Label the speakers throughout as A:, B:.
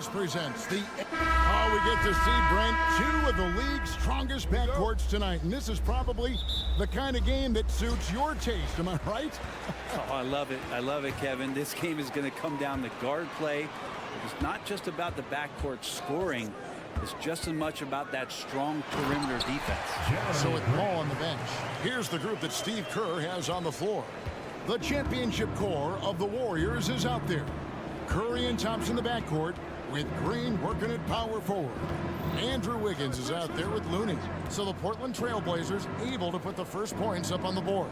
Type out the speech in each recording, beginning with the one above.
A: esports presents the... Oh, we get to see, Brent, two of the league's strongest backcourts tonight. And this is probably the kind of game that suits your taste. Am I right?
B: Oh, I love it. I love it, Kevin. This game is going to come down to guard play. It's not just about the backcourt scoring. It's just as much about that strong perimeter defense.
A: So with Paul on the bench, here's the group that Steve Kerr has on the floor. The championship core of the Warriors is out there. Curry and Thompson the backcourt, with Green working at power forward. Andrew Wiggins is out there with Looney. So the Portland Trail Blazers able to put the first points up on the board.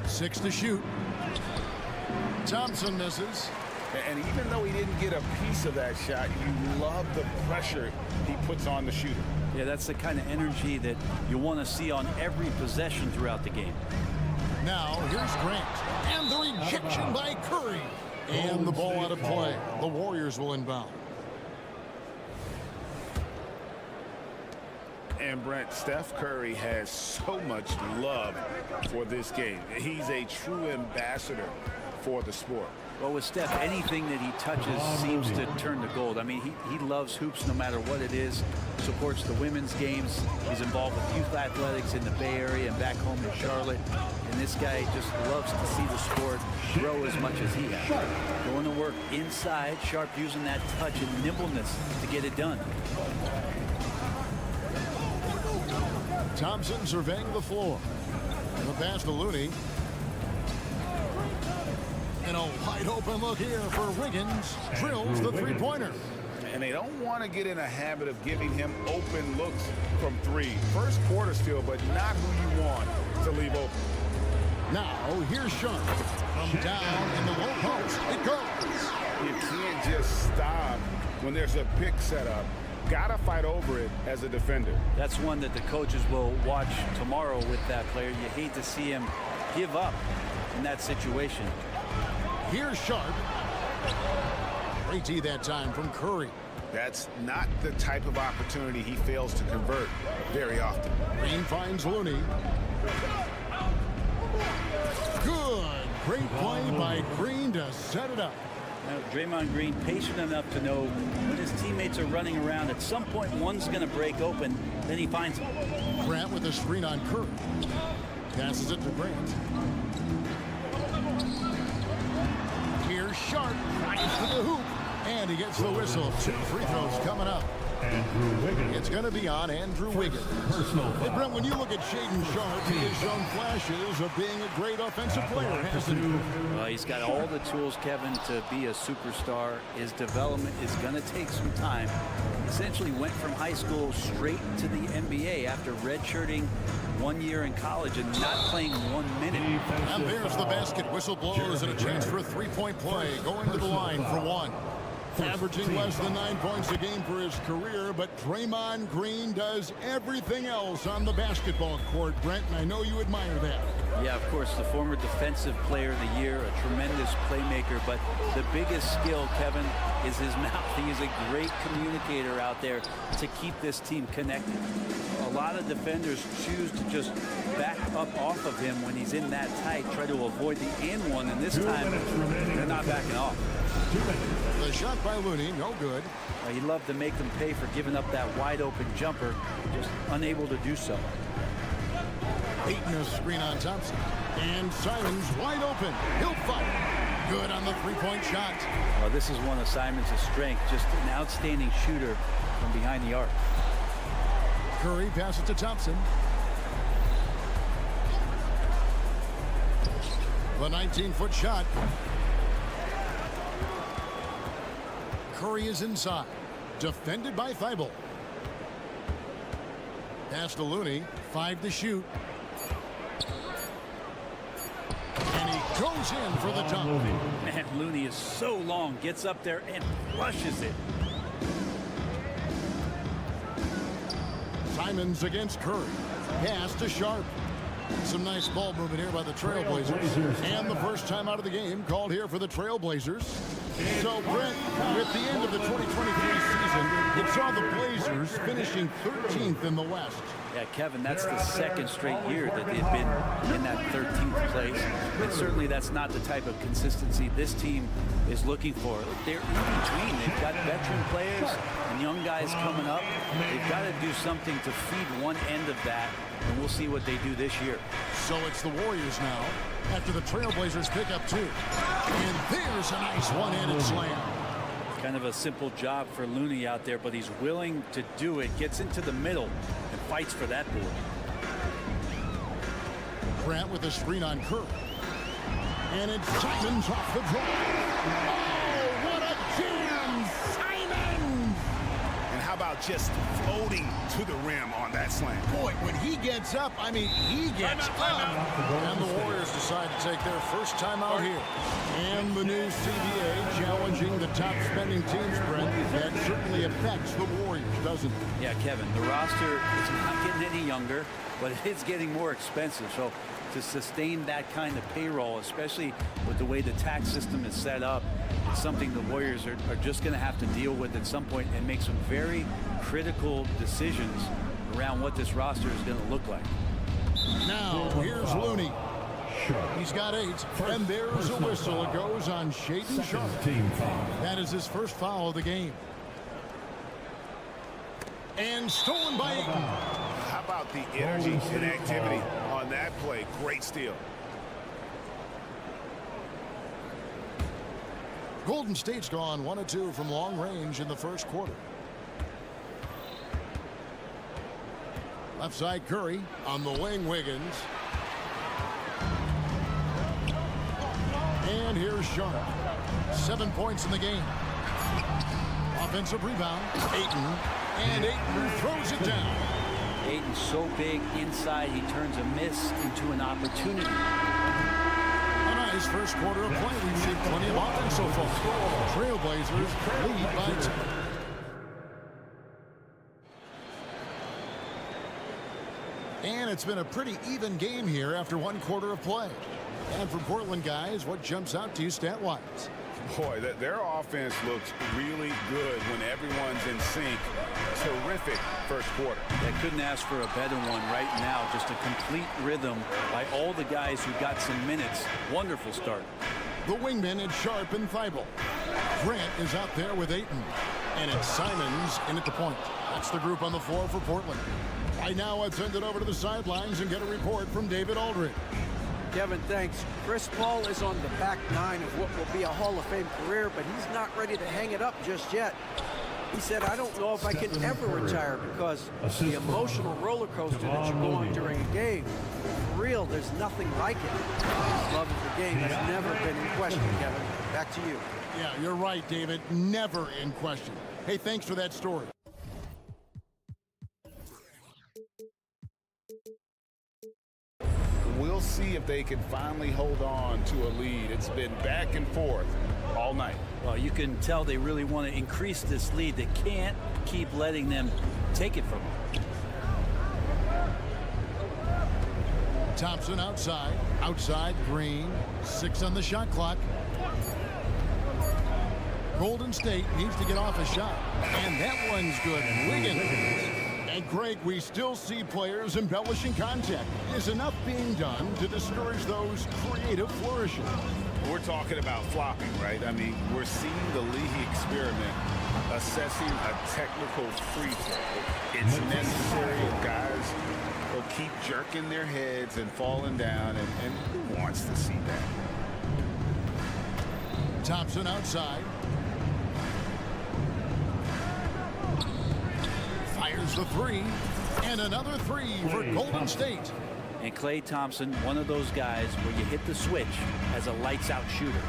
A: 6 to shoot. Thompson misses.
C: And even though he didn't get a piece of that shot, you love the pressure he puts on the shooter.
B: Yeah, that's the kind of energy that you want to see on every possession throughout the game.
A: Now, here's Grant. And the rejection by Curry. And the ball out of play. The Warriors will inbound.
C: And Brent, Steph Curry has so much love for this game. He's a true ambassador for the sport.
B: Well, with Steph, anything that he touches seems to turn to gold. I mean, he loves hoops no matter what it is, supports the women's games. He's involved with youth athletics in the Bay Area and back home in Charlotte. And this guy just loves to see the sport grow as much as he has. Going to work inside, Sharp using that touch and nimbleness to get it done.
A: Thompson surveying the floor. The pass to Looney. And a wide open look here for Wiggins. Drills the three-pointer.
C: And they don't want to get in a habit of giving him open looks from three. First quarter still, but not who you want to leave open.
A: Now, here's Sharp. From down in the low post, it goes.
C: You can't just stop when there's a pick set up. Gotta fight over it as a defender.
B: That's one that the coaches will watch tomorrow with that player. You hate to see him give up in that situation.
A: Here's Sharp. Great D that time from Curry.
C: That's not the type of opportunity he fails to convert very often.
A: Green finds Looney. Good. Great play by Green to set it up.
B: Now, Draymond Green patient enough to know when his teammates are running around. At some point, one's going to break open. Then he finds him.
A: Grant with a screen on Curry. Passes it to Grant. Here's Sharp. Drives to the hoop. And he gets the whistle. 2 free throws coming up. It's going to be on Andrew Wiggins. Hey, Brent, when you look at Shaedon Sharp, he has shown flashes of being a great offensive player, hasn't he?
B: Well, he's got all the tools, Kevin, to be a superstar. His development is going to take some time. Essentially went from high school straight to the NBA after redshirting 1 year in college and not playing 1 minute.
A: And there's the basket. Whistle blows and a chance for a three-point play. Going to the line for one. Averaging less than 9 points a game for his career, but Draymond Green does everything else on the basketball court, Brent, and I know you admire that.
B: Yeah, of course, the former defensive player of the year, a tremendous playmaker, but the biggest skill, Kevin, is his mouth. He is a great communicator out there to keep this team connected. A lot of defenders choose to just back up off of him when he's in that tight, try to avoid the and one, and this time they're not backing off.
A: The shot by Looney, no good.
B: He loved to make them pay for giving up that wide open jumper, just unable to do so.
A: Peyton a screen on Thompson. And Simons wide open. He'll fire. Good on the three-point shot.
B: Well, this is one of Simons' strength, just an outstanding shooter from behind the arc.
A: Curry passes to Thompson. The 19-foot shot. Curry is inside. Defended by Thibault. Pass to Looney. 5 to shoot. And he goes in for the dunk.
B: Man, Looney is so long. Gets up there and flushes it.
A: Simons against Curry. Pass to Sharp. Some nice ball movement here by the Trailblazers. And the first time out of the game called here for the Trailblazers. So, Brent, at the end of the 2023 season, it saw the Blazers finishing 13th in the West.
B: Yeah, Kevin, that's the second straight year that they've been in that 13th place. And certainly that's not the type of consistency this team is looking for. They're in between. They've got veteran players and young guys coming up. They've got to do something to feed one end of that, and we'll see what they do this year.
A: So it's the Warriors now after the Trailblazers pick up 2. And there's a nice one-handed slam.
B: Kind of a simple job for Looney out there, but he's willing to do it. Gets into the middle and fights for that board.
A: Grant with a screen on Kerr. And it's Simons off the draw. Oh, what a jam! Simons!
C: And how about just floating to the rim on that slam?
A: Boy, when he gets up, I mean, he gets up. And the Warriors decide to take their first time out here. And the new CBA challenging the top spending teams, Brent. That certainly affects the Warriors, doesn't it?
B: Yeah, Kevin, the roster is not getting any younger, but it's getting more expensive. So to sustain that kind of payroll, especially with the way the tax system is set up, it's something the Warriors are just going to have to deal with at some point and make some very critical decisions around what this roster is going to look like.
A: Now, here's Looney. He's got 8, and there's a whistle. It goes on Shaedon Sharpe. That is his first foul of the game. And stolen by Ayton.
C: How about the energy and activity on that play? Great steal.
A: Golden State's gone 1 of 2 from long range in the first quarter. Left side Curry on the wing, Wiggins. And here's Sharpe. 7 points in the game. Offensive rebound. Ayton. And Ayton throws it down.
B: Ayton's so big inside, he turns a miss into an opportunity.
A: A nice first quarter of play. We've seen plenty of offense so far. Trailblazers lead by 2. And it's been a pretty even game here after 1 quarter of play. And for Portland guys, what jumps out to you stat-wise?
C: Boy, their offense looks really good when everyone's in sync. Terrific first quarter.
B: I couldn't ask for a better one right now. Just a complete rhythm by all the guys who got some minutes. Wonderful start.
A: The wingmen at Sharpe and Thibault. Grant is out there with Ayton. And it's Simons in at the point. That's the group on the floor for Portland. Right now, I'd send it over to the sidelines and get a report from David Aldridge.
D: Kevin, thanks. Chris Paul is on the back 9 of what will be a Hall of Fame career, but he's not ready to hang it up just yet. He said, I don't know if I can ever retire because the emotional roller coaster that you go on during a game, for real, there's nothing like it. His love of the game has never been in question, Kevin. Back to you.
A: Yeah, you're right, David. Never in question. Hey, thanks for that story.
C: We'll see if they can finally hold on to a lead. It's been back and forth all night.
B: Well, you can tell they really want to increase this lead. They can't keep letting them take it from them.
A: Thompson outside. Outside Green. 6 on the shot clock. Golden State needs to get off a shot. And that one's good. Wiggins. And Greg, we still see players embellishing contact. Is enough being done to discourage those creative flourishes?
C: We're talking about flopping, right? I mean, we're seeing the league experiment assessing a technical free throw. It's necessary. Guys will keep jerking their heads and falling down, and who wants to see that?
A: Thompson outside. Fires the 3. And another 3 for Golden State.
B: And Klay Thompson, one of those guys where you hit the switch as a lights-out shooter.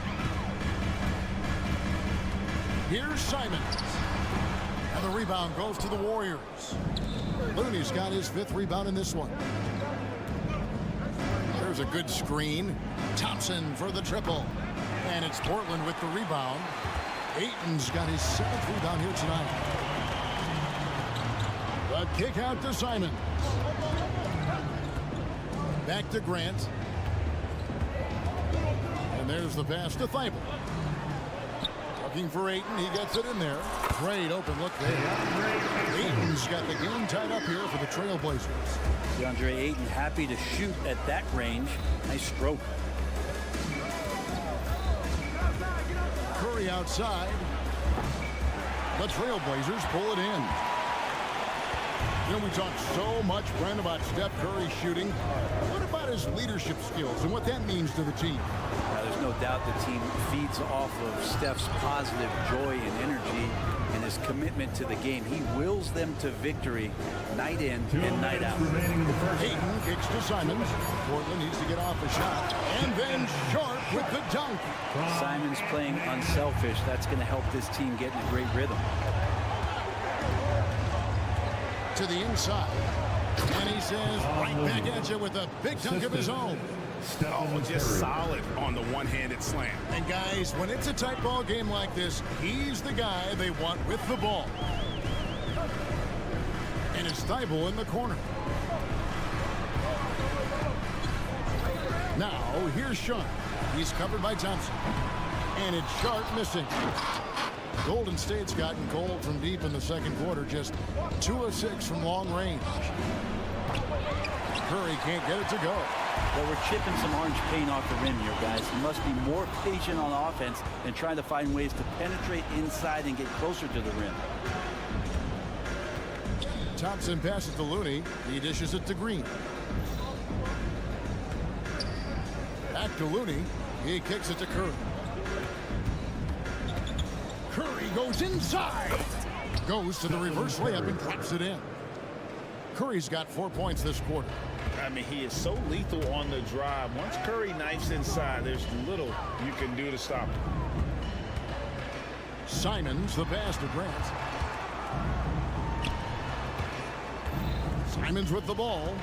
A: Here's Simons. And the rebound goes to the Warriors. Looney's got his 5th rebound in this one. There's a good screen. Thompson for the triple. And it's Portland with the rebound. Ayton's got his 7th rebound here tonight. The kick out to Simons. Back to Grant. And there's the pass to Thibault. Took Looking for Ayton. He gets it in there. Great open look there. Ayton's got the game tied up here for the Trailblazers.
B: DeAndre Ayton happy to shoot at that range. Nice stroke.
A: Curry outside. The Trailblazers pull it in. You know, we talk so much, Brent, about Steph Curry shooting. What about his leadership skills and what that means to the team?
B: There's no doubt the team feeds off of Steph's positive joy and energy and his commitment to the game. He wills them to victory night in and night out.
A: Ayton kicks to Simons. Portland needs to get off a shot. And then Sharp with the dunk.
B: Simons playing unselfish. That's going to help this team get in a great rhythm.
A: To the inside. And he says right back at you with a big dunk of his own.
C: Oh, just solid on the one-handed slam.
A: And guys, when it's a tight ball game like this, he's the guy they want with the ball. And it's Thibault in the corner. Now, here's Sharp. He's covered by Thompson. And it's Sharp missing. Golden State's gotten cold from deep in the second quarter, just 2 of 6 from long range. Curry can't get it to go.
B: Well, we're chipping some orange paint off the rim here, guys. You must be more patient on offense and trying to find ways to penetrate inside and get closer to the rim.
A: Thompson passes to Looney. He dishes it to Green. Back to Looney. He kicks it to Curry. Curry goes inside. Goes to the reverse layup and drops it in. Curry's got 4 points this quarter.
C: I mean, he is so lethal on the drive. Once Curry knifes inside, there's little you can do to stop him.
A: Simons, the pass to Grant. Simons with the ball.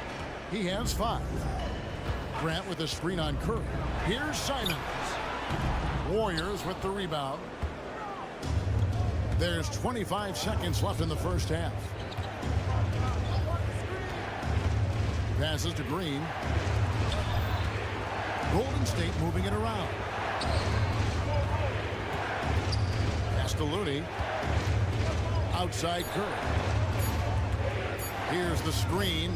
A: He has 5. Grant with a screen on Curry. Here's Simons. Warriors with the rebound. There's 25 seconds left in the first half. Passes to Green. Golden State moving it around. Pass to Looney. Outside Curry. Here's the screen.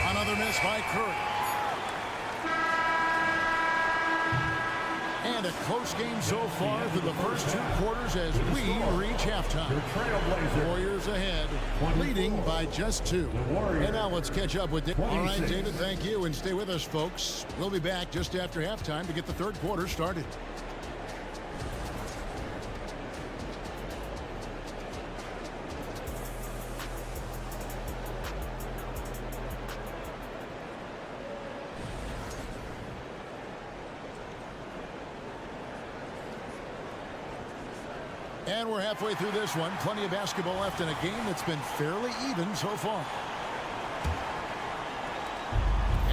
A: Another miss by Curry. And a close game so far through the first 2 quarters as we reach halftime. Warriors ahead, leading by just 2. And now let's catch up with David. All right, David, thank you. And stay with us, folks. We'll be back just after halftime to get the third quarter started. And we're halfway through this one. Plenty of basketball left in a game that's been fairly even so far.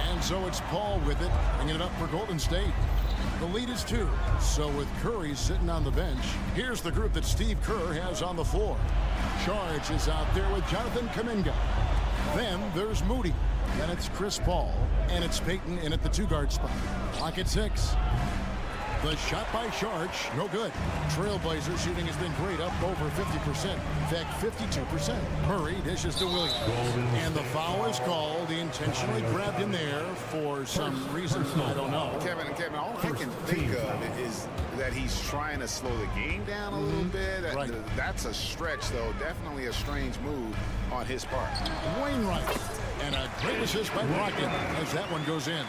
A: And so it's Paul with it, bringing it up for Golden State. The lead is 2. So with Curry sitting on the bench, here's the group that Steve Kerr has on the floor. Charge is out there with Jonathan Kuminga. Then there's Moody. Then it's Chris Paul. And it's Payton in at the 2-guard spot. Clock at 6. The shot by Sharch, no good. Trailblazers shooting has been great, up over 50%. In fact, 52%. Murray dishes to Williams. And the foul is called. He intentionally grabbed him there for some reason. I don't know.
C: Kevin, all I can think of is that he's trying to slow the game down a little bit.
A: Right.
C: That's a stretch, though. Definitely a strange move on his part.
A: Wainwright. And a great assist by Brockton as that one goes in.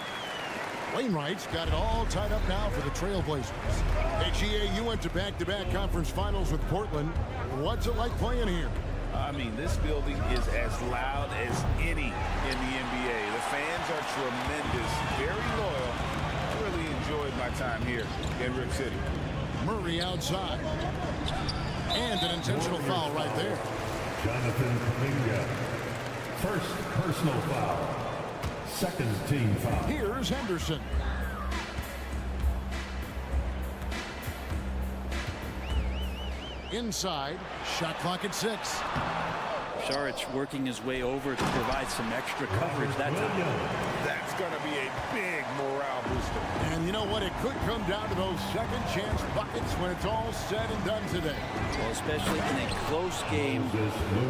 A: Wainwright's got it all tied up now for the Trailblazers. Hey, you went to back-to-back conference finals with Portland. What's it like playing here?
C: I mean, this building is as loud as any in the NBA. The fans are tremendous, very loyal. I really enjoyed my time here in Rip City.
A: Murray outside. And an intentional foul right there.
E: Jonathan Kuminga. First personal foul. Second team foul.
A: Here's Henderson. Inside, shot clock at 6.
B: Sharich working his way over to provide some extra coverage that time.
C: That's going to be a big morale booster.
A: And you know what? It could come down to those second chance buckets when it's all said and done today.
B: Well, especially in a close game,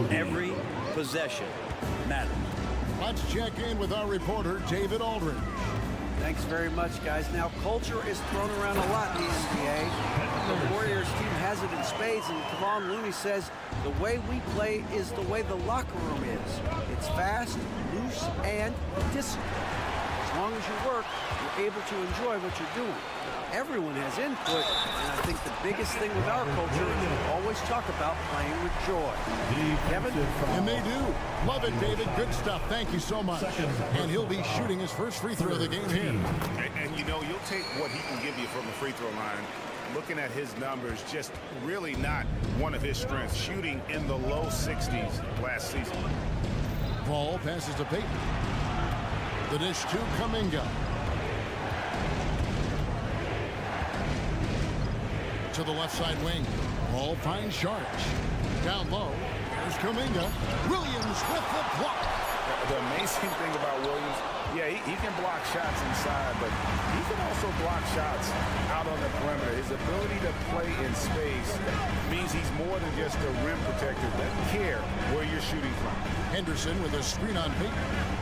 B: every possession matters.
A: Let's check in with our reporter, David Aldridge.
D: Thanks very much, guys. Now, culture is thrown around a lot in the NBA. The Warriors team has it in spades, and Kevon Looney says the way we play is the way the locker room is. It's fast, loose, and disciplined. As long as you work, you're able to enjoy what you're doing. Everyone has input, and I think the biggest thing with our culture is we always talk about playing with joy. Kevin?
A: And they do. Love it, David. Good stuff. Thank you so much. And he'll be shooting his first free throw of the game here.
C: And you know, you'll take what he can give you from the free throw line. Looking at his numbers, just really not one of his strengths. Shooting in the low 60s last season.
A: Ball passes to Payton. The dish to Kuminga. To the left side wing. Ball finds Sharich. Down low. Here's Kuminga. Williams with the block.
C: The amazing thing about Williams, yeah, he can block shots inside, but he can also block shots out on the perimeter. His ability to play in space means he's more than just a rim protector. Doesn't care where you're shooting from.
A: Henderson with a screen on Payton.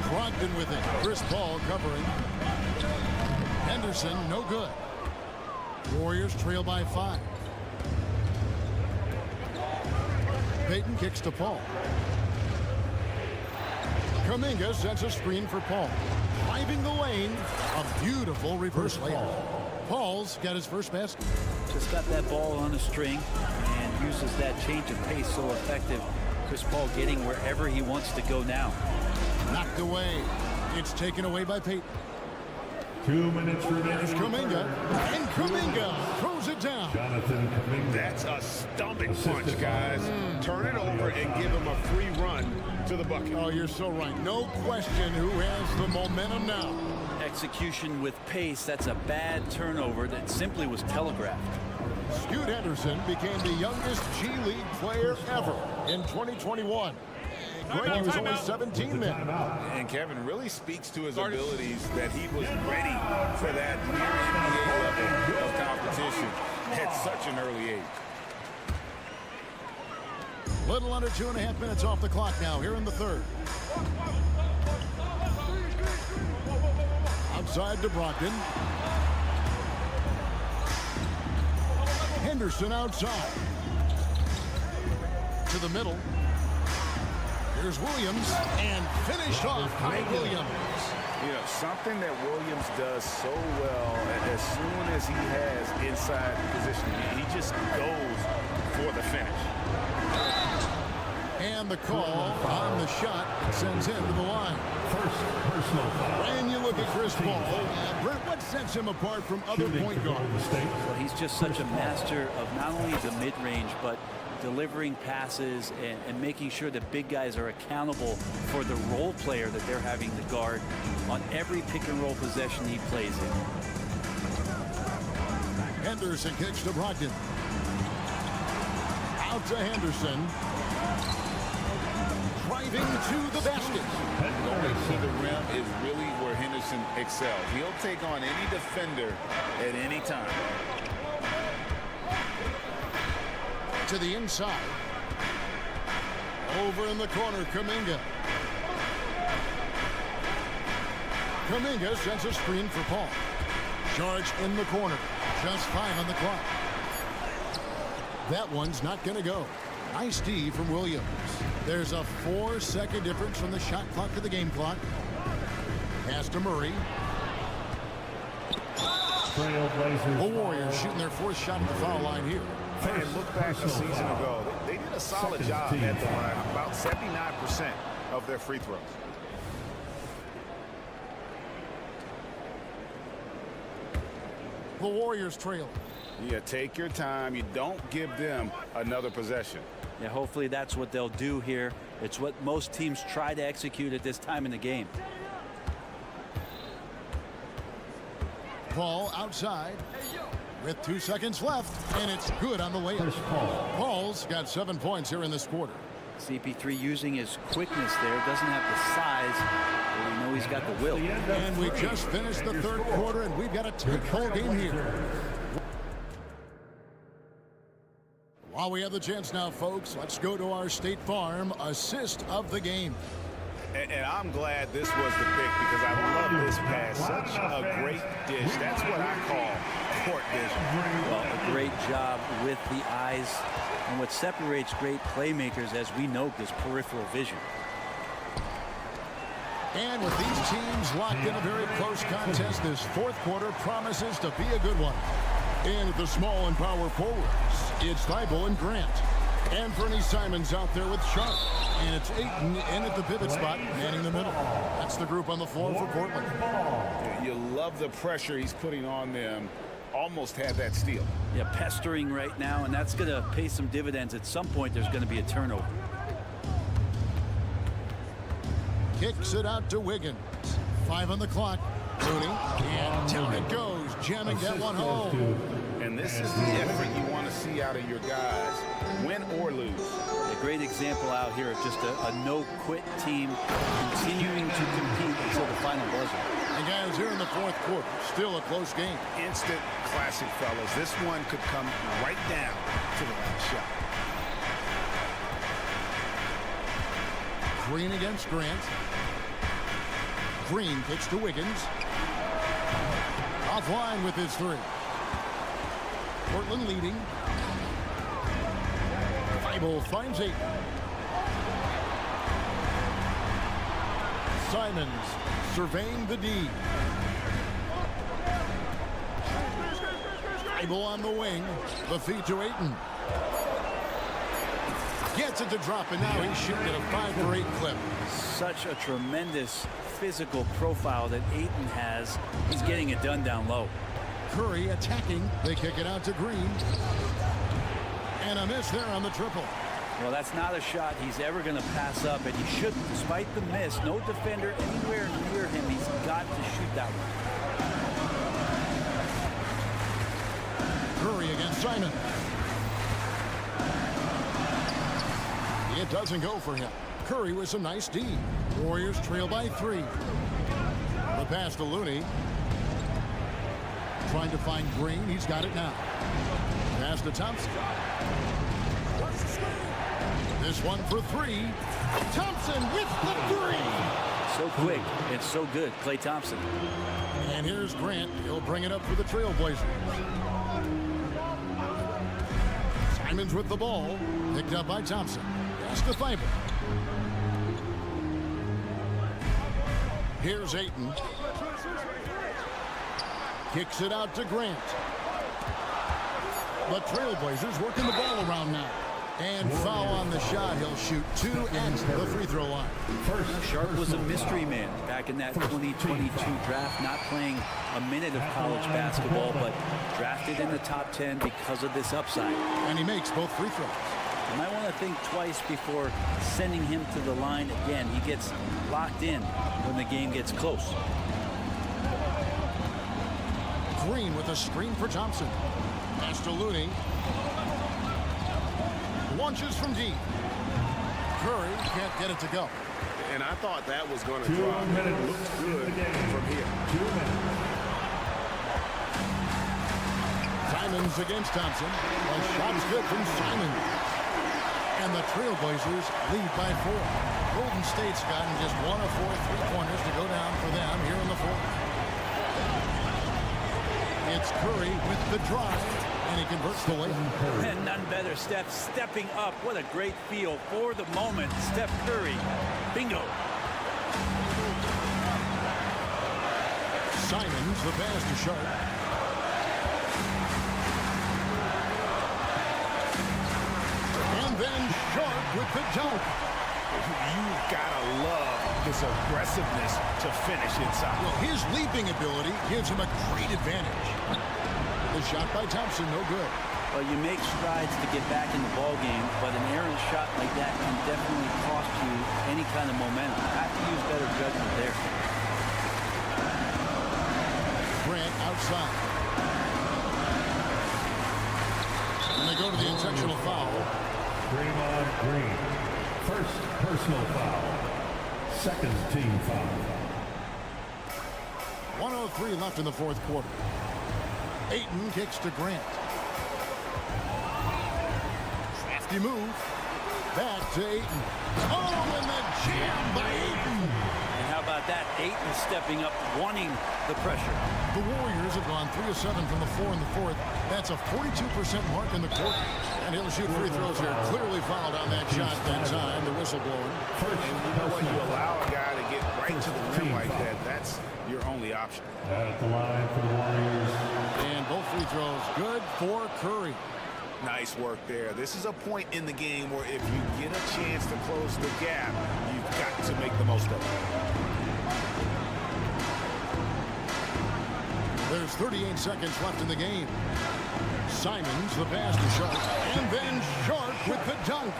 A: Brogdon with it. Chris Paul covering. Henderson, no good. Warriors trail by 5. Payton kicks to Paul. Kuminga sets a screen for Paul. Driving the lane, a beautiful reverse layup. Paul's got his first basket.
B: Just got that ball on a string and uses that change of pace so effective. Chris Paul getting wherever he wants to go now.
A: Knocked away. It's taken away by Payton.
E: 2 minutes remaining.
A: There's Kuminga. And Kuminga throws it down.
E: Jonathan Kuminga.
C: That's a stomach punch, guys. Turn it over and give him a free run to the bucket.
A: Oh, you're so right. No question who has the momentum now.
B: Execution with pace, that's a bad turnover that simply was telegraphed.
A: Scoot Henderson became the youngest G League player ever in 2021. Great, he was only 17 then.
C: And Kevin really speaks to his abilities that he was ready for that near NBA level of competition at such an early age.
A: Little under 2.5 minutes off the clock now here in the third. Outside to Brogdon. Henderson outside. To the middle. Here's Williams, and finished off by Williams.
C: You know, something that Williams does so well, and as soon as he has inside position, he just goes for the finish.
A: And the call on the shot sends him to the line.
E: First personal foul.
A: And you look at Chris Paul. Brent, what sets him apart from other point guards?
B: Well, he's just such a master of not only the mid-range, but delivering passes and making sure that big guys are accountable for the role player that they're having to guard on every pick and roll possession he plays in.
A: Henderson kicks to Brogdon. Out to Henderson. Driving to the basket.
C: Going to the rim is really where Henderson excels. He'll take on any defender at any time.
A: To the inside. Over in the corner, Kuminga. Kuminga sends a screen for Paul. Charge in the corner. Just 5 on the clock. That one's not going to go. Nice D from Williams. There's a 4-second difference from the shot clock to the game clock. Pass to Murray. The Warriors shooting their 4th shot at the foul line here.
C: And look back a season ago. They did a solid job at the line. About 79% of their free throws.
A: The Warriors trail.
C: Yeah, take your time. You don't give them another possession.
B: Yeah, hopefully that's what they'll do here. It's what most teams try to execute at this time in the game.
A: Paul outside with 2 seconds left, and it's good on the layup. Paul's got 7 points here in this quarter.
B: CP3 using his quickness there. Doesn't have the size, but we know he's got the will.
A: And we just finished the third quarter, and we've got a tight ball game here. While we have the chance now, folks, let's go to our State Farm assist of the game.
C: And I'm glad this was the pick because I love this pass. Such a great dish. That's what I call court vision.
B: Well, a great job with the eyes. And what separates great playmakers, as we know, is peripheral vision.
A: And with these teams locked in a very close contest, this fourth quarter promises to be a good one. And at the small and power forwards, it's Thibault and Grant. And Bernie Simons out there with Sharp. And it's Ayton in at the pivot spot, manning the middle. That's the group on the floor for Portland.
C: You love the pressure he's putting on them. Almost had that steal.
B: Yeah, pestering right now, and that's going to pay some dividends. At some point, there's going to be a turnover.
A: Kicks it out to Wiggins. 5 on the clock. Mooney. And down it goes. Jamming that one home.
C: And this is the effort you want to see out of your guys, win or lose.
B: A great example out here of just a no-quit team continuing to compete until the final buzzer.
A: And guys, here in the fourth quarter, still a close game.
C: Instant classic, fellas. This one could come right down to the last shot.
A: Green against Grant. Green kicks to Wiggins. Offline with his three. Portland leading. Thibault finds Ayton. Simons surveying the D. Thibault on the wing. The feed to Ayton. Gets it to drop, and now he's shooting at a 5-for-8 clip.
B: Such a tremendous physical profile that Ayton has. He's getting it done down low.
A: Curry attacking. They kick it out to Green. And a miss there on the triple.
B: Well, that's not a shot he's ever going to pass up, and he shouldn't. Despite the miss, no defender anywhere near him. He's got to shoot that one.
A: Curry against Simon. It doesn't go for him. Curry with some nice D. Warriors trail by 3. The pass to Looney. Trying to find Green. He's got it now. Pass to Thompson. This one for 3. Thompson with the 3.
B: So quick and so good, Klay Thompson.
A: And here's Grant. He'll bring it up for the Trailblazers. Simons with the ball. Picked up by Thompson. Pass to Thibault. Here's Ayton. Kicks it out to Grant. The Trailblazers working the ball around now. And foul on the shot. He'll shoot 2 at the free throw line.
B: Sharp was a mystery man back in that 2022 draft, not playing a minute of college basketball, but drafted in the top 10 because of this upside.
A: And he makes both free throws.
B: You might want to think twice before sending him to the line again. He gets locked in when the game gets close.
A: Green with a screen for Thompson. Pass to Looney. Launches from deep. Curry can't get it to go.
C: And I thought that was going to drop. It looked good from here.
E: 2 minutes.
A: Simons against Thompson. A shot's good from Simons. And the Trailblazers lead by 4. Golden State's gotten just 1 of 4 3-pointers to go down for them here in the fourth. It's Curry with the drive, and he converts the layup.
B: And none better, Steph stepping up. What a great feel for the moment. Steph Curry, bingo.
A: Simons, the pass to Sharp. And then Sharp with the dunk.
C: You've got to love his aggressiveness to finish inside.
A: Well, his leaping ability gives him a great advantage. The shot by Thompson, no good.
B: Well, you make strides to get back in the ball game, but an errant shot like that can definitely cost you any kind of momentum. You have to use better judgment there.
A: Grant outside. And they go to the intentional foul.
E: Draymond Green. First personal foul. Second team foul.
A: 1:03 left in the fourth quarter. Ayton kicks to Grant. Crafty move. Back to Ayton. Oh, and the jam by Ayton.
B: And how about that? Ayton stepping up, wanting the pressure.
A: The Warriors have gone 3 of 7 from the floor in the fourth. That's a 42% mark in the quarter. And he'll shoot free throws here. Clearly fouled on that shot that time. The whistle blowing.
C: And you know what? You allow a guy to get right to the rim like that. That's your only option.
E: At the line for the Warriors.
A: And both free throws good for Curry.
C: Nice work there. This is a point in the game where if you get a chance to close the gap, you've got to make the most of it.
A: There's 38 seconds left in the game. Simons, the pass to Sharp, and then Sharp with the dunk.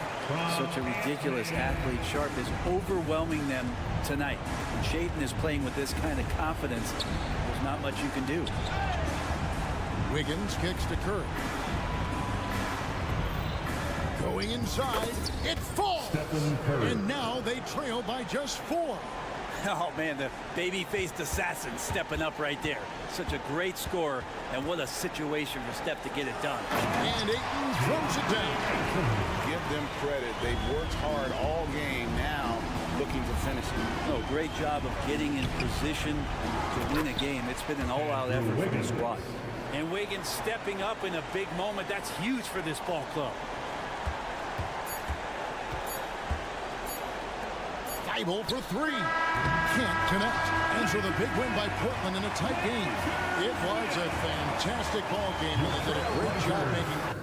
B: Such a ridiculous athlete. Sharp is overwhelming them tonight. When Shaden is playing with this kind of confidence, there's not much you can do.
A: Wiggins kicks to Curry. Going inside, it falls. And now they trail by just 4.
B: Oh, man, the baby-faced assassin stepping up right there. Such a great score, and what a situation for Steph to get it done.
A: And Ayton throws it down.
C: Give them credit. They've worked hard all game, now looking to finish it.
B: Oh, great job of getting in position to win a game. It's been an all-out effort for the squad. And Wiggins stepping up in a big moment. That's huge for this ball club.
A: Bible for 3. Can't connect. And so the big win by Portland in a tight game. It was a fantastic ball game, and they did a great job making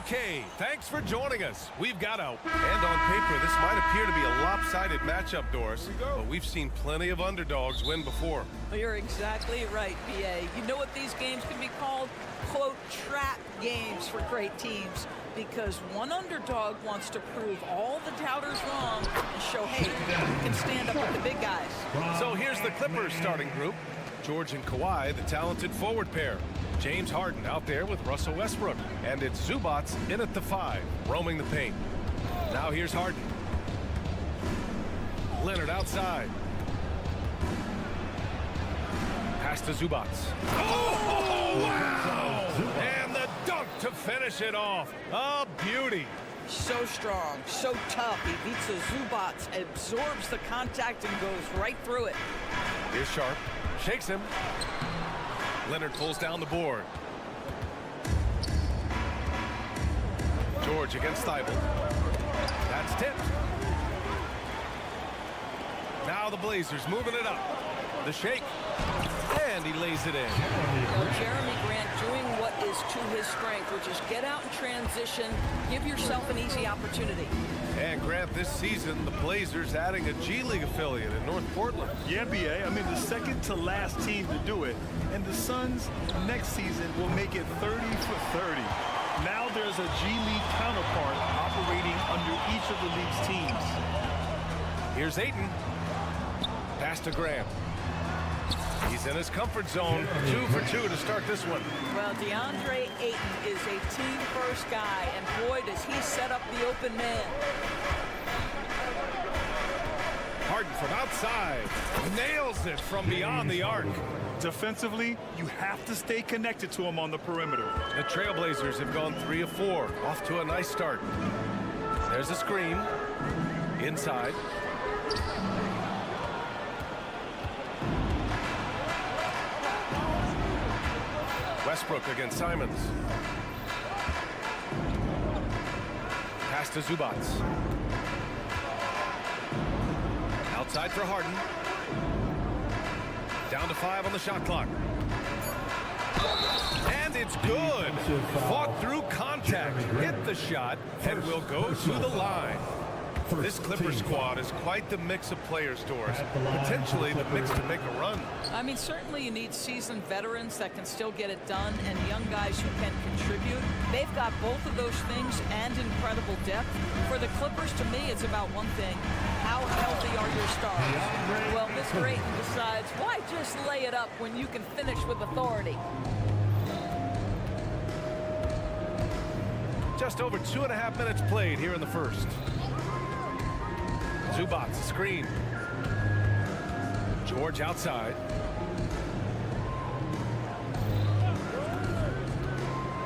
F: Okay, thanks for joining us. We've got a... And on paper, this might appear to be a lopsided matchup, Doris. But we've seen plenty of underdogs win before.
G: Well, you're exactly right, BA. You know what these games can be called? Quote, trap games for great teams. Because one underdog wants to prove all the doubters wrong and show, hey, you can stand up with the big guys.
F: So here's the Clippers starting group. George and Kawhi, the talented forward pair. James Harden out there with Russell Westbrook. And it's Zubats in at the 5, roaming the paint. Now here's Harden. Leonard outside. Pass to Zubats. Oh, wow! And the dunk to finish it off. A beauty.
G: So strong, so tough. He beats the Zubats, absorbs the contact, and goes right through it.
F: Here's Sharp. Shakes him. Leonard pulls down the board. George against Thibault. That's tipped. Now the Blazers moving it up. The shake. And he lays it in.
G: Well, Jeremy Grant doing what is to his strength, which is get out and transition, give yourself an easy opportunity.
F: And Grant, this season, the Blazers adding a G League affiliate in North Portland.
H: Yeah, BA. I mean, the second to last team to do it. And the Suns next season will make it 30 for 30. Now there's a G League counterpart operating under each of the league's teams.
F: Here's Ayton. Pass to Grant. He's in his comfort zone. 2 for 2 to start this one.
G: Well, DeAndre Ayton is a team-first guy, and boy, does he set up the open man.
F: Harden from outside. Nails it from beyond the arc.
H: Defensively, you have to stay connected to him on the perimeter.
F: The Trailblazers have gone 3 of 4. Off to a nice start. There's a screen. Inside. Westbrook against Simons. Pass to Zubats. Outside for Harden. Down to 5 on the shot clock. And it's good. Fought through contact. Hit the shot and will go to the line. This Clippers squad is quite the mix of players, Doris. Potentially the mix to make a run.
G: I mean, certainly you need seasoned veterans that can still get it done and young guys who can contribute. They've got both of those things and incredible depth. For the Clippers, to me, it's about one thing. How healthy are your stars? Well, Mr. Ayton decides, why just lay it up when you can finish with authority?
F: Just over 2.5 minutes played here in the first. Zubats, screen. George outside.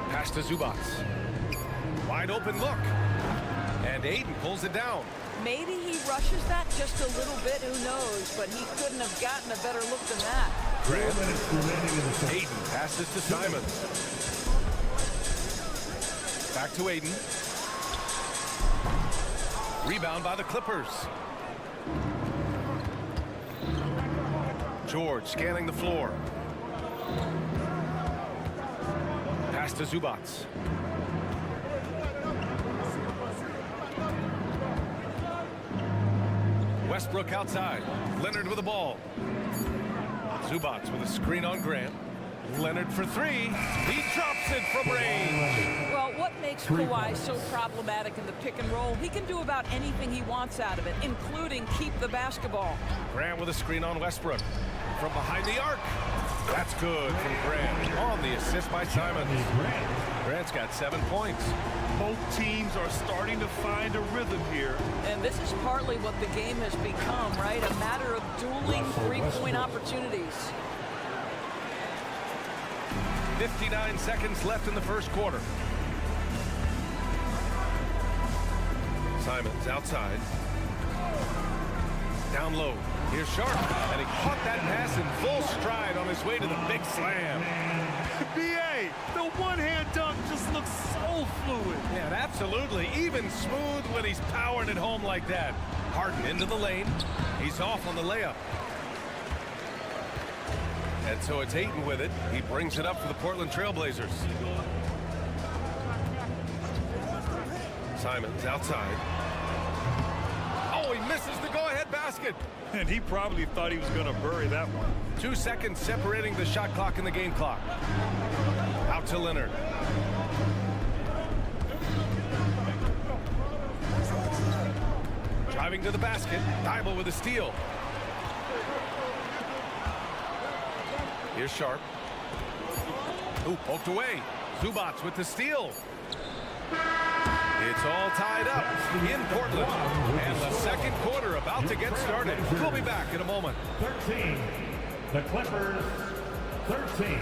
F: Pass to Zubats. Wide open look. And Ayton pulls it down.
G: Maybe he rushes that just a little bit, who knows, but he couldn't have gotten a better look than that.
F: Grant. Ayton passes to Simons. Back to Ayton. Rebound by the Clippers. George scanning the floor. Pass to Zubats. Westbrook outside. Leonard with the ball. Zubats with a screen on Grant. Leonard for 3. He drops it from range.
G: Well, what makes Kawhi so problematic in the pick and roll? He can do about anything he wants out of it, including keep the basketball.
F: Grant with a screen on Westbrook. From behind the arc. That's good from Grant. On the assist by Simons. Grant's got 7 points.
H: Both teams are starting to find a rhythm here.
G: And this is partly what the game has become, right? A matter of dueling three-point opportunities.
F: 59 seconds left in the first quarter. Simons outside. Down low. Here's Sharp. And he caught that pass in full stride on his way to the big slam.
H: BA, the one-hand dunk just looks so fluid.
F: Yeah, absolutely. Even smooth when he's powering it home like that. Harden into the lane. He's off on the layup. And so it's Ayton with it. He brings it up for the Portland Trailblazers. Simons outside. Oh, he misses the go-ahead basket.
H: And he probably thought he was going to bury that one.
F: 2 seconds separating the shot clock and the game clock. Out to Leonard. Driving to the basket. Thibault with a steal. Here's Sharp. Ooh, poked away. Zubats with the steal. It's all tied up in Portland. And the second quarter about to get started. We'll be back in a moment.
E: 13. The Clippers, 13.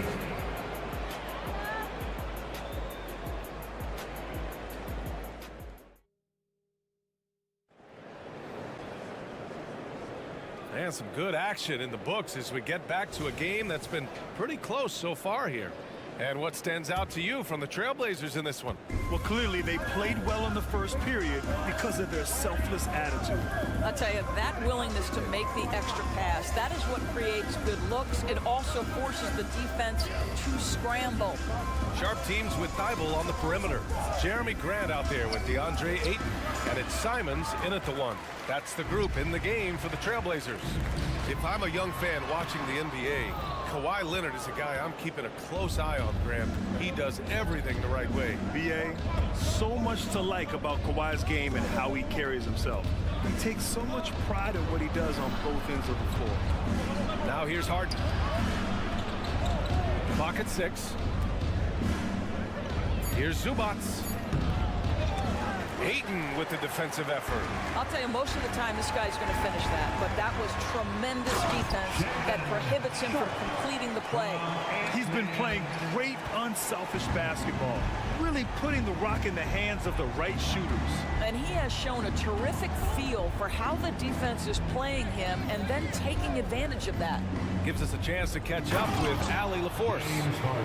F: And some good action in the books as we get back to a game that's been pretty close so far here. And what stands out to you from the Trailblazers in this one?
H: Well, clearly they played well in the first period because of their selfless attitude.
G: I'll tell you, that willingness to make the extra pass, that is what creates good looks. It also forces the defense to scramble.
F: Sharp teams with Thibault on the perimeter. Jeremy Grant out there with DeAndre Ayton. And it's Simons in at the one. That's the group in the game for the Trailblazers. If I'm a young fan watching the NBA, Kawhi Leonard is a guy I'm keeping a close eye on, Grant. He does everything the right way.
H: BA, so much to like about Kawhi's game and how he carries himself. He takes so much pride in what he does on both ends of the floor.
F: Now here's Harden. Clock at 6. Here's Zubats. Ayton with the defensive effort.
G: I'll tell you, most of the time this guy's going to finish that, but that was tremendous defense that prohibits him from completing the play.
H: He's been playing great unselfish basketball, really putting the rock in the hands of the right shooters.
G: And he has shown a terrific feel for how the defense is playing him and then taking advantage of that.
F: Gives us a chance to catch up with Allie LaForce.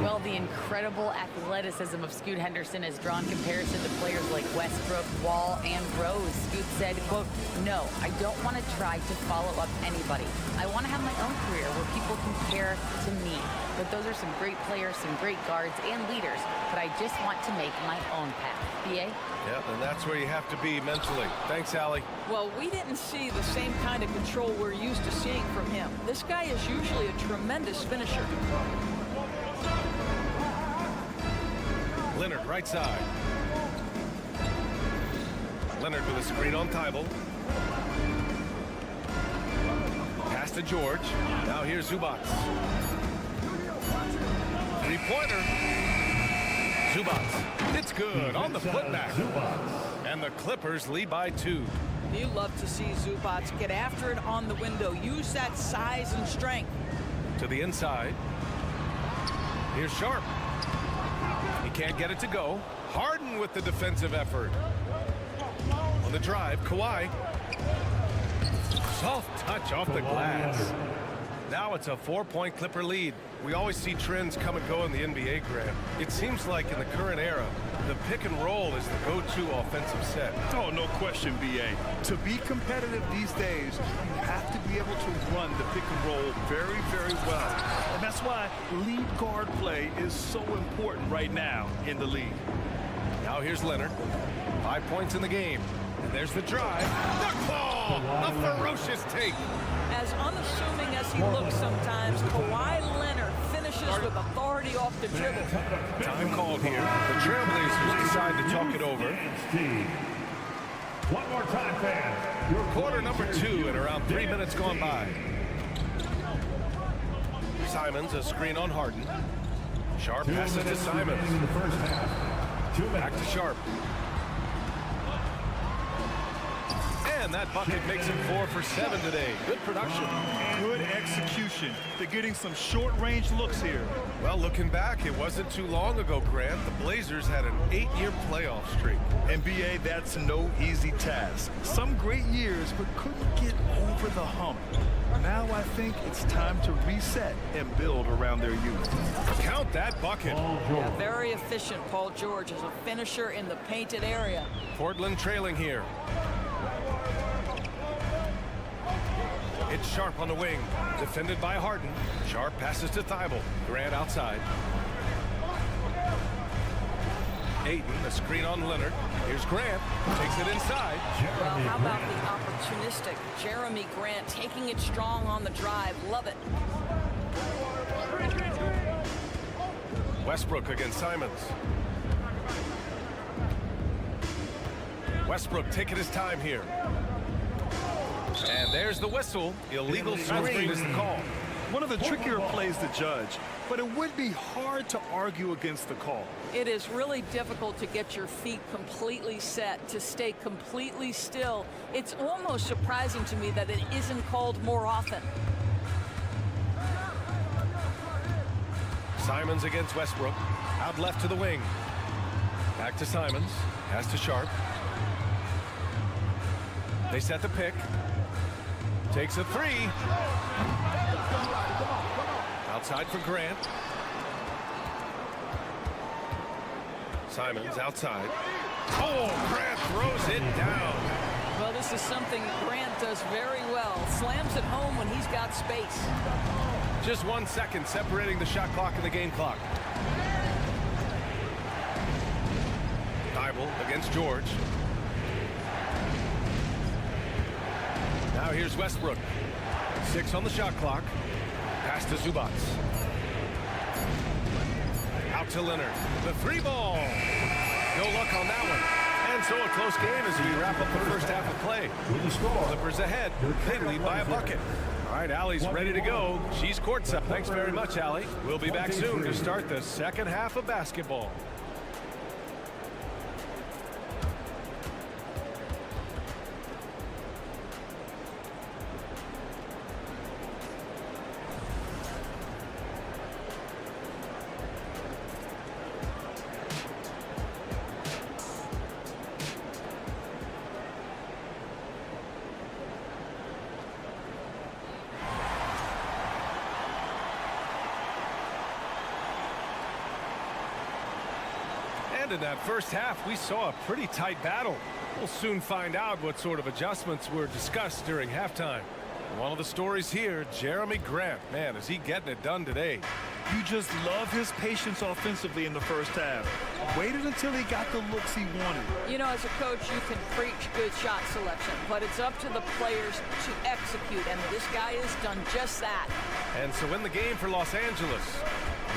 I: Well, the incredible athleticism of Scoot Henderson has drawn comparison to players like Westbrook, Wall, and Rose. Scoot said, quote, "No, I don't want to try to follow up anybody. I want to have my own career where people compare to me. But those are some great players, some great guards, and leaders. But I just want to make my own path." BA?
F: Yep, and that's where you have to be mentally. Thanks, Allie.
G: Well, we didn't see the same kind of control we're used to seeing from him. This guy is usually a tremendous finisher.
F: Leonard, right side. Leonard with a screen on Thibault. Pass to George. Now here's Zubats. Three-pointer. Zubats. It's good on the putback. And the Clippers lead by 2.
G: You love to see Zubats get after it on the window. Use that size and strength.
F: To the inside. Here's Sharp. He can't get it to go. Harden with the defensive effort. On the drive, Kawhi. Soft touch off the glass. Now it's a 4-point Clipper lead. We always see trends come and go in the NBA, Grant. It seems like in the current era, the pick and roll is the go-to offensive set.
H: Oh, no question, BA. To be competitive these days, you have to be able to run the pick and roll very, very well. And that's why lead guard play is so important right now in the league.
F: Now here's Leonard. 5 points in the game. And there's the drive. The ball! A ferocious take.
G: As unassuming as he looks sometimes, Kawhi Leonard finishes with authority off the dribble.
F: Time called here. The Trailblazers decide to talk it over.
E: One more time, fans.
F: Quarter number 2 and around 3 minutes gone by. Simons, a screen on Harden. Sharp passes to Simons. Back to Sharp. And that bucket makes him 4 for 7 today. Good production.
H: Good execution. They're getting some short-range looks here.
F: Well, looking back, it wasn't too long ago, Grant. The Blazers had an 8-year playoff streak.
H: NBA, that's no easy task. Some great years, but couldn't get over the hump. Now I think it's time to reset and build around their youth.
F: Count that bucket.
G: Yeah, very efficient, Paul George, as a finisher in the painted area.
F: Portland trailing here. It's Sharp on the wing. Defended by Harden. Sharp passes to Thibault. Grant outside. Ayton, a screen on Leonard. Here's Grant, takes it inside.
G: Well, how about the opportunistic Jeremy Grant taking it strong on the drive? Love it.
F: Westbrook against Simons. Westbrook taking his time here. And there's the whistle. Illegal screen is the call.
H: One of the trickier plays to judge, but it would be hard to argue against the call.
G: It is really difficult to get your feet completely set, to stay completely still. It's almost surprising to me that it isn't called more often.
F: Simons against Westbrook. Out left to the wing. Back to Simons. Pass to Sharp. They set the pick. Takes a three. Outside for Grant. Simons outside. Oh, Grant throws it down.
G: Well, this is something Grant does very well. Slams it home when he's got space.
F: Just 1 second separating the shot clock and the game clock. Thibault against George. Now here's Westbrook. 6 on the shot clock. Pass to Zubats. Out to Leonard. The 3 ball. No luck on that one. And so a close game as we wrap up the first half of play. Clippers ahead. They lead by a bucket. All right, Allie's ready to go. She's courtside. Thanks very much, Allie. We'll be back soon to start the second half of basketball. And in that first half, we saw a pretty tight battle. We'll soon find out what sort of adjustments were discussed during halftime. One of the stories here, Jeremy Grant. Man, is he getting it done today.
H: You just love his patience offensively in the first half. Waited until he got the looks he wanted.
G: You know, as a coach, you can preach good shot selection, but it's up to the players to execute, and this guy has done just that.
F: And so in the game for Los Angeles,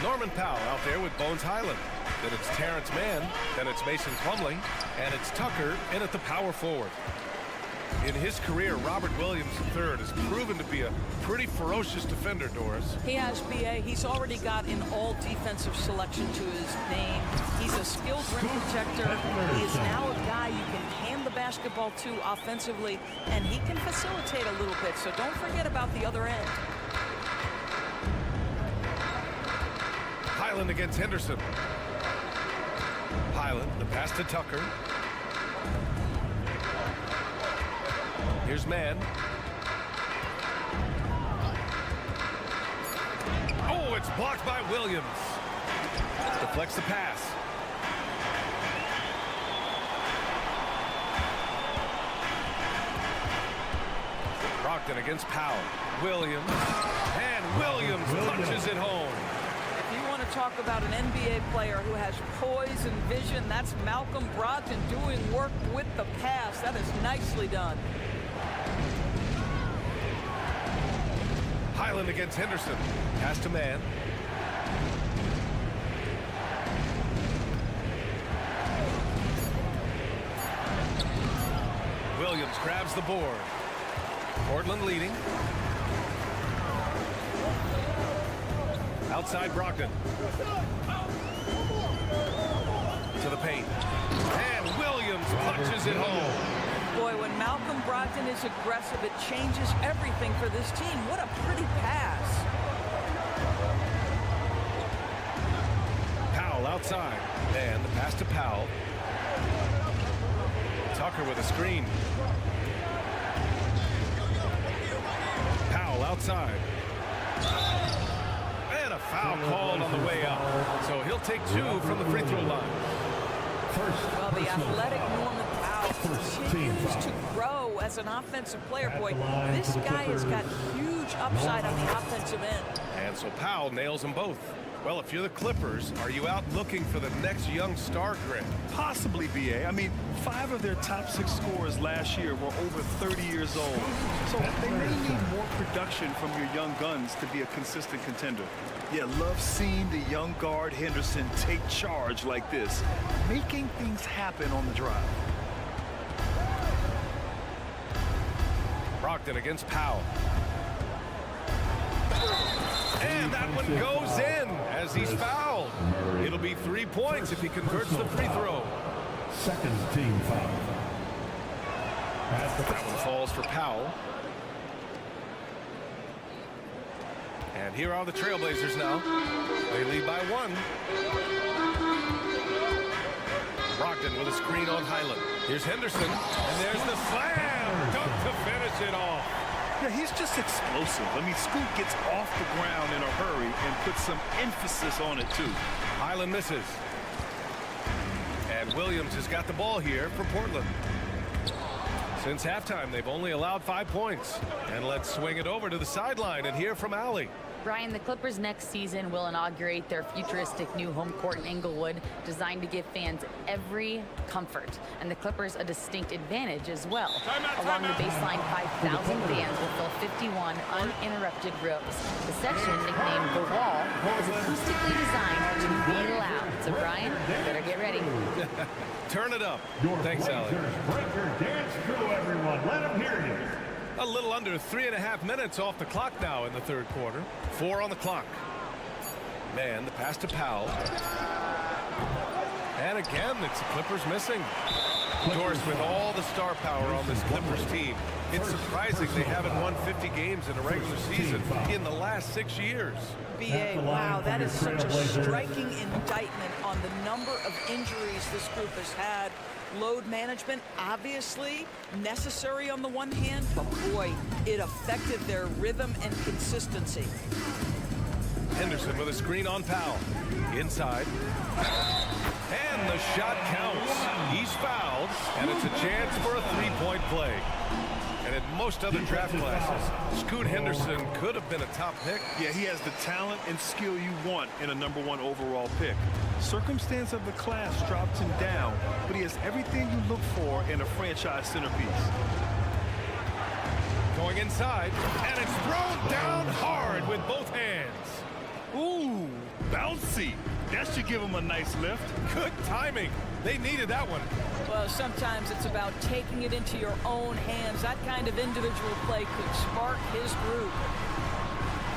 F: Norman Powell out there with Bones Highland. Then it's Terrence Mann, then it's Mason Plumlee, and it's Tucker in at the power forward. In his career, Robert Williams III has proven to be a pretty ferocious defender, Doris.
G: He has, B.A. He's already got an all-defensive selection to his name. He's a skilled rim protector. He is now a guy you can hand the basketball to offensively, and he can facilitate a little bit, so don't forget about the other end.
F: Highland against Henderson. Highland, the pass to Tucker. Here's Mann. Oh, it's blocked by Williams. Deflects the pass. Brogdon against Powell. Williams. And Williams punches it home.
G: Talk about an NBA player who has poise and vision. That's Malcolm Brogdon doing work with the pass. That is nicely done.
F: Highland against Henderson. Pass to Mann. Williams grabs the board. Portland leading. Outside Brogdon. To the paint. And Williams punches it home.
G: Boy, when Malcolm Brogdon is aggressive, it changes everything for this team. What a pretty pass.
F: Powell outside. And the pass to Powell. Tucker with a screen. Powell outside. Foul called on the way up. So he'll take 2 from the free throw line.
G: Well, the athletic Norman Powell continues to grow So as an offensive player, boy, this guy has got huge upside on the offensive end.
F: And so Powell nails them both. Well, if you're the Clippers, are you out looking for the next young star, Grant?
H: Possibly, BA. I mean, 5 of their top 6 scorers last year were over 30 years old. So they may need more production from your young guns to be a consistent contender. Yeah, love seeing the young guard Henderson take charge like this, making things happen on the drive.
F: Brogdon against Powell. And that one goes in as he's fouled. It'll be 3 points if he converts the free throw.
E: Second team foul.
F: That one falls for Powell. And here are the Trailblazers now. They lead by 1. Brogdon with a screen on Highland. Here's Henderson, and there's the slam. Dunk to finish it off.
H: Yeah, he's just explosive. I mean, Scoot gets off the ground in a hurry and puts some emphasis on it, too.
F: Highland misses. And Williams has got the ball here for Portland. Since halftime, they've only allowed 5 points. And let's swing it over to the sideline and hear from Allie.
I: Brian, the Clippers next season will inaugurate their futuristic new home court in Inglewood, designed to give fans every comfort, and the Clippers a distinct advantage as well. Along the baseline, 5,000 fans will fill 51 uninterrupted rows. The section, nicknamed The Wall, is acoustically designed to be loud. So, Brian, better get ready.
F: Turn it up. Thanks, Allie.
E: Break your dance crew, everyone. Let them hear you.
F: A little under 3.5 minutes off the clock now in the third quarter. 4 on the clock. Man, the pass to Powell. And again, it's the Clippers missing. Doris, with all the star power on this Clippers team, it's surprising they haven't won 50 games in a regular season in the last 6 years.
G: BA, wow, that is such a striking indictment on the number of injuries this group has had. Load management, obviously necessary on the one hand, but boy, it affected their rhythm and consistency.
F: Henderson with a screen on Powell. Inside. And the shot counts. He's fouled, and it's a chance for a three-point play. And in most other draft classes, Scoot Henderson could have been a top pick.
H: Yeah, he has the talent and skill you want in a #1 overall pick. Circumstance of the class dropped him down, but he has everything you look for in a franchise centerpiece.
F: Going inside, and it's thrown down hard with both hands.
H: Ooh, bouncy. That should give him a nice lift.
F: Good timing. They needed that one.
G: Well, sometimes it's about taking it into your own hands. That kind of individual play could spark his group.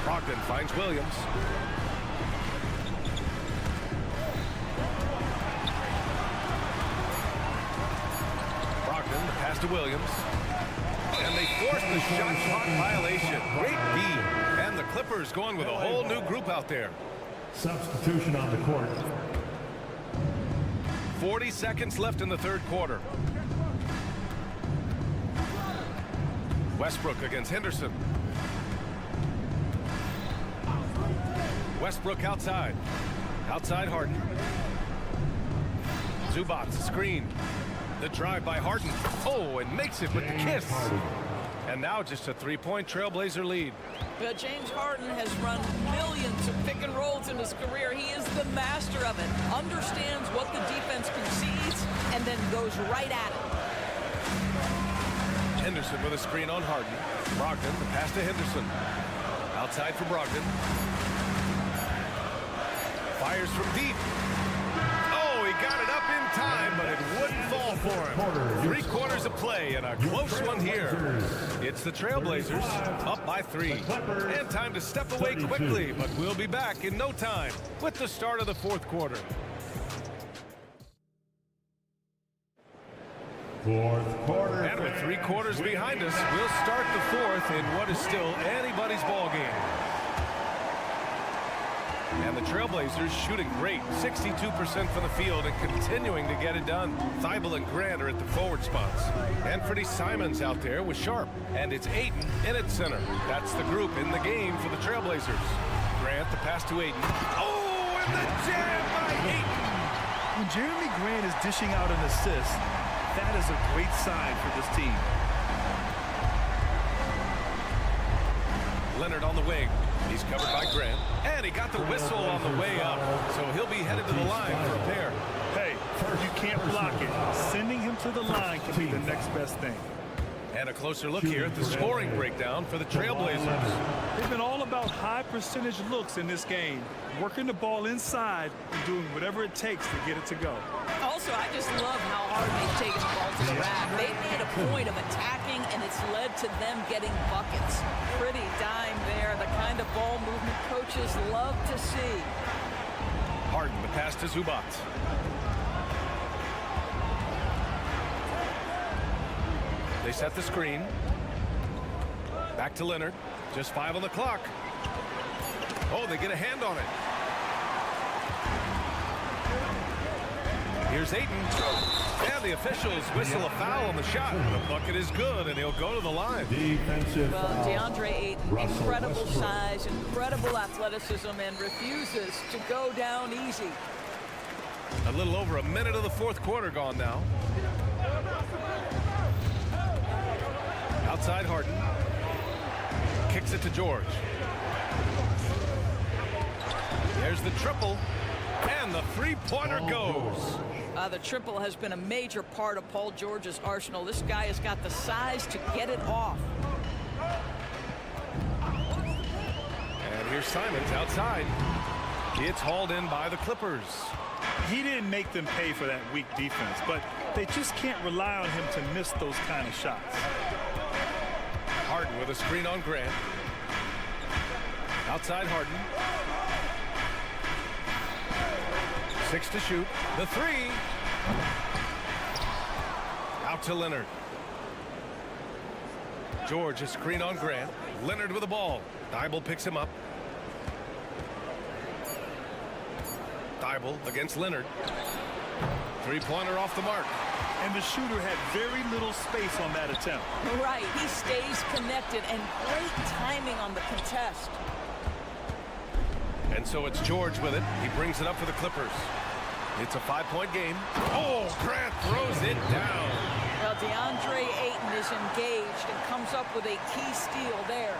F: Brogdon finds Williams. Brogdon, the pass to Williams. And they force the shot clock violation. Great D. And the Clippers going with a whole new group out there.
E: Substitution on the court.
F: 40 seconds left in the third quarter. Westbrook against Henderson. Westbrook outside. Outside Harden. Zubac screen. The drive by Harden. Oh, and makes it with the kiss. And now just a three-point Trailblazer lead.
G: But James Harden has run millions of pick and rolls in his career. He is the master of it. Understands what the defense concedes and then goes right at it.
F: Henderson with a screen on Harden. Brogdon, the pass to Henderson. Outside for Brogdon. Fires from deep. Oh, he got it up in time, but it wouldn't fall for him. 3 quarters of play and a close one here. It's the Trailblazers up by 3. And time to step away quickly, but we'll be back in no time with the start of the fourth quarter.
E: Fourth quarter.
F: And with 3 quarters behind us, we'll start the fourth in what is still anybody's ball game. And the Trailblazers shooting great, 62% from the field and continuing to get it done. Thibault and Grant are at the forward spots. Anthony Simons out there with Sharp. And it's Ayton in at center. That's the group in the game for the Trailblazers. Grant, the pass to Ayton. Oh, and the jam by Ayton.
H: When Jeremy Grant is dishing out an assist, that is a great sign for this team.
F: Leonard on the wing. He's covered by Grant. And he got the whistle on the way up. So he'll be headed to the line for a pair.
H: Hey, you can't block it. Sending him to the line can be the next best thing.
F: And a closer look here at the scoring breakdown for the Trailblazers.
H: They've been all about high percentage looks in this game, working the ball inside and doing whatever it takes to get it to go.
G: Also, I just love how hard they've taken the ball to the rack. They've made a point of attacking, and it's led to them getting buckets. Pretty dime there, the kind of ball movement coaches love to see.
F: Harden, the pass to Zubac. They set the screen. Back to Leonard. Just 5 on the clock. Oh, they get a hand on it. Here's Ayton. And the officials whistle a foul on the shot. The bucket is good, and he'll go to the line.
E: Defensive
G: Well,
E: foul.
G: DeAndre Ayton, incredible size, incredible athleticism, and refuses to go down easy.
F: A little over a minute of the fourth quarter gone now. Outside Harden. Kicks it to George. There's the triple. And the three-pointer goes.
G: The triple has been a major part of Paul George's arsenal. This guy has got the size to get it off.
F: And here's Simons outside. It's hauled in by the Clippers.
H: He didn't make them pay for that weak defense, but they just can't rely on him to miss those kind of shots.
F: Harden with a screen on Grant. Outside Harden. 6 to shoot. The three. Out to Leonard. George, a screen on Grant. Leonard with the ball. Thibault picks him up. Thibault against Leonard. Three-pointer off the mark.
H: And the shooter had very little space on that attempt.
G: Right, he stays connected, and great timing on the contest.
F: And so it's George with it. He brings it up for the Clippers. It's a 5-point game. Oh, Grant throws it down.
G: Well, DeAndre Ayton is engaged and comes up with a key steal there.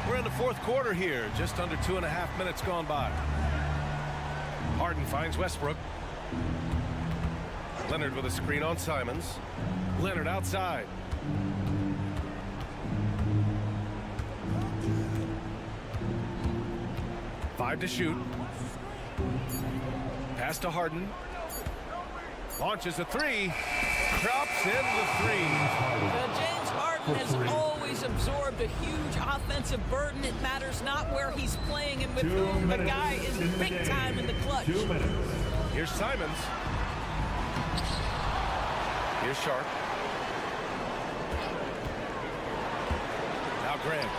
F: We're in the fourth quarter here. Just under 2.5 minutes gone by. Harden finds Westbrook. Leonard with a screen on Simons. Leonard outside. Five to shoot. Pass to Harden. Launches a three. Drops in the three.
G: James Harden has always absorbed a huge offensive burden. It matters not where he's playing and with whom. The guy is big time in the clutch.
F: Here's Simons. Here's Sharp. Now Grant.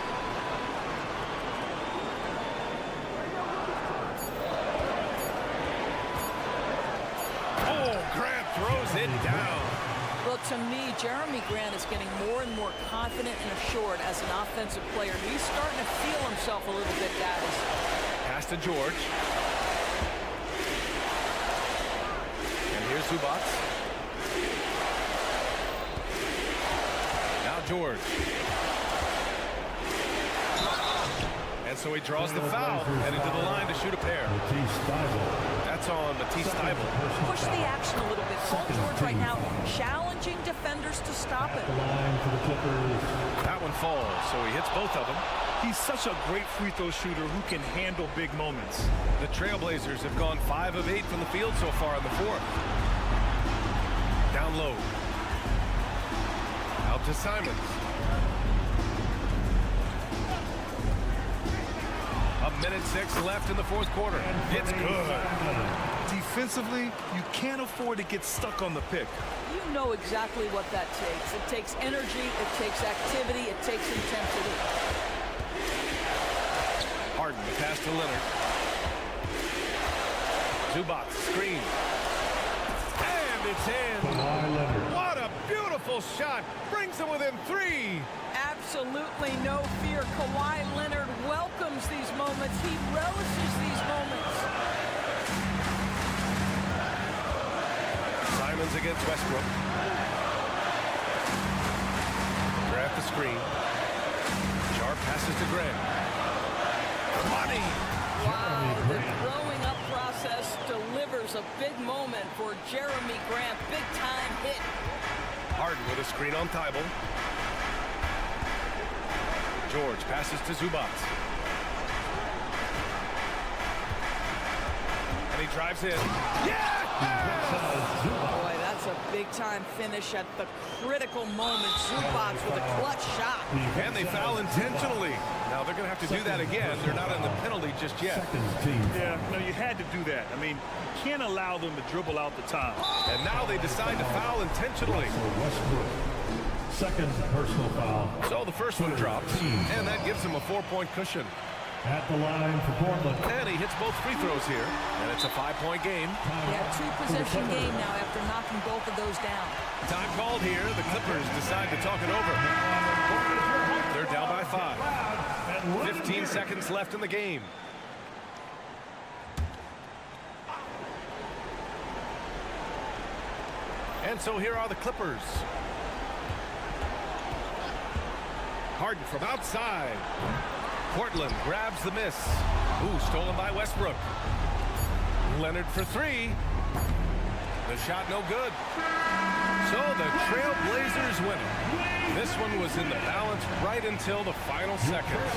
F: Oh, Grant throws it down.
G: Well, to me, Jeremy Grant is getting more and more confident and assured as an offensive player. He's starting to feel himself a little bit, guys.
F: Pass to George. And here's Zubac. Now George. And so he draws the foul, headed to the line to shoot a pair. That's on Matisse Thybulle.
G: Push the action a little bit. Paul George right now challenging defenders to stop it.
F: That one falls, so he hits both of them.
H: He's such a great free throw shooter who can handle big moments.
F: The Trailblazers have gone 5 of 8 from the field so far in the fourth. Down low. Out to Simons. A minute 6 left in the fourth quarter. It's good.
H: Defensively, you can't afford to get stuck on the pick.
G: You know exactly what that takes. It takes energy, it takes activity, it takes intensity.
F: Harden, pass to Leonard. Zubac, screen. And it's in. What a beautiful shot. Brings them within 3.
G: Absolutely no fear. Kawhi Leonard welcomes these moments. He relishes these moments.
F: Simons against Westbrook. They're at the screen. Sharp Passes to Grant. Money.
G: Wow, the growing up process delivers a big moment for Jeremy Grant. Big time hit.
F: Harden with a screen on Thibault. George passes to Zubats. And he drives in. Yeah!
G: Boy, that's a big-time finish at the critical moment. Zubats with a clutch shot.
F: And they foul intentionally. Now they're going to have to do that again. They're not in the penalty just yet.
H: Yeah, no, you had to do that. I mean, you can't allow them to dribble out the time.
F: And now they decide to foul intentionally.
E: Second personal foul.
F: So the first one drops, and that gives him a 4-point cushion.
E: At the line for Portland.
F: And he hits both free throws here, and it's a 5-point game.
G: Yeah, two-possession game now after knocking both of those down.
F: Time called here. The Clippers decide to talk it over. They're down by 5. 15 seconds left in the game. And so here are the Clippers. Harden from outside. Portland grabs the miss. Ooh, stolen by Westbrook. Leonard for 3. The shot no good. So the Trail Blazers win it. This one was in the balance right until the final seconds.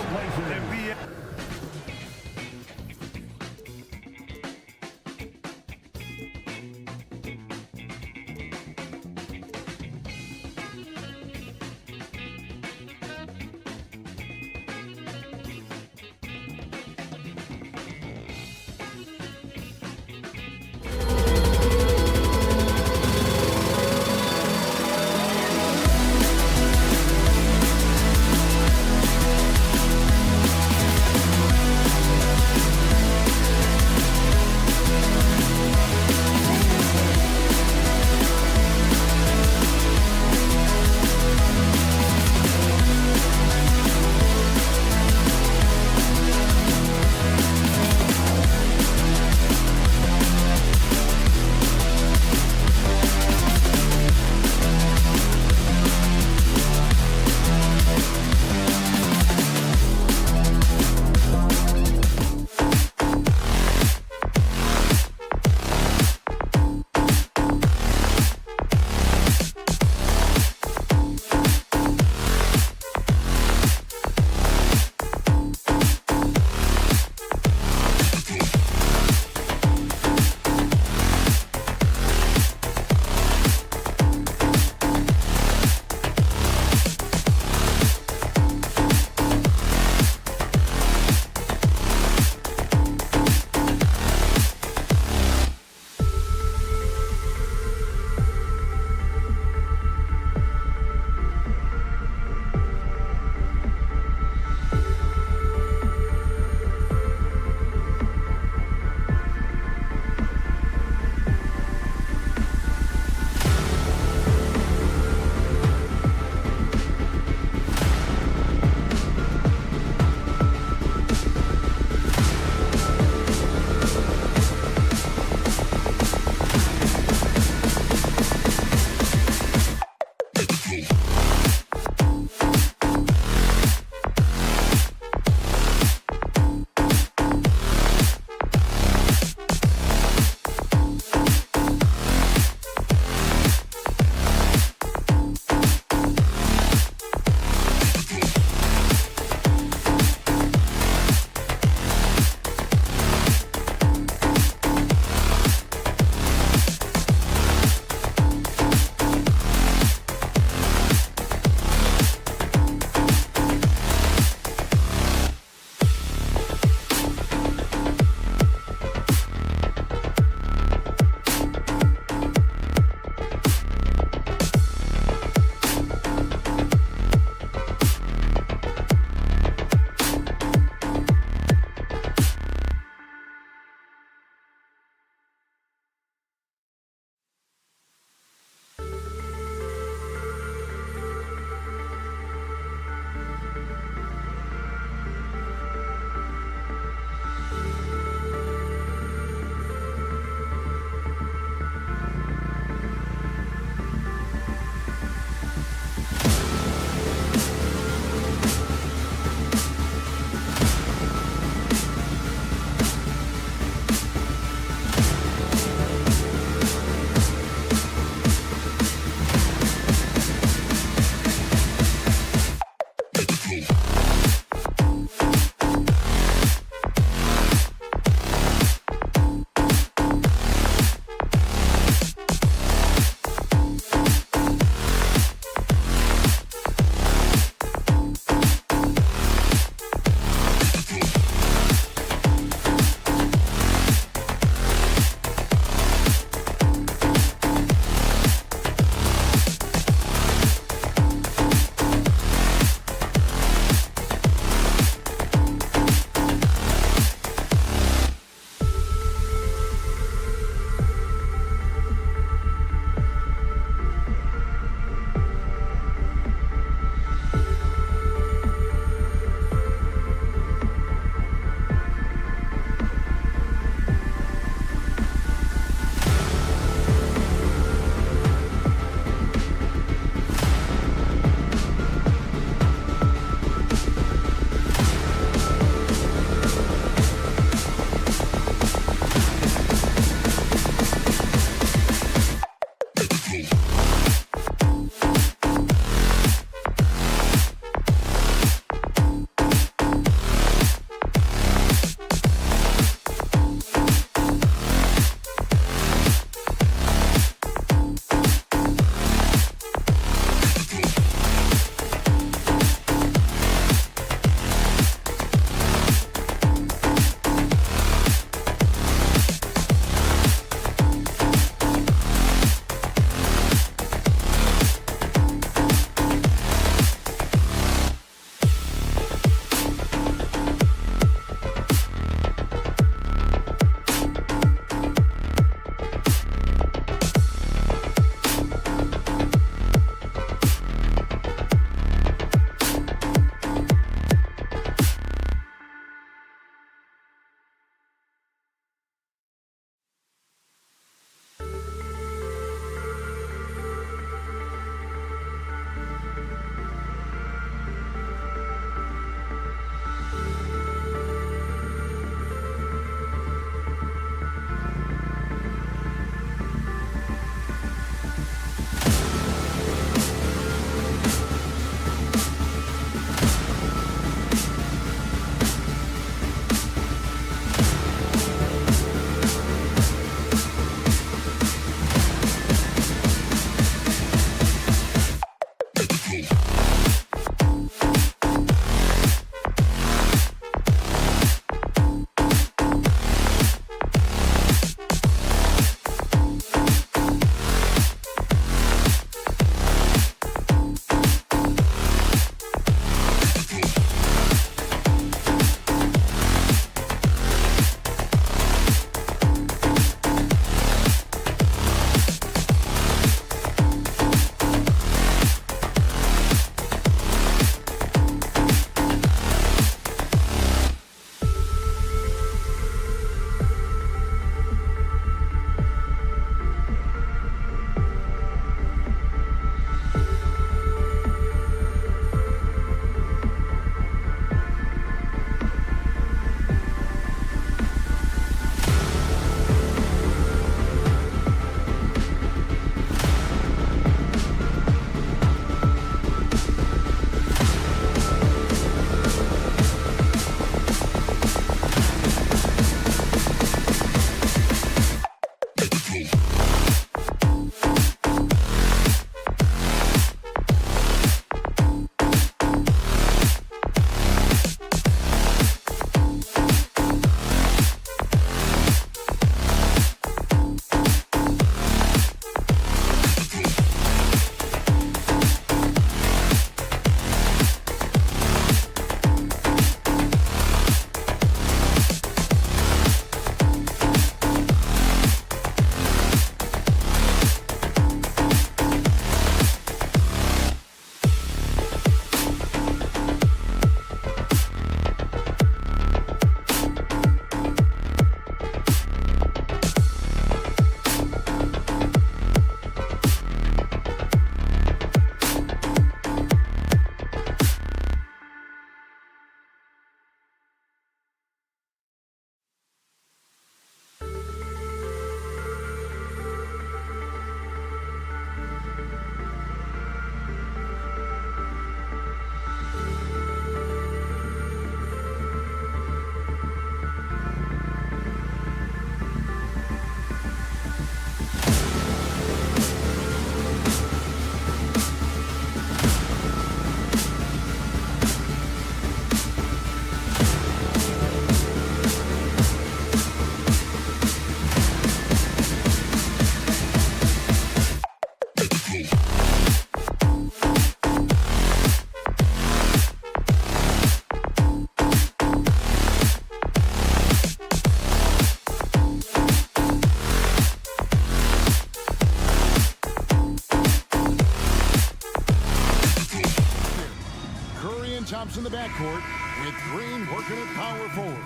A: backcourt with Green working at power forward.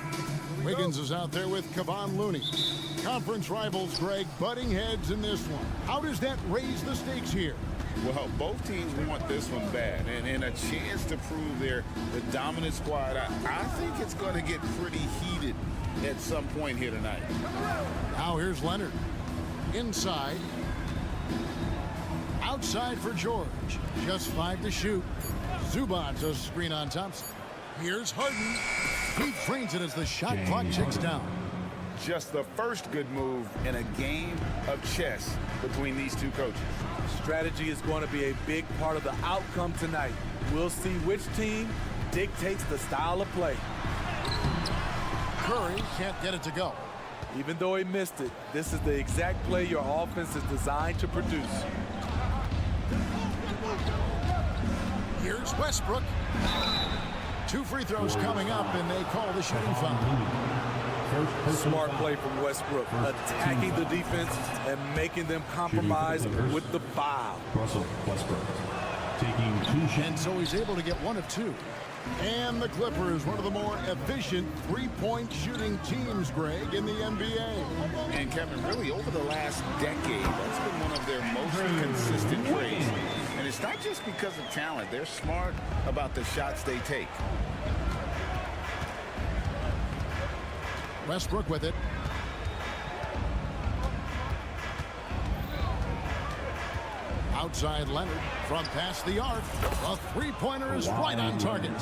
A: Wiggins is out there with Kevon Looney. Conference rivals, Greg, butting heads in this one. How does that raise the stakes here?
C: Well, both teams want this one bad, and a chance to prove they're the dominant squad. I think it's going to get pretty heated at some point here tonight.
A: Now here's Leonard. Inside. Outside for George. Just 5 to shoot. Zubac's a screen on Thompson. Here's Harden. He trains it as the shot clock ticks down.
C: Just the first good move in a game of chess between these two coaches.
J: Strategy is going to be a big part of the outcome tonight. We'll see which team dictates the style of play.
A: Curry can't get it to go.
J: Even though he missed it, this is the exact play your offense is designed to produce.
A: Here's Westbrook. 2 free throws coming up, and they call the shooting foul.
J: Smart play from Westbrook, attacking the defense and making them compromise with the foul.
E: Russell Westbrook taking 2 shots.
A: And so he's able to get 1 of 2. And the Clippers, one of the more efficient three-point shooting teams, Greg, in the NBA.
C: And Kevin, really over the last decade, that's been one of their most consistent trades. And it's not just because of talent. They're smart about the shots they take.
A: Westbrook with it. Outside Leonard from past the arc. A three-pointer is right on target.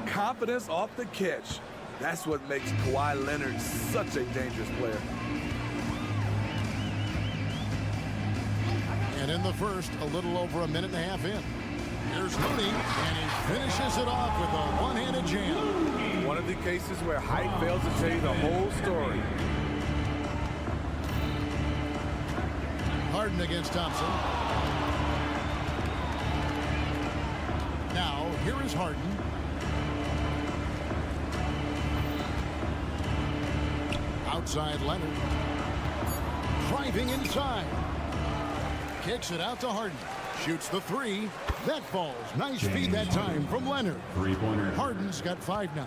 J: Confidence off the catch. That's what makes Kawhi Leonard such a dangerous player.
A: And in the first, a little over a minute and a half in. Here's Looney, and he finishes it off with a one-handed jam.
J: One of the cases where height fails to tell you the whole story.
A: Harden against Thompson. Now, here is Harden. Outside Leonard. Driving inside. Kicks it out to Harden. Shoots the 3. That falls. Nice feed that time from Leonard.
E: Three-pointer.
A: Harden's got 5 now.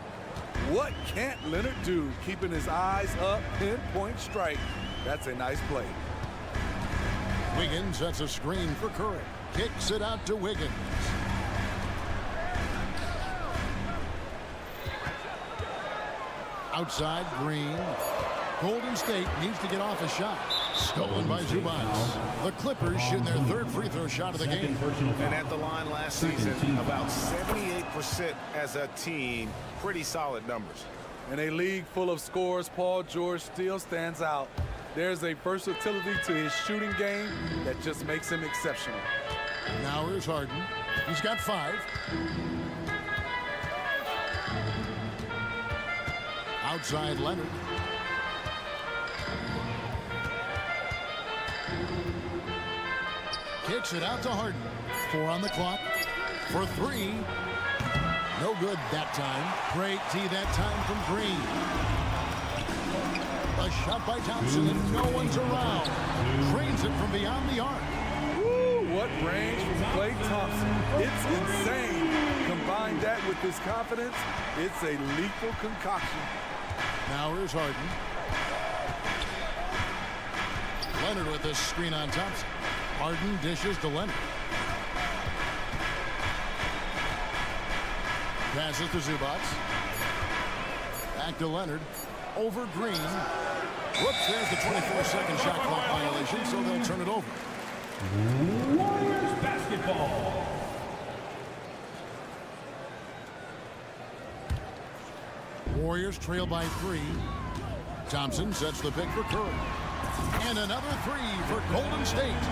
J: What can't Leonard do? Keeping his eyes up, pinpoint strike. That's a nice play.
A: Wiggins sets a screen for Curry. Kicks it out to Wiggins. Outside Green. Golden State needs to get off a shot. Stolen by Zubac. The Clippers shooting their 3rd free throw shot of the game.
C: And at the line last season, about 78% as a team. Pretty solid numbers.
J: In a league full of scores, Paul George still stands out. There's a versatility to his shooting game that just makes him exceptional.
A: Now here's Harden. He's got 5. Outside Leonard. Kicks it out to Harden. 4 on the clock. For 3. No good that time. Great D that time from Green. A shot by Thompson and no one's around. Trains it from beyond the arc.
J: Woo, what range from Klay Thompson. It's insane. Combine that with his confidence, it's a lethal concoction.
A: Now here's Harden. Leonard with this screen on Thompson. Harden dishes to Leonard. Passes to Zubac. Back to Leonard. Over Green. Whoops, there's the 24-second shot clock violation, so they'll turn it over.
E: Warriors basketball.
A: Warriors trail by 3. Thompson sets the pick for Curry. And another 3 for Golden State.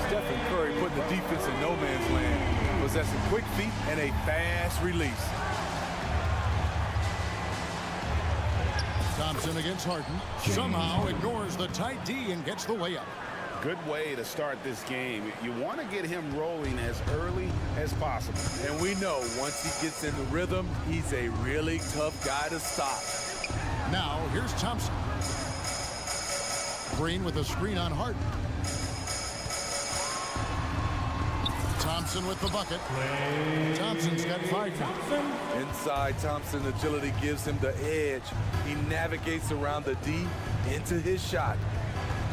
J: Stephen Curry putting the defense in no man's land, possessing quick feet and a fast release.
A: Thompson against Harden. Somehow ignores the tight D and gets the way up.
C: Good way to start this game. You want to get him rolling as early as possible.
J: And we know once he gets in the rhythm, he's a really tough guy to stop.
A: Now, here's Thompson. Green with a screen on Harden. Thompson with the bucket. Thompson's got 5 now.
J: Inside, Thompson agility gives him the edge. He navigates around the D into his shot.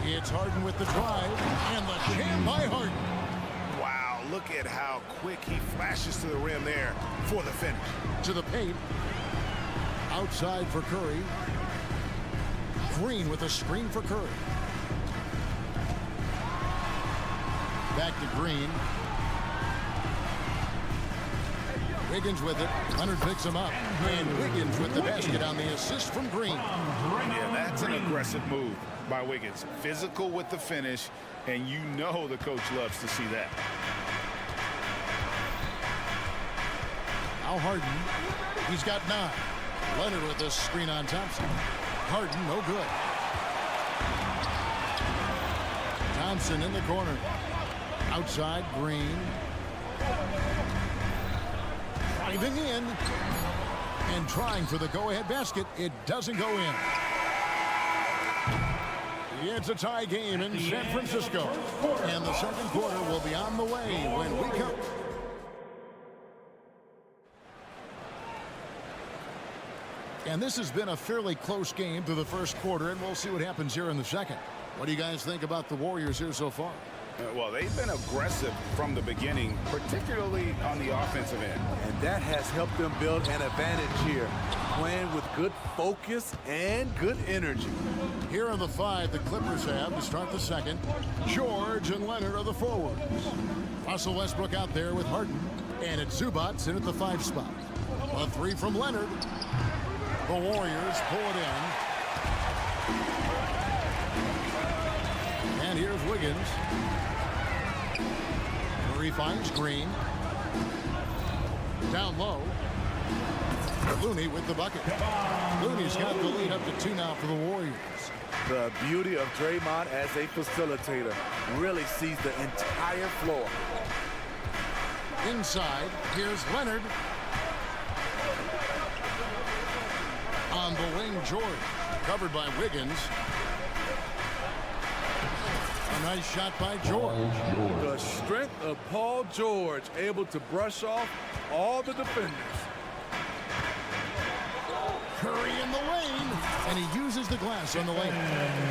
A: It's Harden with the drive, and the jam by Harden.
C: Wow, look at how quick he flashes to the rim there for the finish.
A: To the paint. Outside for Curry. Green with a screen for Curry. Back to Green. Wiggins with it. Leonard picks him up. And Wiggins with the basket on the assist from Green.
C: Yeah, that's an aggressive move by Wiggins. Physical with the finish, and you know the coach loves to see that.
A: Now Harden. He's got 9. Leonard with the screen on Thompson. Harden, no good. Thompson in the corner. Outside, Green. Driving in. And trying for the go-ahead basket. It doesn't go in. It's a tie game in San Francisco. And the second quarter will be on the way when we come. And this has been a fairly close game through the first quarter, and we'll see what happens here in the second. What do you guys think about the Warriors here so far?
C: Well, they've been aggressive from the beginning, particularly on the offensive end.
J: And that has helped them build an advantage here, playing with good focus and good energy.
A: Here are the 5 the Clippers have to start the second. George and Leonard are the forwards. Russell Westbrook out there with Harden. And it's Zubats in at the 5 spot. A 3 from Leonard. The Warriors pull it in. And here's Wiggins. Curry finds Green. Down low. Looney with the bucket. Looney's got the lead up to 2 now for the Warriors.
J: The beauty of Draymond as a facilitator really sees the entire floor.
A: Inside, here's Leonard. On the wing, George. Covered by Wiggins. A nice shot by George.
J: The strength of Paul George, able to brush off all the defenders.
A: Curry in the lane, and he uses the glass on the lane.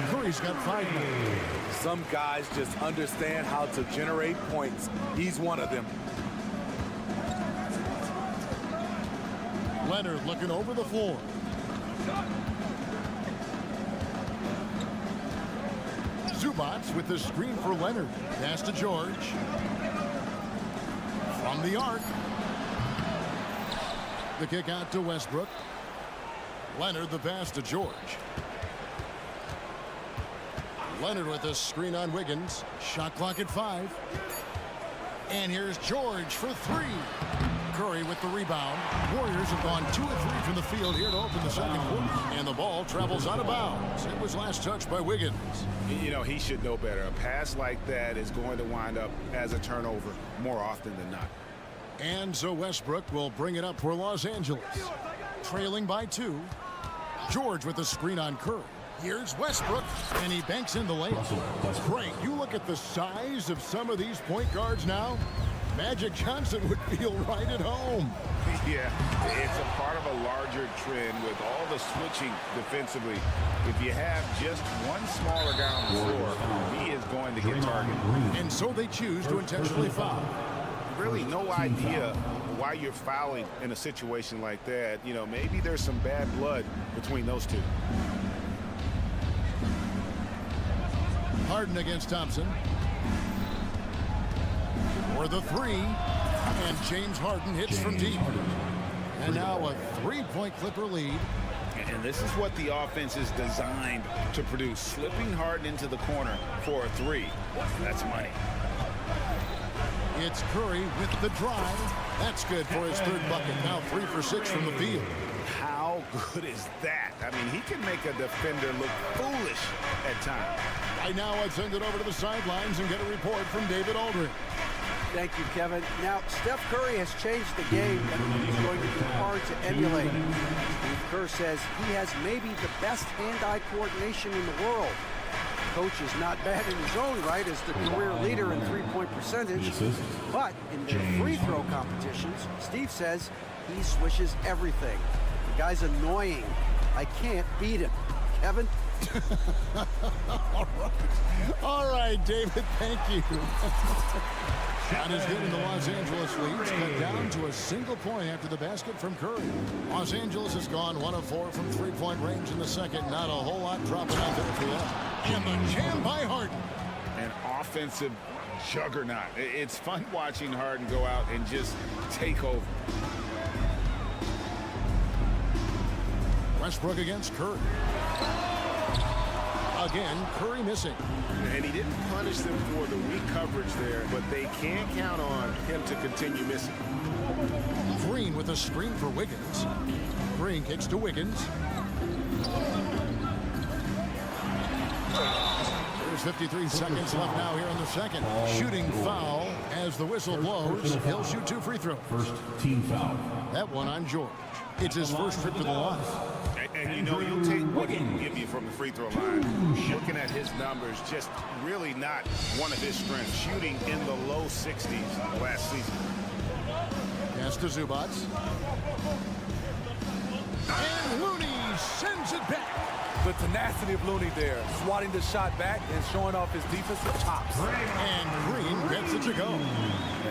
A: Curry's got 5 now.
J: Some guys just understand how to generate points. He's one of them.
A: Leonard looking over the floor. Zubats with the screen for Leonard. Pass to George. From the arc. The kick out to Westbrook. Leonard the pass to George. Leonard with a screen on Wiggins. Shot clock at 5. And here's George for 3. Curry with the rebound. Warriors have gone 2 of 3 from the field here to open the second quarter. And the ball travels out of bounds. It was last touched by Wiggins.
C: You know, he should know better. A pass like that is going to wind up as a turnover more often than not.
A: And so Westbrook will bring it up for Los Angeles. Trailing by 2. George with the screen on Curry. Here's Westbrook, and he banks in the layup. Great. You look at the size of some of these point guards now. Magic Johnson would feel right at home.
C: Yeah, it's a part of a larger trend with all the switching defensively. If you have just one smaller guy on the floor, he is going to get targeted.
A: And so they choose to intentionally foul.
C: Really no idea why you're fouling in a situation like that. You know, maybe there's some bad blood between those two.
A: Harden against Thompson. For the 3. And James Harden hits from deep. And now a 3-point Clipper lead.
C: And this is what the offense is designed to produce. Slipping Harden into the corner for a 3. That's money.
A: It's Curry with the drive. That's good for his 3rd bucket. Now 3 for 6 from the field.
C: How good is that? I mean, he can make a defender look foolish at times.
A: Right now, I'd send it over to the sidelines and get a report from David Aldridge.
D: Thank you, Kevin. Now, Steph Curry has changed the game, and he's going to be hard to emulate. Steve Kerr says he has maybe the best hand-eye coordination in the world. coach is not bad in his own right as the career leader in three-point percentage. But in their free throw competitions, Steve says he swishes everything. The guy's annoying. I can't beat him. Kevin?
A: All right, David, thank you. Shot is good in the Los Angeles leads, cut down to a single point after the basket from Curry. Los Angeles has gone 1 of 4 from three-point range in the second. Not a whole lot dropping out there for them. And the jam by Harden.
C: An offensive juggernaut. It's fun watching Harden go out and just take over.
A: Westbrook against Curry. Again, Curry missing.
C: And he didn't punish them for the weak coverage there, but they can't count on him to continue missing.
A: Green with a screen for Wiggins. Green kicks to Wiggins. There's 53 seconds left now here in the second. Shooting foul as the whistle blows. He'll shoot 2 free throws.
E: First team foul.
A: That one on George. It's his first trip to the line.
C: And you know, you'll take what he can give you from the free throw line. Looking at his numbers, just really not one of his strengths. Shooting in the low 60s last season.
A: Pass to Zubac. And Looney sends it back.
J: The tenacity of Looney there, swatting the shot back and showing off his defensive chops.
A: And Green gets it to go.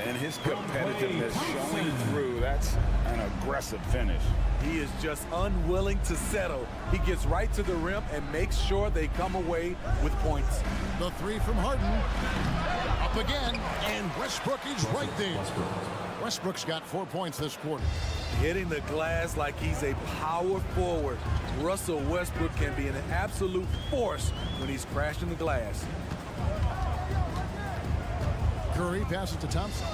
C: And his competitiveness showing through. That's an aggressive finish.
J: He is just unwilling to settle. He gets right to the rim and makes sure they come away with points.
A: The 3 from Harden. Up again, and Westbrook is right there. Westbrook's got 4 points this quarter.
J: Hitting the glass like he's a power forward. Russell Westbrook can be an absolute force when he's crashing the glass.
A: Curry passes to Thompson.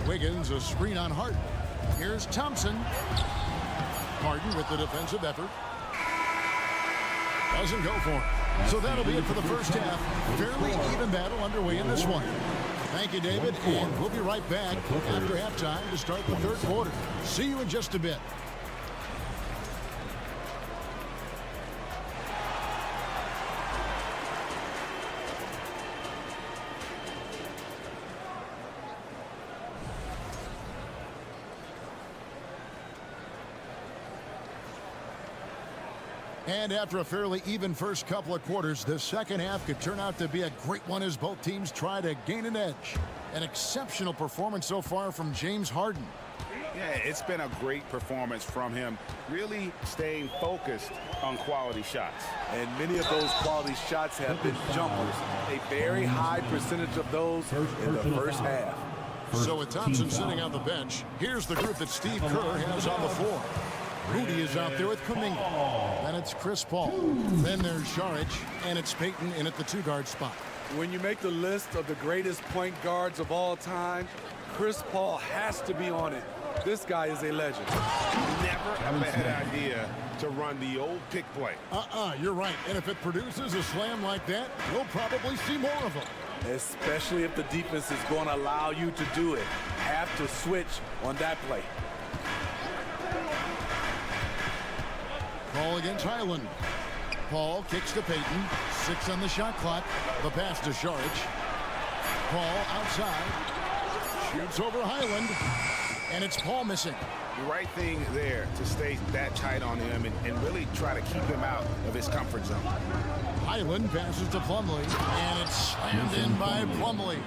A: Wiggins, a screen on Harden. Here's Thompson. Harden with the defensive effort. Doesn't go for him. So that'll be it for the first half. Fairly even battle underway in this one. Thank you, David, and we'll be right back after halftime to start the third quarter. See you in just a bit. And after a fairly even first couple of quarters, the second half could turn out to be a great one as both teams try to gain an edge. An exceptional performance so far from James Harden.
C: Yeah, it's been a great performance from him, really staying focused on quality shots.
J: And many of those quality shots have been jumpers. A very high percentage of those in the first half.
A: So with Thompson sitting on the bench, here's the group that Steve Kerr has on the floor. Rudy is out there with Kuminga. Then it's Chris Paul. Then there's Saric, and it's Payton in at the 2-guard spot.
J: When you make the list of the greatest point guards of all time, Chris Paul has to be on it. This guy is a legend.
C: Never a bad idea to run the old pick play.
A: You're right. And if it produces a slam like that, we'll probably see more of them.
J: Especially if the defense is going to allow you to do it. Have to switch on that play.
A: Paul against Highland. Paul kicks to Payton. 6 on the shot clock. The pass to Saric. Paul outside. Shoots over Highland. And it's Paul missing.
C: The right thing there to stay that tight on him and really try to keep him out of his comfort zone.
A: Highland passes to Plumlee. And it's slammed in by Plumlee.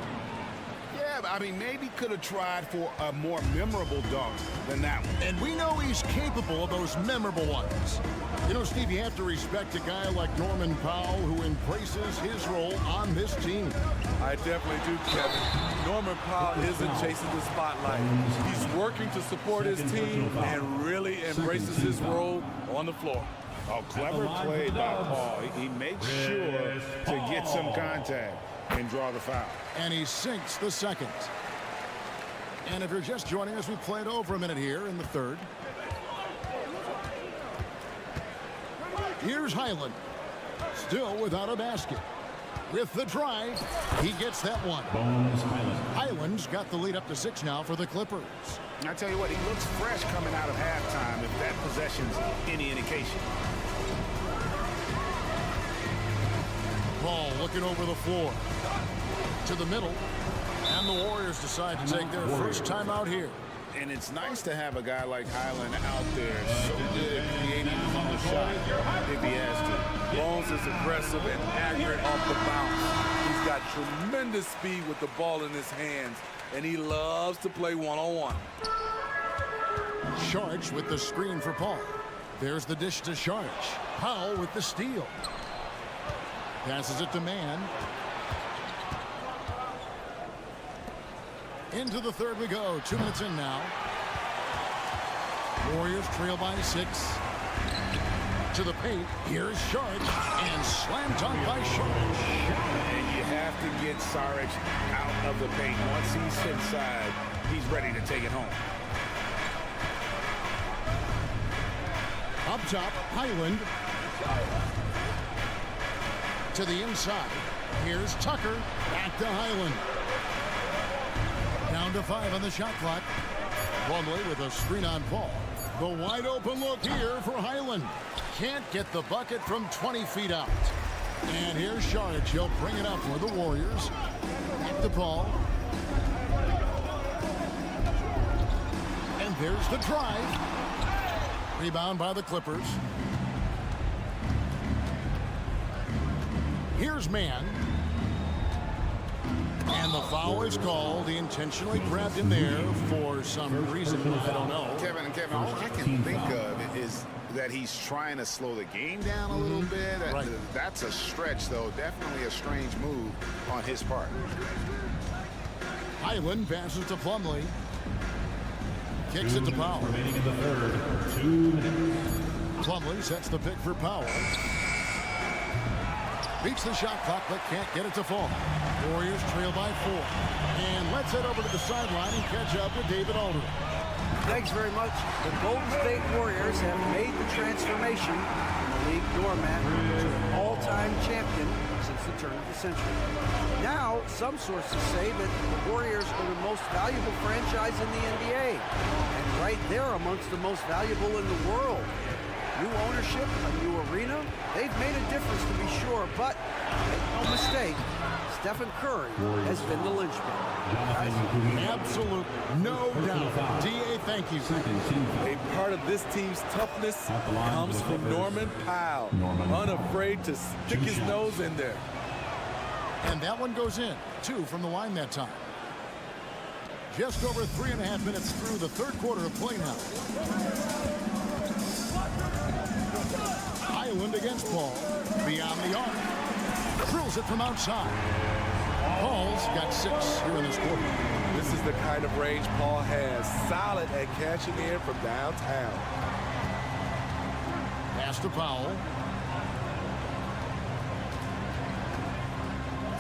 C: Yeah, I mean, maybe could have tried for a more memorable dunk than that one.
A: And we know he's capable of those memorable ones. You know, Steve, you have to respect a guy like Norman Powell who embraces his role on this team.
J: I definitely do, Kevin. Norman Powell isn't chasing the spotlight. He's working to support his team and really embraces his role on the floor.
C: Oh, clever play by Paul. He makes sure to get some contact and draw the foul.
A: And he sinks the second. And if you're just joining us, we played over a minute here in the third. Here's Highland, still without a basket. With the drive, he gets that one. Highland's got the lead up to 6 now for the Clippers.
C: I tell you what, he looks fresh coming out of halftime if that possession's any indication.
A: Ball looking over the floor. To the middle. And the Warriors decide to take their first timeout here.
C: And it's nice to have a guy like Highland out there, so good at creating his own shot if he has to.
J: Bones is aggressive and accurate off the bounce. He's got tremendous speed with the ball in his hands, and he loves to play one-on-one.
A: Sharch with the screen for Paul. There's the dish to Sharch. Powell with the steal. Passes it to Mann. Into the third we go. 2 minutes in now. Warriors trail by 6. To the paint. Here's Sharch. And slam dunk by Sharch.
C: And you have to get Saric out of the paint. Once he's inside, he's ready to take it home.
A: Up top, Highland. To the inside. Here's Tucker. Back to Highland. Down to 5 on the shot clock. Plumlee with a screen on Paul. The wide open look here for Highland. Can't get the bucket from 20 feet out. And here's Sharch. He'll bring it up for the Warriors. Back to Paul. And there's the drive. Rebound by the Clippers. Here's Mann. And the foul is called. He intentionally grabbed him there for some reason. I don't know.
C: Kevin, all I can think of is that he's trying to slow the game down a little bit.
A: Right.
C: That's a stretch, though. Definitely a strange move on his part.
A: Highland passes to Plumlee. Kicks it to Powell.
E: Remaining in the third. 2 minutes.
A: Plumlee sets the pick for Powell. Beats the shot clock, but can't get it to fall. Warriors trail by 4. And let's head over to the sideline and catch up with David Aldridge.
D: Thanks very much. The Golden State Warriors have made the transformation from the league doormat to an all-time champion since the turn of the century. Now, some sources say that the Warriors are the most valuable franchise in the NBA, and right there amongst the most valuable in the world. New ownership, a new arena, they've made a difference to be sure, but make no mistake, Stephen Curry has been the linchpin.
A: Absolutely, no doubt. D.A., thank you.
J: A part of this team's toughness comes from Norman Powell, unafraid to stick his nose in there.
A: And that one goes in. 2 from the line that time. Just over 3.5 minutes through the third quarter of play now. Highland against Paul. Beyond the arc. Drills it from outside. Paul's got 6 here in this quarter.
J: This is the kind of range Paul has. Solid at catching in from downtown.
A: Pass to Powell.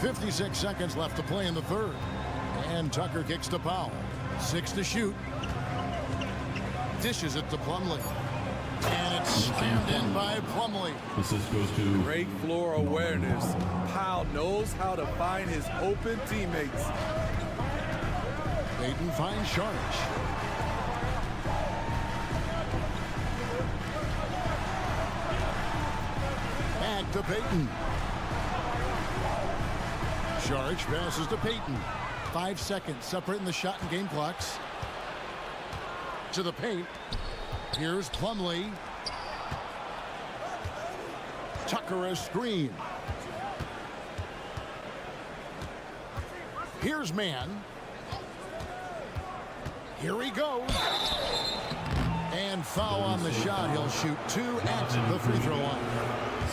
A: 56 seconds left to play in the third. And Tucker kicks to Powell. 6 to shoot. Dishes it to Plumlee. And it's slammed in by Plumlee.
E: Assist goes to
J: Great floor awareness. Powell knows how to find his open teammates.
A: Payton finds Sharch. Back to Payton. Sharch passes to Payton. 5 seconds separating the shot and game clocks. To the paint. Here's Plumlee. Tucker a screen. Here's Mann. Here he goes. And foul on the shot. He'll shoot 2 at the free throw line.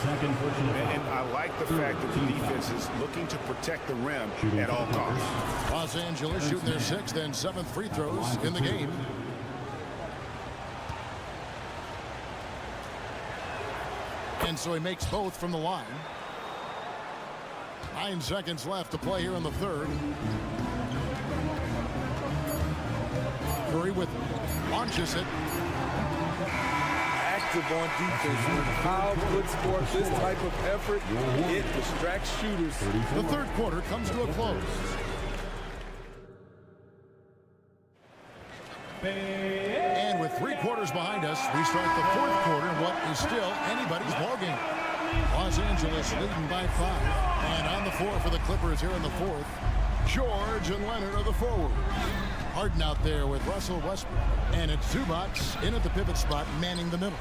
C: And I like the fact that the defense is looking to protect the rim at all costs.
A: Los Angeles shooting their 6th and 7th free throws in the game. And so he makes both from the line. 9 seconds left to play here in the third. Curry with launches it.
J: Active on defense. When Powell puts forth this type of effort, it distracts shooters.
A: The third quarter comes to a close. And with 3 quarters behind us, we start the fourth quarter in what is still anybody's ballgame. Los Angeles leading by 5. And on the floor for the Clippers here in the fourth, George and Leonard are the forwards. Harden out there with Russell Westbrook. And it's Zubac in at the pivot spot, manning the middle.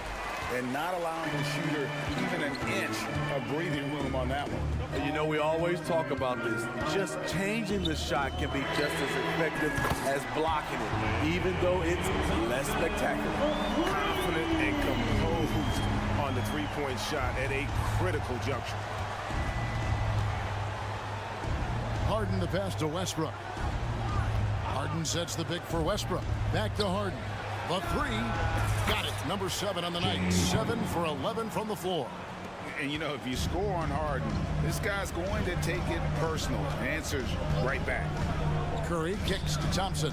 C: And not allowing the shooter even an inch of breathing room on that one.
J: And you know, we always talk about this. Just changing the shot can be just as effective as blocking it, even though it's less spectacular.
C: Confident and composed on the three-point shot at a critical juncture.
A: Harden the pass to Westbrook. Harden sets the pick for Westbrook. Back to Harden. The three. Got it. Number 7 on the night. 7 for 11 from the floor.
C: And, you know, if you score on Harden, this guy's going to take it personal. Answers right back.
A: Curry kicks to Thompson.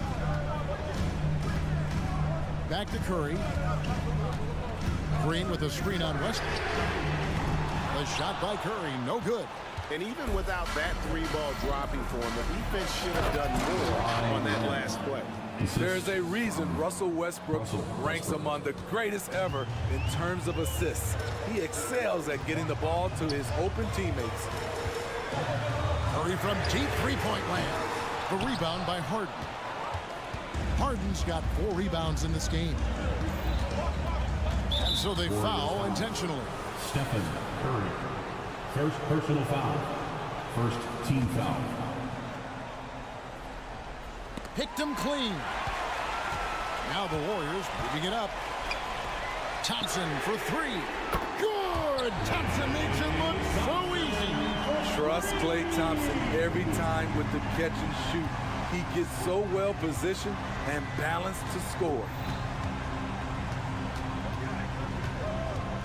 A: Back to Curry. Green with a screen on Westbrook. The shot by Curry. No good.
C: And even without that three-ball dropping for him, the defense should have done more on that last play.
J: There's a reason Russell Westbrook ranks among the greatest ever in terms of assists. He excels at getting the ball to his open teammates.
A: Curry from deep three-point land. The rebound by Harden. Harden's got 4 rebounds in this game. And so they foul intentionally.
E: Stephen Curry. First personal foul. First team foul.
A: Picked him clean. Now the Warriors moving it up. Thompson for 3. Good! Thompson makes it look so easy.
J: Trust Klay Thompson every time with the catch and shoot. He gets so well positioned and balanced to score.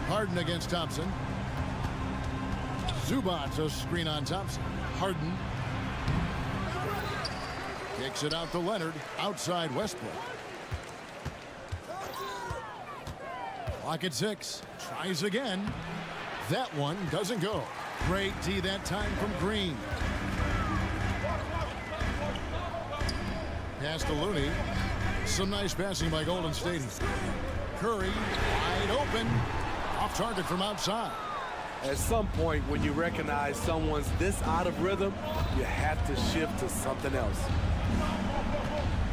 A: Harden against Thompson. Zubac, a screen on Thompson. Harden kicks it out to Leonard. Outside Westbrook. Clock at 6. Tries again. That one doesn't go. Great D that time from Green. Pass to Looney. Some nice passing by Golden State. Curry wide open. Off target from outside.
J: At some point, when you recognize someone's this out of rhythm, you have to shift to something else.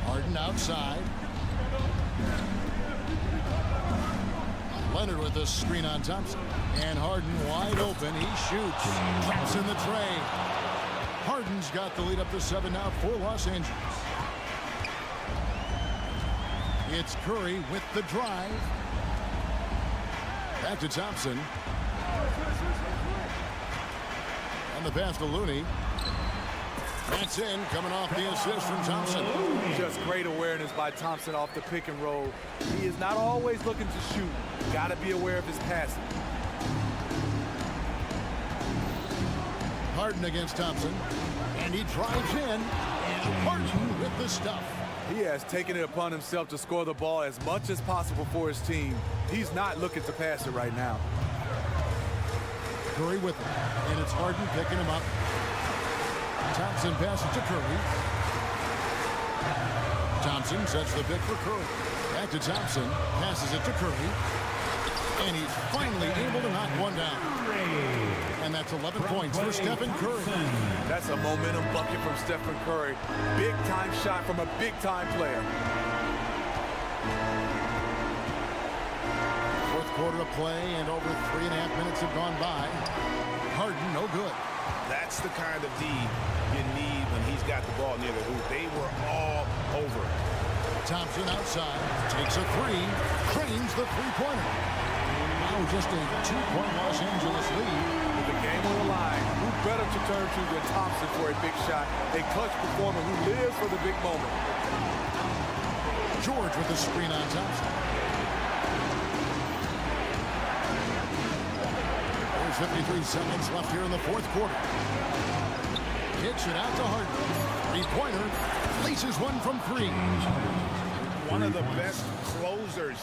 A: Harden outside. Leonard with a screen on Thompson. And Harden wide open. He shoots. Drops in the tray. Harden's got the lead up to 7 now for Los Angeles. It's Curry with the drive. Back to Thompson. And the pass to Looney. That's in, coming off the assist from Thompson.
J: Just great awareness by Thompson off the pick and roll. He is not always looking to shoot. Got to be aware of his passing.
A: Harden against Thompson. And he drives in. And Harden with the stuff.
J: He has taken it upon himself to score the ball as much as possible for his team. He's not looking to pass it right now.
A: Curry with him. And it's Harden picking him up. Thompson passes to Curry. Thompson sets the pick for Curry. Back to Thompson. Passes it to Curry. And he's finally able to knock one down. And that's 11 points for Stephen Curry.
J: That's a momentum bucket from Stephen Curry. Big-time shot from a big-time player.
A: Fourth quarter of play, and over 3.5 minutes have gone by. Harden, no good.
C: That's the kind of D you need when he's got the ball near the hoop. They were all over it.
A: Thompson outside, takes a 3, trains the three-pointer. Now just a 2-point Los Angeles lead.
J: With the game on the line, who better to turn to than Thompson for a big shot? A clutch performer who lives for the big moment.
A: George with the screen on Thompson. There's 53 seconds left here in the fourth quarter. Kicks it out to Harden. Three-pointer. Places one from 3.
C: One of the best closers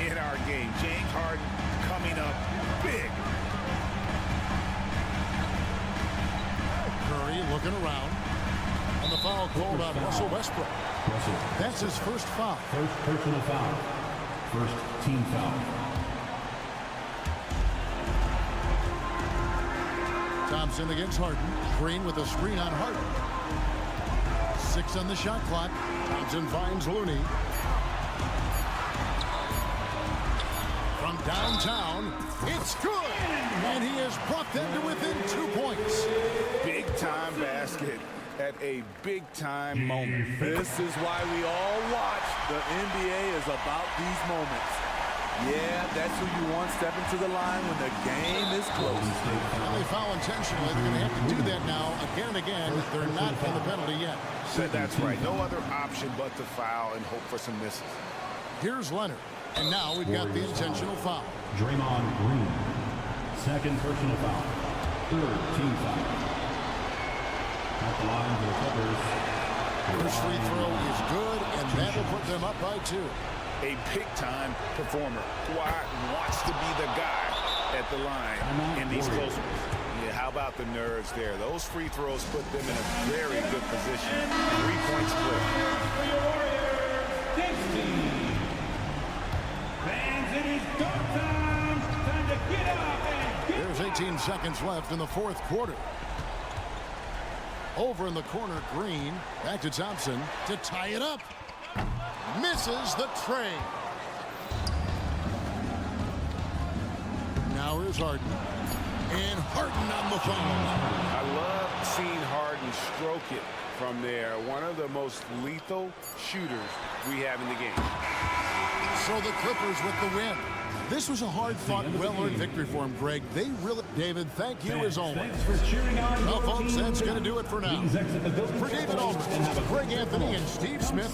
C: in our game. James Harden coming up big.
A: Curry looking around. And the foul called on Russell Westbrook. That's his first foul.
E: First personal foul. First team foul.
A: Thompson against Harden. Green with a screen on Harden. 6 on the shot clock. Thompson finds Looney. From downtown, it's good! And he has brought them to within 2 points.
C: Big-time basket at a big-time moment.
J: This is why we all watch. The NBA is about these moments. Yeah, that's who you want stepping to the line when the game is close.
A: Well, they foul intentionally. They're going to have to do that now again and again. They're not on the penalty yet.
C: That's right. No other option but to foul and hope for some misses.
A: Here's Leonard. And now we've got the intentional foul.
E: Draymond Green. Second personal foul. Third team foul. At the line for the Clippers.
A: First free throw is good, and that will put them up by 2.
C: A big-time performer. Kawhi wants to be the guy at the line in these close ones. Yeah, how about the nerves there? Those free throws put them in a very good position. 3-point split.
A: There's 18 seconds left in the fourth quarter. Over in the corner, Green. Back to Thompson to tie it up. Misses the tray. Now here's Harden. And Harden on the phone.
C: I love seeing Harden stroke it from there. One of the most lethal shooters we have in the game.
A: So the Clippers with the win. This was a hard-fought, well-earned victory for him, Greg. They really... David, thank you as always.
E: Thanks for cheering on.
A: Well, folks, that's going to do it for now. For David Aldridge, Greg Anthony, and Steve Smith...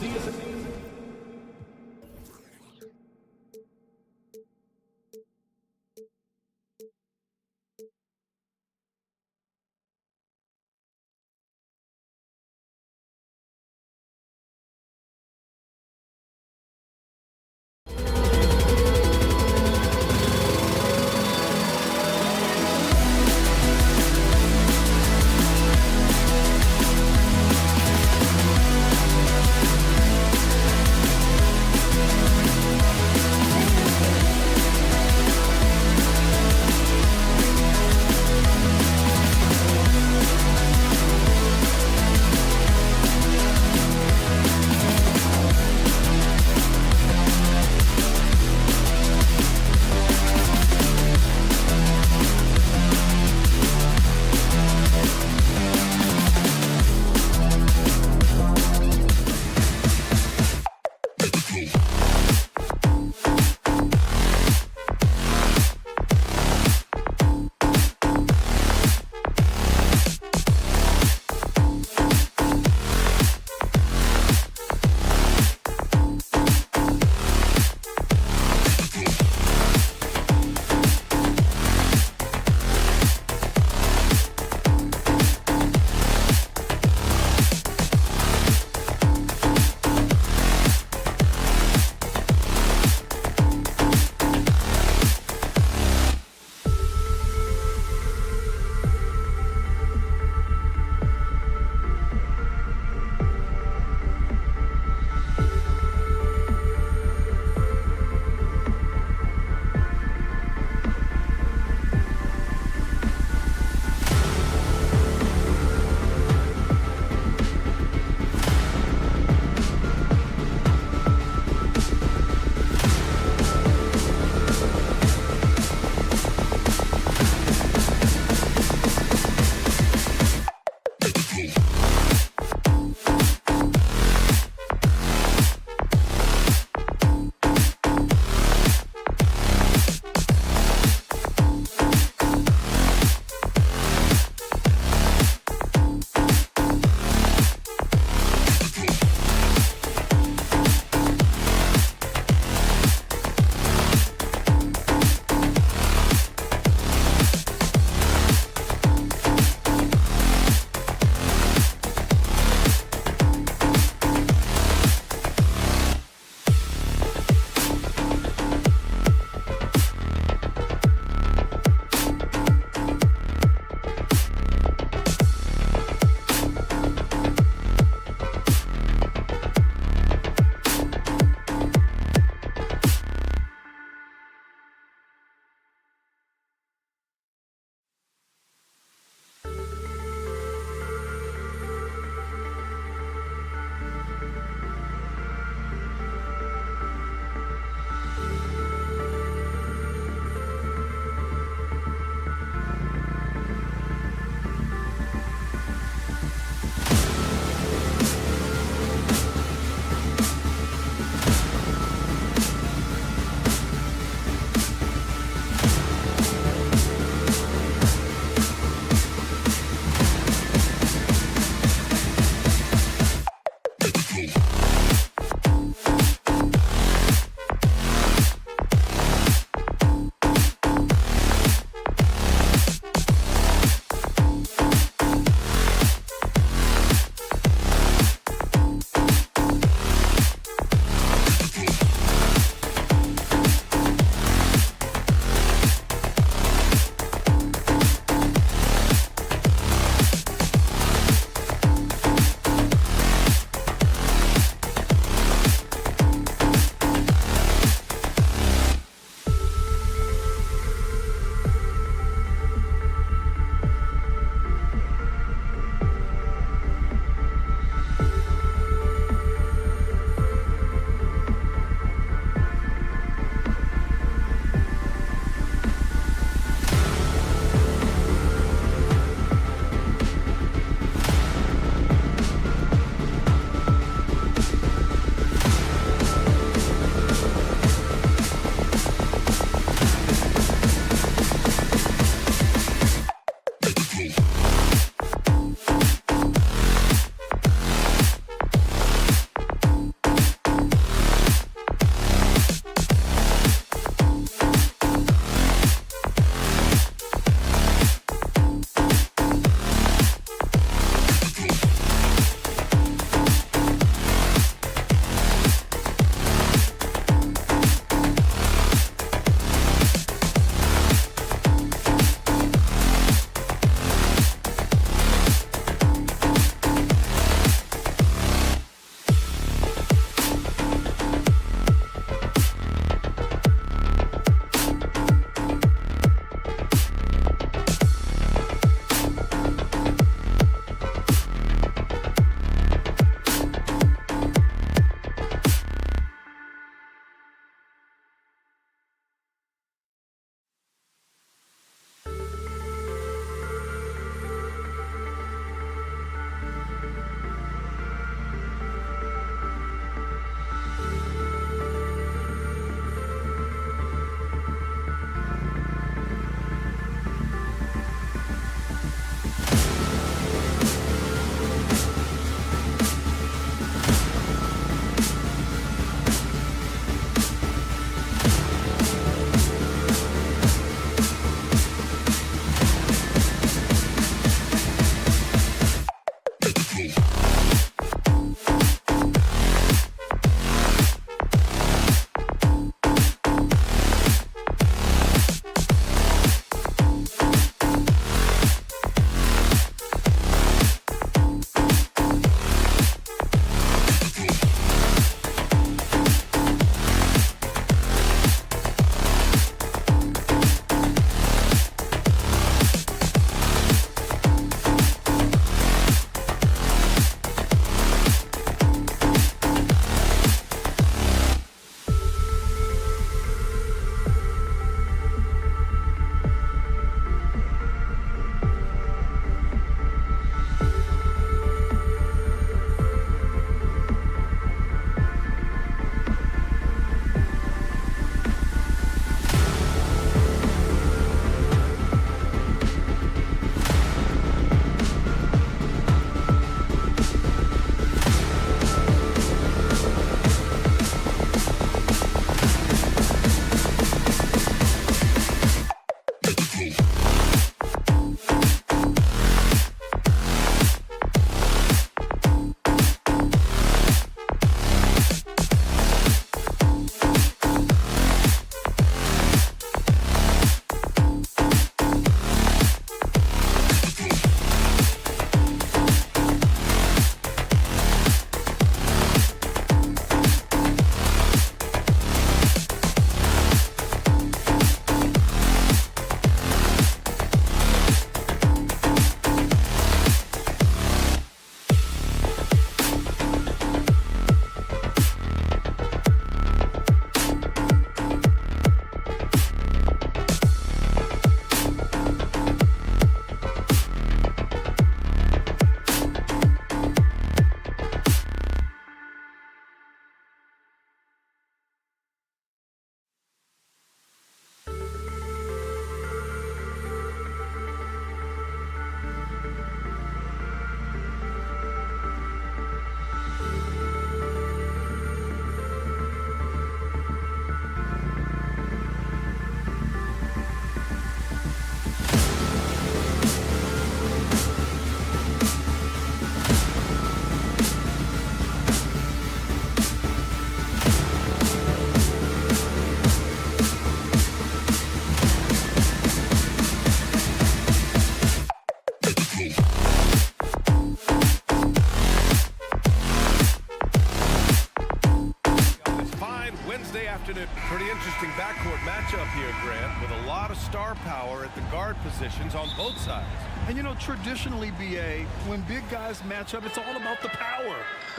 F: positions on both sides.
H: And you know, traditionally, BA, when big guys match up, it's all about the power.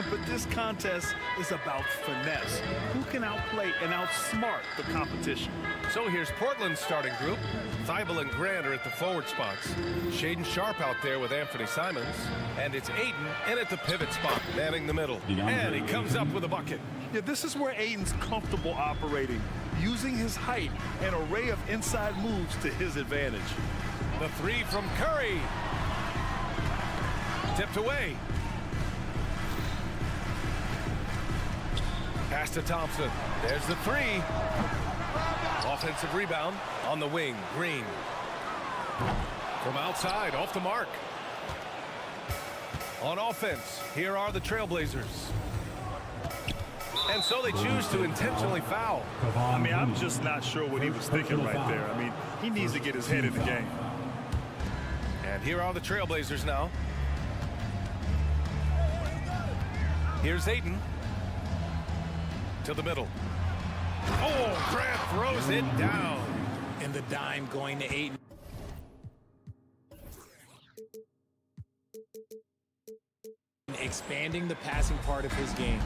H: But this contest is about finesse. Who can outplay and outsmart the competition?
F: So here's Portland's starting group. Thibault and Grant are at the forward spots. Shaden Sharp out there with Anthony Simons. And it's Aiden in at the pivot spot, manning the middle. And he comes up with a bucket.
H: Yeah, this is where Aiden's comfortable operating, using his height and array of inside moves to his advantage.
F: The three from Curry. Tipped away. Pass to Thompson. There's the three. Offensive rebound on the wing. Green. From outside, off the mark. On offense, here are the Trailblazers. And so they choose to intentionally foul.
H: I mean, I'm just not sure what he was thinking right there. I mean, he needs to get his head in the game.
F: And here are the Trailblazers now. Here's Aiden. To the middle. Oh, Grant throws it down.
K: And the dime going to Aiden. Expanding the passing part of his game.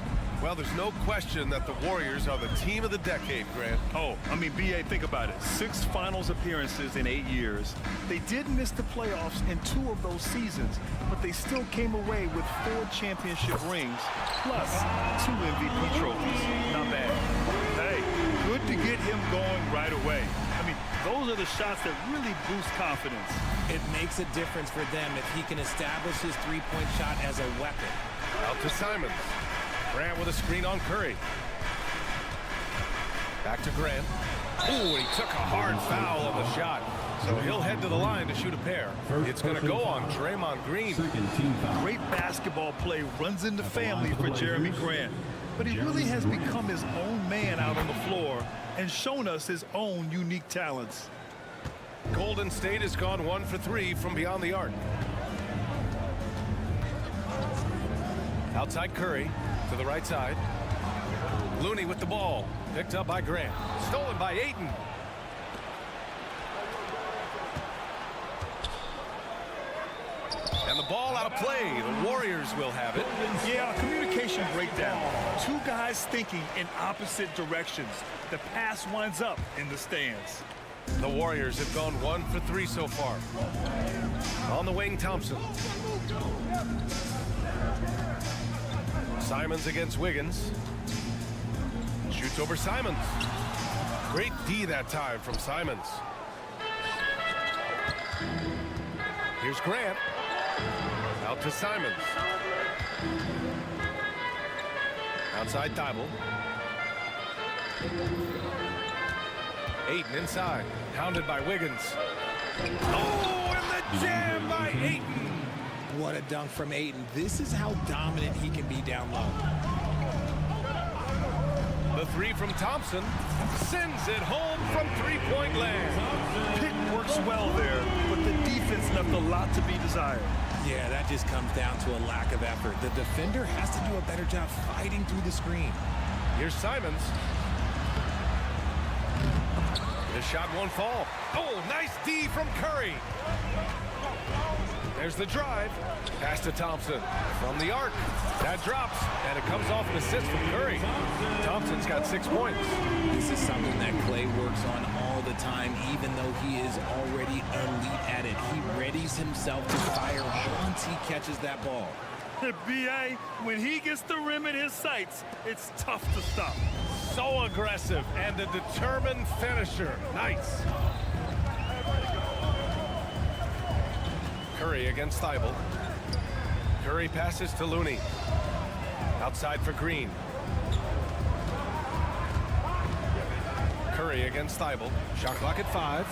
F: Well, there's no question that the Warriors are the team of the decade, Grant.
H: Oh, I mean, BA, think about it. 6 finals appearances in 8 years. They did miss the playoffs in 2 of those seasons, but they still came away with 4 championship rings, plus 2 MVP trophies. Not bad. Hey, good to get him going right away. I mean, those are the shots that really boost confidence.
K: It makes a difference for them if he can establish his three-point shot as a weapon.
F: Out to Simons. Grant with a screen on Curry. Back to Grant. Ooh, he took a hard foul on the shot. So he'll head to the line to shoot a pair. It's going to go on Draymond Green.
H: Great basketball play runs into family for Jeremy Grant. But he really has become his own man out on the floor and shown us his own unique talents.
F: Golden State has gone 1 for 3 from beyond the arc. Outside Curry to the right side. Looney with the ball. Picked up by Grant. Stolen by Ayton. And the ball out of play. The Warriors will have it.
H: Yeah, communication breakdown. 2 guys thinking in opposite directions. The pass winds up in the stands.
F: The Warriors have gone 1 for 3 so far. On the wing, Thompson. Simons against Wiggins. Shoots over Simons. Great D that time from Simons. Here's Grant. Out to Simons. Outside Thibault. Ayton inside. Pounded by Wiggins. Oh, and the jam by Ayton.
K: What a dunk from Ayton. This is how dominant he can be down low.
F: The 3 from Thompson sends it home from three-point land.
H: Pick works well there, but the defense left a lot to be desired.
K: Yeah, that just comes down to a lack of effort. The defender has to do a better job fighting through the screen.
F: Here's Simons. The shot won't fall. Oh, nice D from Curry. There's the drive. Pass to Thompson from the arc. That drops, and it comes off an assist from Curry. Thompson's got 6 points.
K: This is something that Clay works on all the time, even though he is already elite at it. He readies himself to fire once he catches that ball.
H: B.A., when he gets the rim in his sights, it's tough to stop.
F: So aggressive and a determined finisher. Nice. Curry against Thibault. Curry passes to Looney. Outside for Green. Curry against Thibault. Shot clock at 5.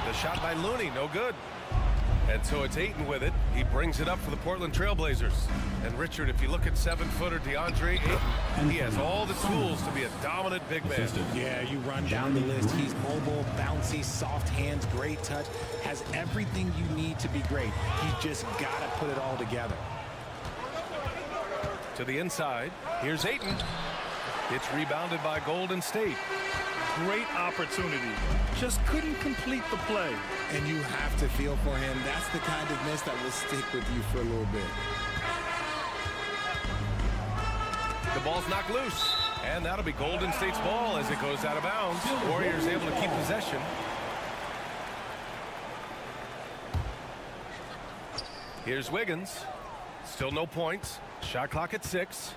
F: The shot by Looney, no good. And so it's Ayton with it. He brings it up for the Portland Trailblazers. And Richard, if you look at 7-footer DeAndre Ayton, he has all the tools to be a dominant big man.
K: Yeah, you run down the list. He's mobile, bouncy, soft hands, great touch, has everything you need to be great. He's just got to put it all together.
F: To the inside, here's Ayton. It's rebounded by Golden State.
H: great opportunity. Just couldn't complete the play.
K: And you have to feel for him. That's the kind of miss that will stick with you for a little bit.
F: The ball's knocked loose. And that'll be Golden State's ball as it goes out of bounds. Warriors able to keep possession. Here's Wiggins. Still no points. Shot clock at 6.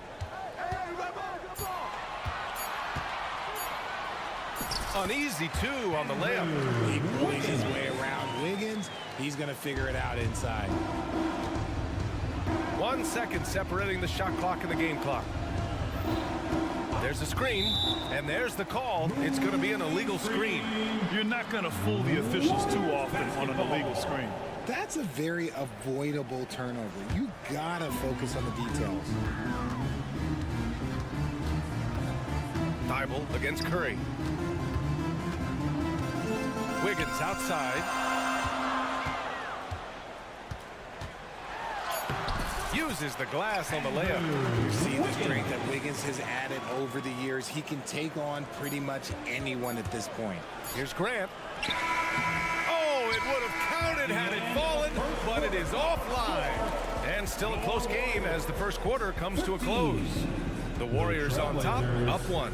F: An easy 2 on the layup.
K: He plays his way around Wiggins. He's going to figure it out inside.
F: 1 second separating the shot clock and the game clock. There's the screen, and there's the call. It's going to be an illegal screen.
H: You're not going to fool the officials too often on an illegal screen.
K: That's a very avoidable turnover. You got to focus on the details.
F: Thibault against Curry. Wiggins outside. Uses the glass on the layup.
K: You see the strength that Wiggins has added over the years. He can take on pretty much anyone at this point.
F: Here's Grant. Oh, it would have counted had it fallen, but it is offline. And still a close game as the first quarter comes to a close. The Warriors on top, up 1.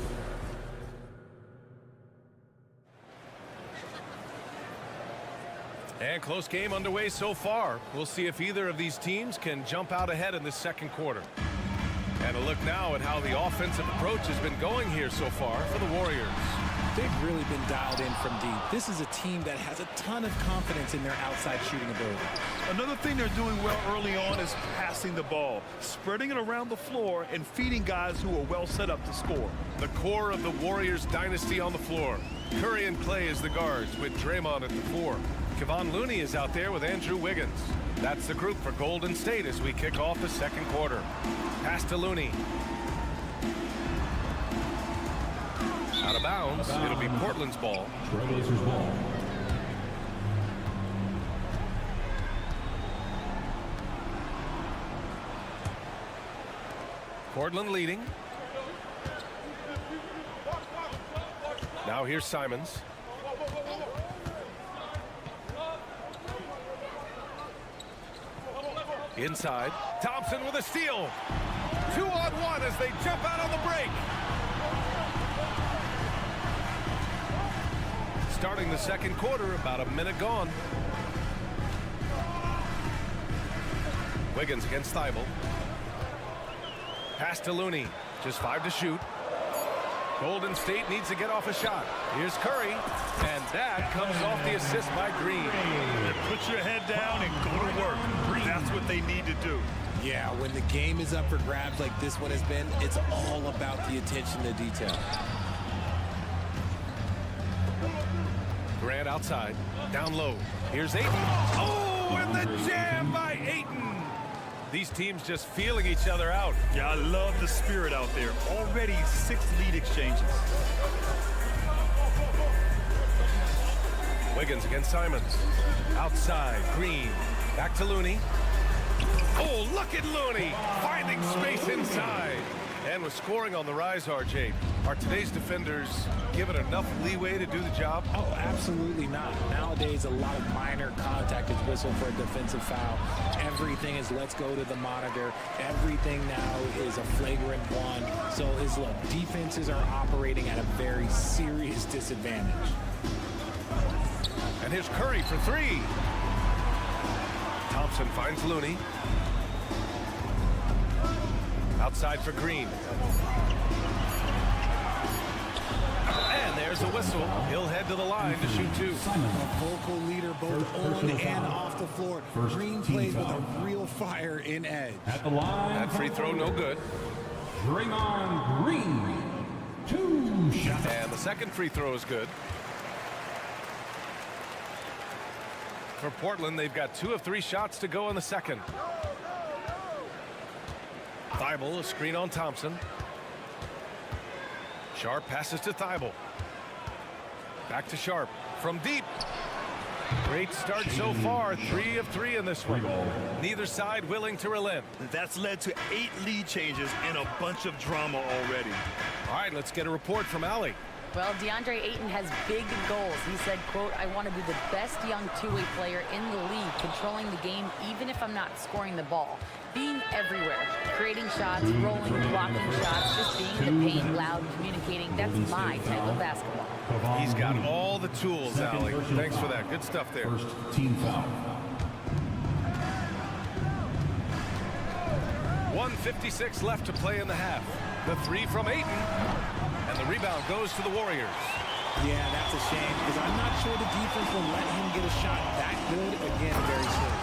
F: And close game underway so far. We'll see if either of these teams can jump out ahead in the second quarter. And a look now at how the offensive approach has been going here so far for the Warriors.
K: They've really been dialed in from deep. This is a team that has a ton of confidence in their outside shooting ability.
H: Another thing they're doing well early on is passing the ball, spreading it around the floor, and feeding guys who are well set up to score.
F: The core of the Warriors dynasty on the floor. Curry and Clay as the guards with Draymond at the 4. Kevon Looney is out there with Andrew Wiggins. That's the group for Golden State as we kick off the second quarter. Pass to Looney. Out of bounds. It'll be Portland's ball.
E: Trailblazers ball.
F: Portland leading. Now here's Simons. Inside. Thompson with a steal. 2-on-1 as they jump out on the break. Starting the second quarter, about a minute gone. Wiggins against Thibault. Pass to Looney. Just 5 to shoot. Golden State needs to get off a shot. Here's Curry, and that comes off the assist by Green.
H: Put your head down and go to work. That's what they need to do.
K: Yeah, when the game is up for grabs like this one has been, it's all about the attention to detail.
F: Grant outside, down low. Here's Ayton. Oh, and the jam by Ayton. These teams just feeling each other out.
H: Yeah, I love the spirit out there. Already 6 lead exchanges.
F: Wiggins against Simons. Outside, Green. Back to Looney. Oh, look at Looney finding space inside. And with scoring on the rise, RJ, are today's defenders given enough leeway to do the job?
K: Oh, absolutely not. Nowadays, a lot of minor contact is whistled for a defensive foul. Everything is let's go to the monitor. Everything now is a flagrant 1. So, look, defenses are operating at a very serious disadvantage.
F: And here's Curry for 3. Thompson finds Looney. Outside for Green. And there's a whistle. He'll head to the line to shoot 2.
K: A vocal leader both on and off the floor. Green plays with a real fire in edge.
E: At the line.
F: That free throw no good.
E: Draymond Green. 2 shots.
F: And the second free throw is good. For Portland, they've got 2 of 3 shots to go in the second. Thibault, a screen on Thompson. Sharp passes to Thibault. Back to Sharp from deep. Great start so far. 3 of 3 in this one. Neither side willing to relent.
H: That's led to 8 lead changes and a bunch of drama already.
F: All right, let's get a report from Allie.
I: Well, DeAndre Ayton has big goals. He said, quote, I want to be the best young two-way player in the league, controlling the game even if I'm not scoring the ball. Being everywhere, creating shots, rolling, blocking shots, just being in the paint, loud, communicating. That's my type of basketball.
F: He's got all the tools, Allie. Thanks for that. Good stuff there.
E: First team foul.
F: 1:56 left to play in the half. The three from Ayton. And the rebound goes to the Warriors.
K: Yeah, that's a shame because I'm not sure the defense will let him get a shot that good again very soon.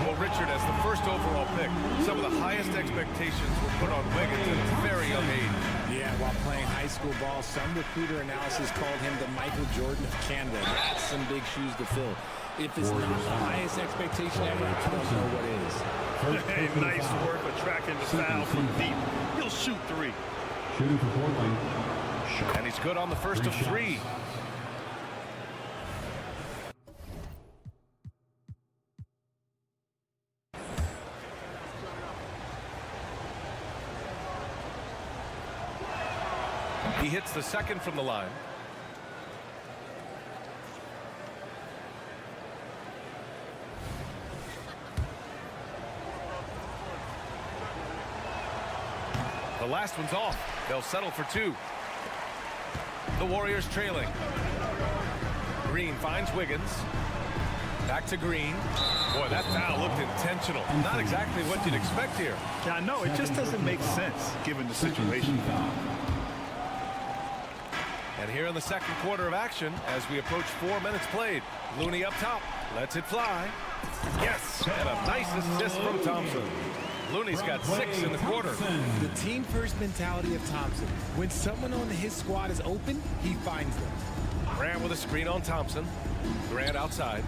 F: Well, Richard, as the first overall pick, some of the highest expectations were put on Wiggins at a very young age.
K: Yeah, while playing high school ball, some recruiter analysis called him the Michael Jordan of Canada. That's some big shoes to fill. If it's not the highest expectation ever, I don't know what is.
H: Hey, nice work attracting the foul from deep. He'll shoot three.
E: Shooting for Portland.
F: And he's good on the first of three. He hits the second from the line. The last one's off. They'll settle for two. The Warriors trailing. Green finds Wiggins. Back to Green. Boy, that foul looked intentional. Not exactly what you'd expect here.
H: Yeah, I know. It just doesn't make sense given the situation.
F: And here in the second quarter of action, as we approach 4 minutes played, Looney up top, lets it fly. Yes, and a nice assist from Thompson. Looney's got 6 in the quarter.
K: The team-first mentality of Thompson. When someone on his squad is open, he finds them.
F: Grant with a screen on Thompson. Grant outside.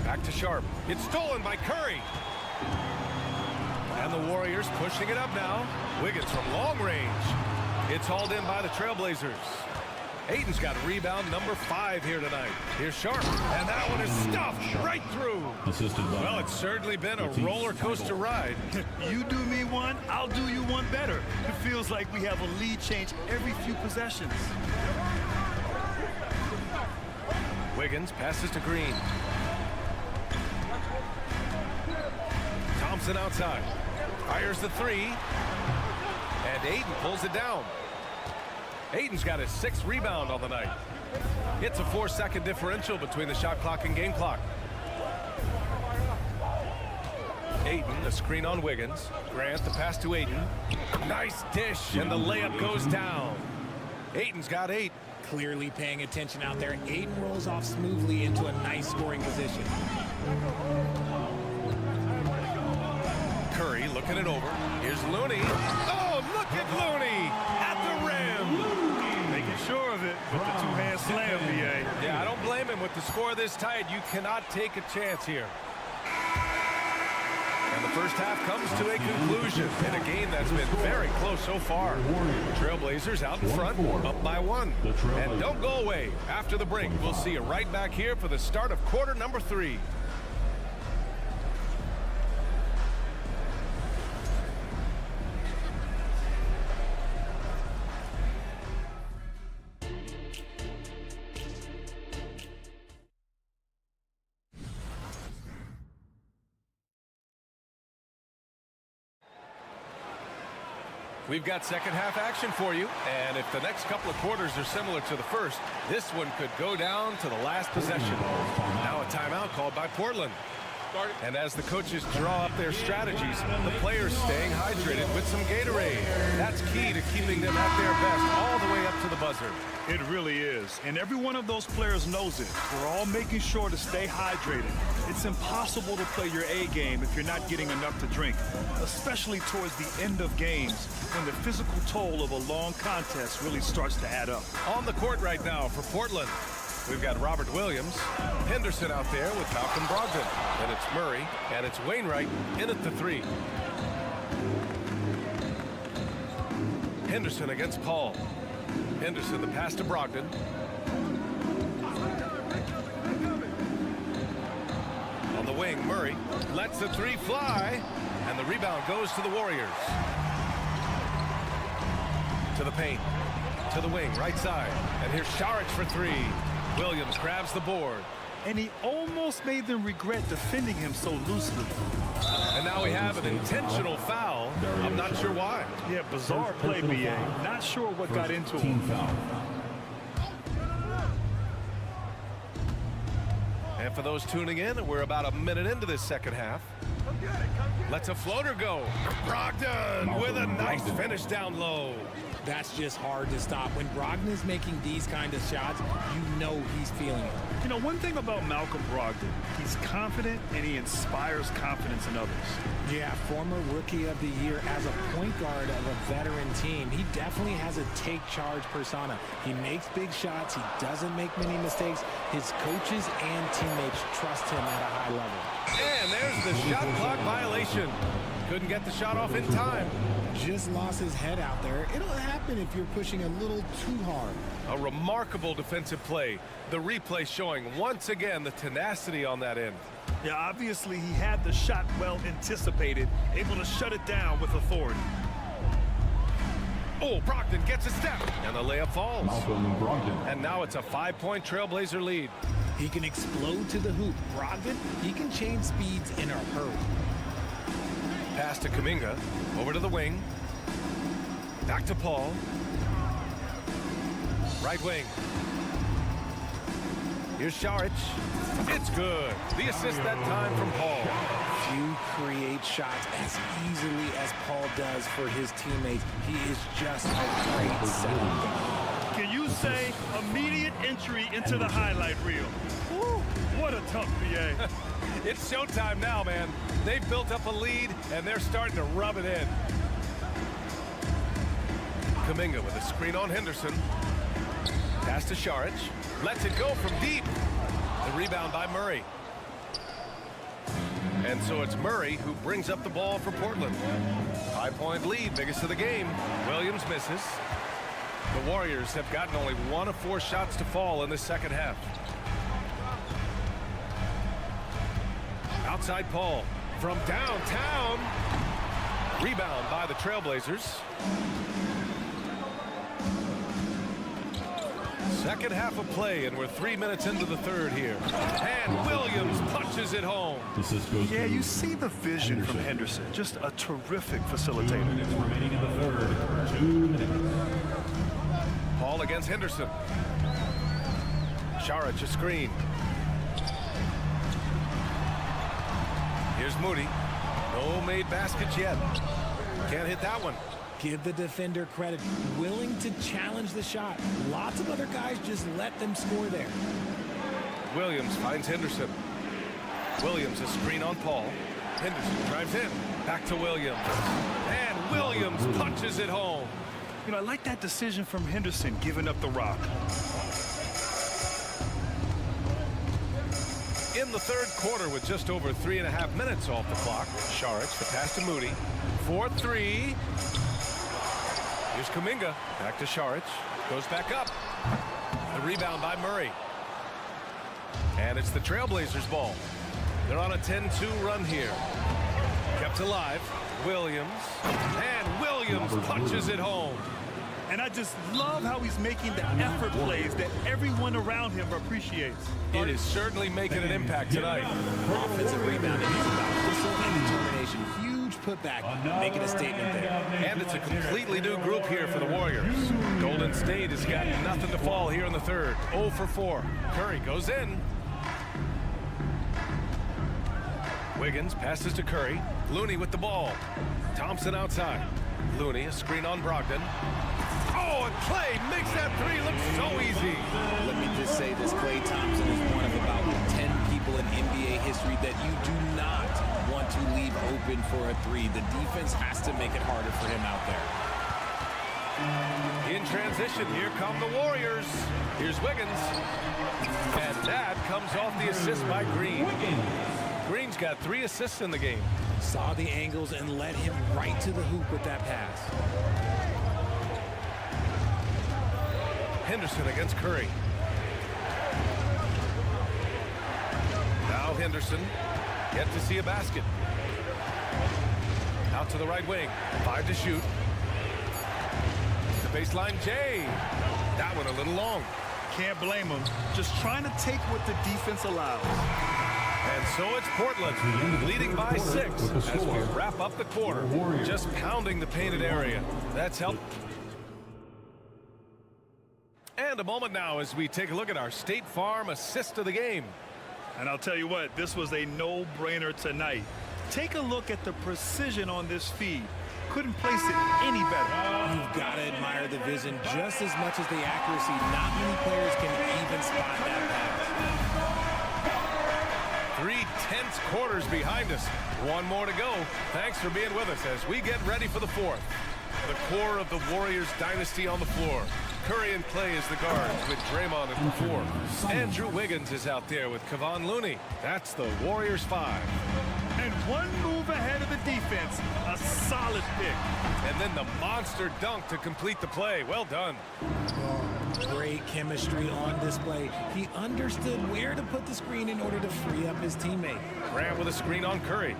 F: Back to Sharp. It's stolen by Curry. And the Warriors pushing it up now. Wiggins from long range. It's hauled in by the Trailblazers. Ayton's got rebound number 5 here tonight. Here's Sharp. And that one is stuffed right through. Well, it's certainly been a roller coaster ride.
H: You do me one, I'll do you one better. It feels like we have a lead change every few possessions.
F: Wiggins passes to Green. Thompson outside. Fires the three. And Ayton pulls it down. Ayton's got his 6th rebound on the night. It's a 4-second differential between the shot clock and game clock. Ayton, the screen on Wiggins. Grant, the pass to Ayton. Nice dish, and the layup goes down. Ayton's got 8.
K: Clearly paying attention out there. Ayton rolls off smoothly into a nice scoring position.
F: Curry looking it over. Here's Looney. Oh, look at Looney at the rim.
H: Making sure of it with the two-hand slam, BA.
F: Yeah, I don't blame him. With the score this tight, you cannot take a chance here. And the first half comes to a conclusion in a game that's been very close so far. Trailblazers out in front, up by 1. And don't go away. After the break, we'll see you right back here for the start of quarter number 3. We've got second half action for you, and if the next couple of quarters are similar to the first, this one could go down to the last possession. Now a timeout called by Portland. And as the coaches draw up their strategies, the players staying hydrated with some Gatorade. That's key to keeping them at their best all the way up to the buzzer.
H: It really is. And every one of those players knows it. We're all making sure to stay hydrated. It's impossible to play your A game if you're not getting enough to drink, especially towards the end of games when the physical toll of a long contest really starts to add up.
F: On the court right now for Portland, we've got Robert Williams, Henderson out there with Malcolm Brogdon. And it's Murray, and it's Wainwright in at the 3. Henderson against Paul. Henderson, the pass to Brogdon. On the wing, Murray lets the 3 fly, and the rebound goes to the Warriors. To the paint. To the wing, right side. And here's Saric for three. Williams grabs the board.
H: And he almost made them regret defending him so loosely.
F: And now we have an intentional foul. I'm not sure why.
H: Yeah, bizarre play, BA. Not sure what got into him.
F: And for those tuning in, we're about a minute into this second half. Lets a floater go. Brogdon with a nice finish down low.
K: That's just hard to stop. When Brogdon is making these kind of shots, you know he's feeling it.
H: You know, one thing about Malcolm Brogdon, he's confident and he inspires confidence in others.
K: Yeah, former Rookie of the Year as a point guard of a veteran team. He definitely has a take charge persona. He makes big shots. He doesn't make many mistakes. His coaches and teammates trust him at a high level.
F: And there's the shot clock violation. Couldn't get the shot off in time.
K: Just lost his head out there. It'll happen if you're pushing a little too hard.
F: A remarkable defensive play. The replay showing once again the tenacity on that end.
H: Yeah, obviously he had the shot well anticipated, able to shut it down with authority.
F: Oh, Brogdon gets a step, and the layup falls.
E: Malcolm Brogdon.
F: And now it's a 5-point Trailblazer lead.
K: He can explode to the hoop. Brogdon, he can change speeds in a hurry.
F: Pass to Kuminga, over to the wing. Back to Paul. Right wing. Here's Saric. It's good. The assist that time from Paul.
K: Few create shots as easily as Paul does for his teammates. He is just a great setup guy.
H: Can you say immediate entry into the highlight reel? Woo, what a tough BA.
F: It's showtime now, man. They've built up a lead, and they're starting to rub it in. Kuminga with a screen on Henderson. Pass to Saric. Lets it go from deep. The rebound by Murray. And so it's Murray who brings up the ball for Portland. 5-point lead, biggest of the game. Williams misses. The Warriors have gotten only 1 of 4 shots to fall in the second half. Outside Paul from downtown. Rebound by the Trailblazers. Second half of play, and we're 3 minutes into the third here. And Williams punches it home.
H: Yeah, you see the vision from Henderson. Just a terrific facilitator.
E: 2 minutes remaining in the third. 2 minutes.
F: Paul against Henderson. Saric a screen. Here's Moody. No made baskets yet. Can't hit that one.
K: Give the defender credit. Willing to challenge the shot. Lots of other guys just let them score there.
F: Williams finds Henderson. Williams a screen on Paul. Henderson drives in. Back to Williams. And Williams punches it home.
H: You know, I like that decision from Henderson, giving up the rock.
F: In the third quarter with just over 3.5 minutes off the clock. Saric, the pass to Moody. 4-3. Here's Kuminga. Back to Saric. Goes back up. The rebound by Murray. And it's the Trailblazers' ball. They're on a 10-2 run here. Kept alive. Williams. And Williams punches it home.
H: And I just love how he's making the effort plays that everyone around him appreciates.
F: It is certainly making an impact tonight.
K: Offensive rebounding is about hustle and determination. Huge putback, making a statement there.
F: And it's a completely new group here for the Warriors. Golden State has got nothing to fall here in the third. 0 for 4. Curry goes in. Wiggins passes to Curry. Looney with the ball. Thompson outside. Looney, a screen on Brogdon. Oh, and Klay makes that three look so easy.
K: Let me just say this, Klay Thompson is one of about 10 people in NBA history that you do not want to leave open for a three. The defense has to make it harder for him out there.
F: In transition, here come the Warriors. Here's Wiggins. And that comes off the assist by Green. Green's got 3 assists in the game.
K: Saw the angles and led him right to the hoop with that pass.
F: Henderson against Curry. Now Henderson. Yet to see a basket. Out to the right wing. 5 to shoot. the baseline, Jay. That one a little long.
H: Can't blame him. Just trying to take what the defense allows.
F: And so it's Portland leading by 6 as we wrap up the quarter. Just pounding the painted area. That's helped. And a moment now as we take a look at our State Farm assist of the game.
H: And I'll tell you what, this was a no-brainer tonight. Take a look at the precision on this feed. Couldn't place it any better.
K: You've got to admire the vision just as much as the accuracy. Not many players can even spot that pass.
F: 3 tense quarters behind us. One more to go. Thanks for being with us as we get ready for the 4th. The core of the Warriors dynasty on the floor. Curry and Clay is the guards with Draymond at the 4. Andrew Wiggins is out there with Kevon Looney. That's the Warriors 5.
H: And one move ahead of the defense. A solid pick.
F: And then the monster dunk to complete the play. Well done.
K: Great chemistry on display. He understood where to put the screen in order to free up his teammate.
F: Grant with a screen on Curry.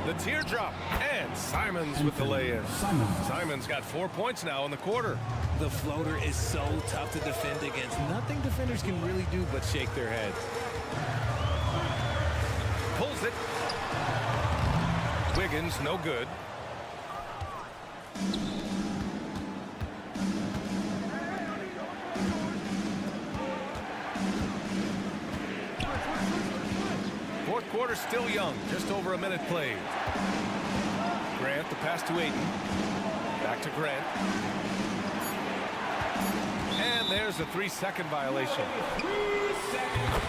F: The teardrop. And Simons with the lay-in. Simons got 4 points now in the quarter.
K: The floater is so tough to defend against. Nothing defenders can really do but shake their heads.
F: Pulls it. Wiggins, no good. Fourth quarter still young, just over a minute played. Grant, the pass to Ayton. Back to Grant. And there's a 3-second violation.
E: 3 seconds.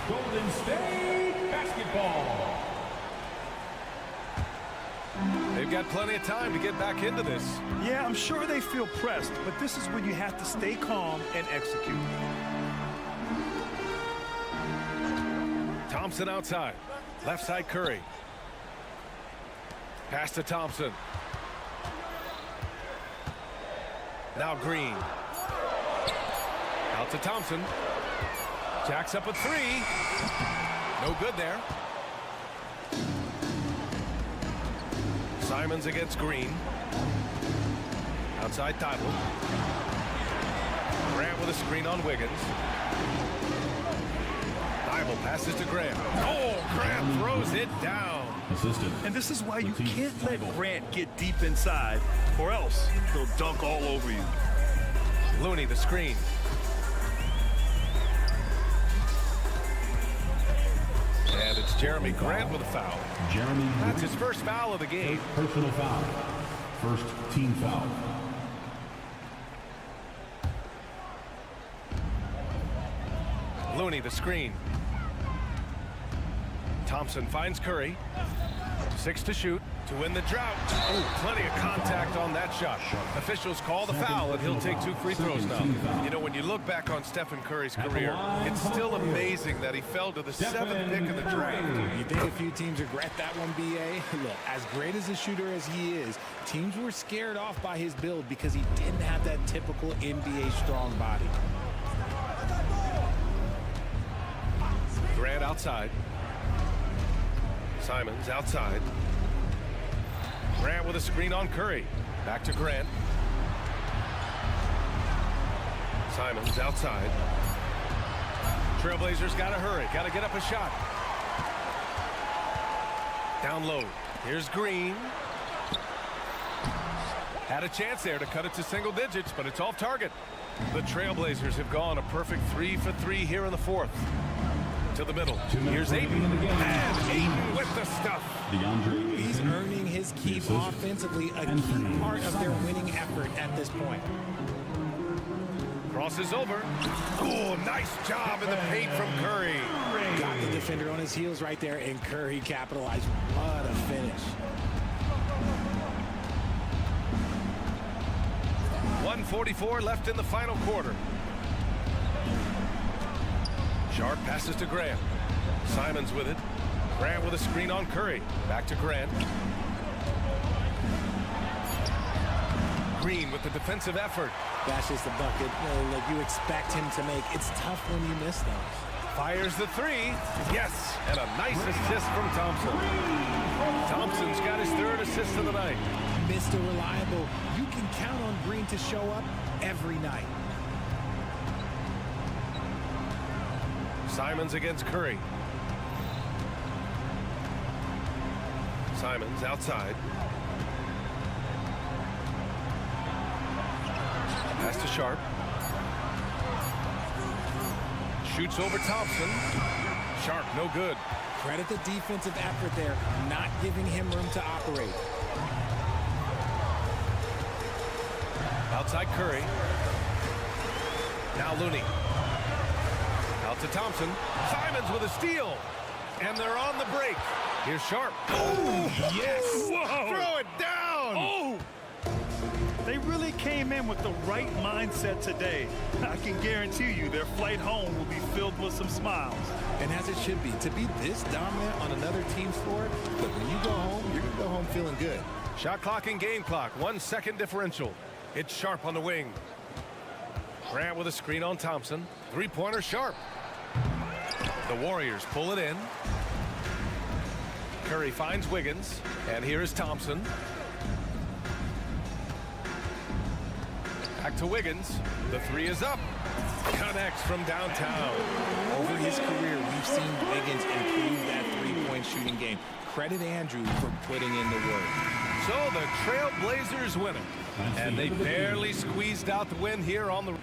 E: Golden State basketball.
F: They've got plenty of time to get back into this.
H: Yeah, I'm sure they feel pressed, but this is when you have to stay calm and execute.
F: Thompson outside. Left side Curry. Pass to Thompson. Now Green. Out to Thompson. Jacks up a 3. No good there. Simons against Green. Outside Tidal. Grant with a screen on Wiggins. Tidal passes to Grant. Oh, Grant throws it down.
E: Assistant.
H: And this is why you can't let Grant get deep inside, or else he'll dunk all over you.
F: Looney, the screen. And it's Jeremy Grant with a foul.
E: Jeremy.
F: That's his first foul of the game.
E: Personal foul. First team foul.
F: Looney, the screen. Thompson finds Curry. 6 to shoot to win the drought. Oh, plenty of contact on that shot. Officials call the foul, and he'll take 2 free throws now. You know, when you look back on Stephen Curry's career, it's still amazing that he fell to the 7th pick in the draft.
K: You think a few teams regret that one, B.A.? Look, as great as a shooter as he is, teams were scared off by his build because he didn't have that typical NBA strong body.
F: Grant outside. Simons outside. Grant with a screen on Curry. Back to Grant. Simons outside. Trailblazers got to hurry. Got to get up a shot. Down low. Here's Green. Had a chance there to cut it to single digits, but it's off target. The Trailblazers have gone a perfect 3 for 3 here in the 4th. To the middle. Here's Ayton. And Ayton with the stuff.
K: He's earning his keep offensively, a key part of their winning effort at this point.
F: Crosses over. Oh, nice job in the paint from Curry.
K: Got the defender on his heels right there, and Curry capitalized. What a finish.
F: 1:44 left in the final quarter. Sharp passes to Grant. Simons with it. Grant with a screen on Curry. Back to Grant. Green with the defensive effort.
K: That's just the bucket like you expect him to make. It's tough when you miss those.
F: Fires the 3. Yes, and a nice assist from Thompson. Thompson's got his 3rd assist of the night.
K: Mr. Reliable. You can count on Green to show up every night.
F: Simons against Curry. Simons outside. Pass to Sharp. Shoots over Thompson. Sharp, no good.
K: Credit the defensive effort there, not giving him room to operate.
F: Outside Curry. Now Looney. Out to Thompson. Simons with a steal. And they're on the break. Here's Sharp. Oh, yes.
H: Whoa.
F: Throw it down.
H: Oh! They really came in with the right mindset today. I can guarantee you their flight home will be filled with some smiles.
K: And as it should be, to be this dominant on another team's floor, look, when you go home, you're going to go home feeling good.
F: Shot clock and game clock. 1 second differential. It's Sharp on the wing. Grant with a screen on Thompson. Three-pointer Sharp. The Warriors pull it in. Curry finds Wiggins. And here is Thompson. Back to Wiggins. The three is up. Connects from downtown.
K: Over his career, we've seen Wiggins improve that three-point shooting game. Credit Andrew for putting in the work.
F: So the Trailblazers win it. And they barely squeezed out the win here on the...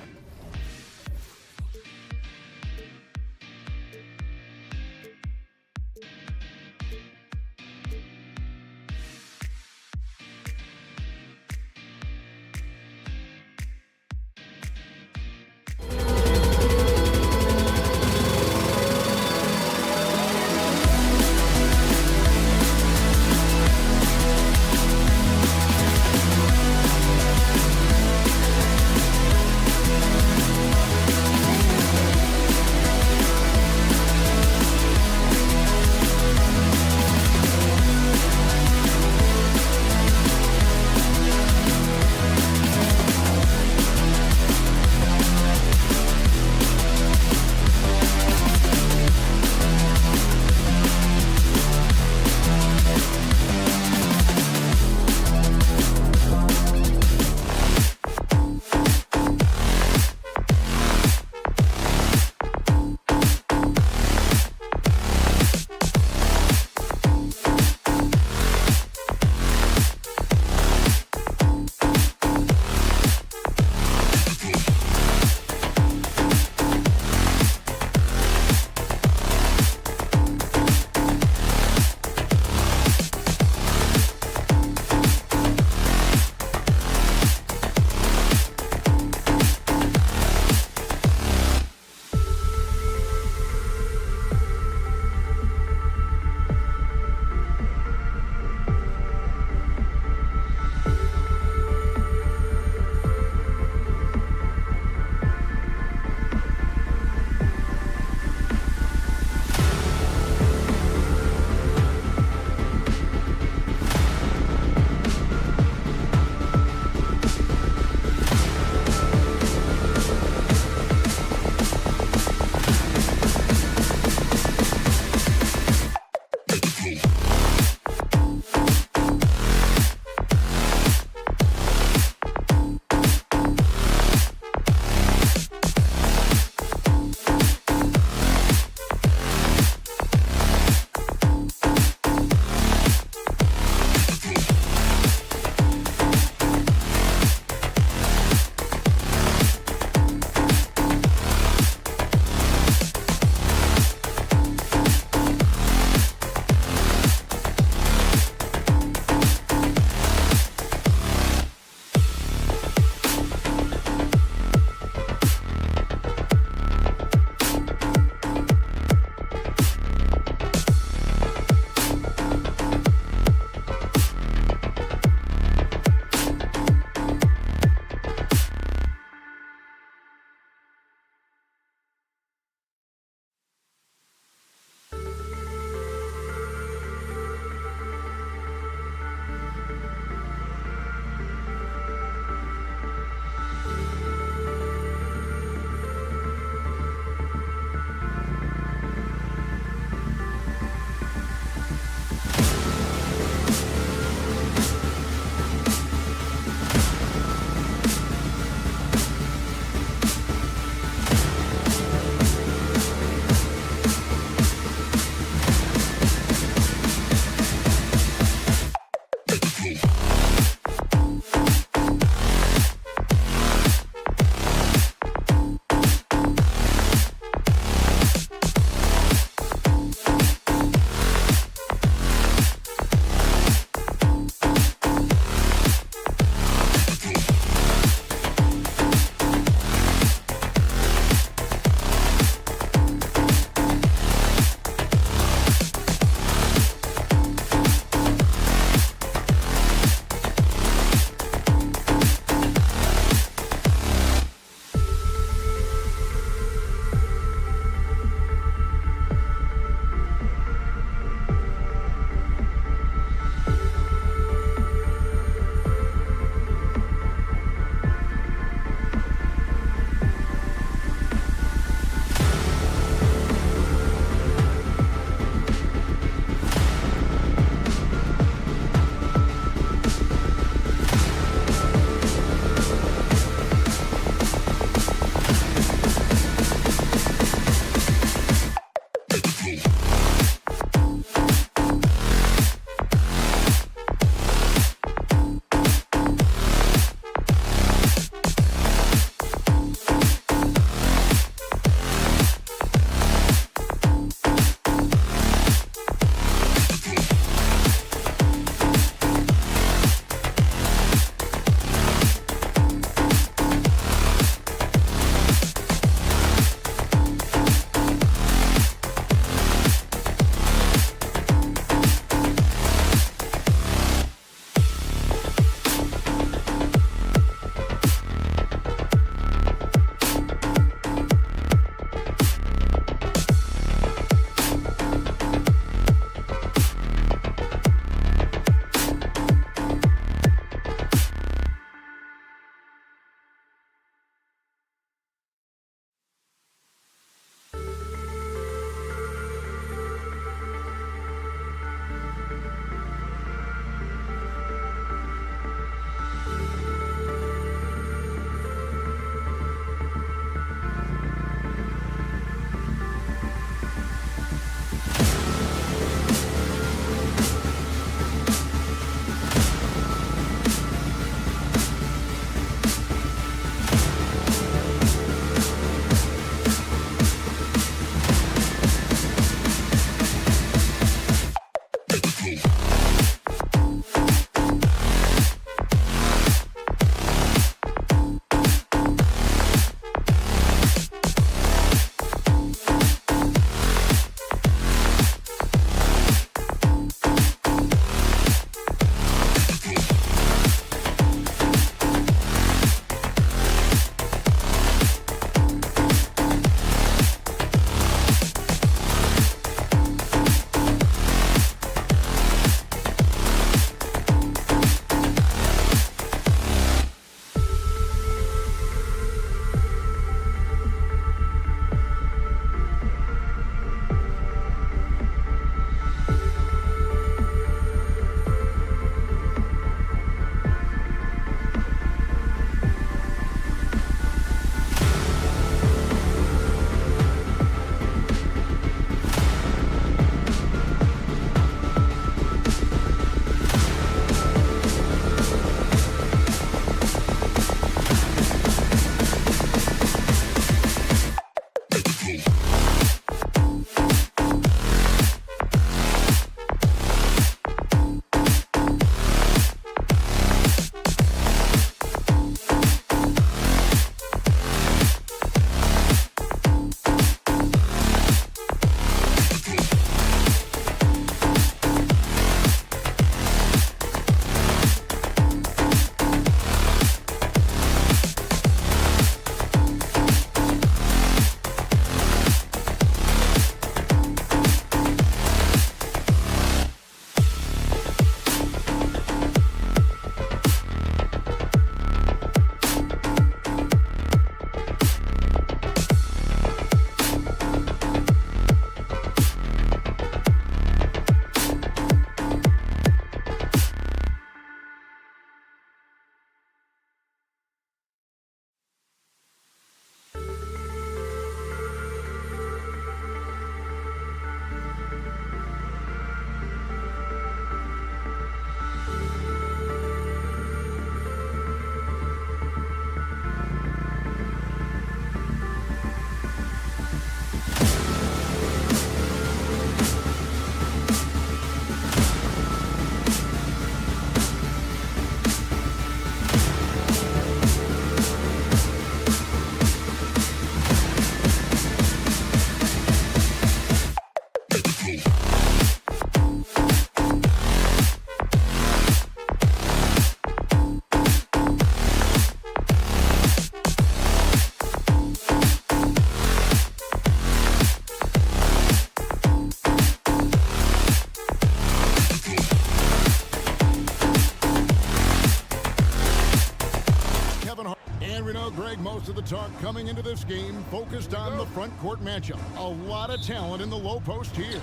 A: most of the talk coming into this game focused on the front court matchup. A lot of talent in the low post here.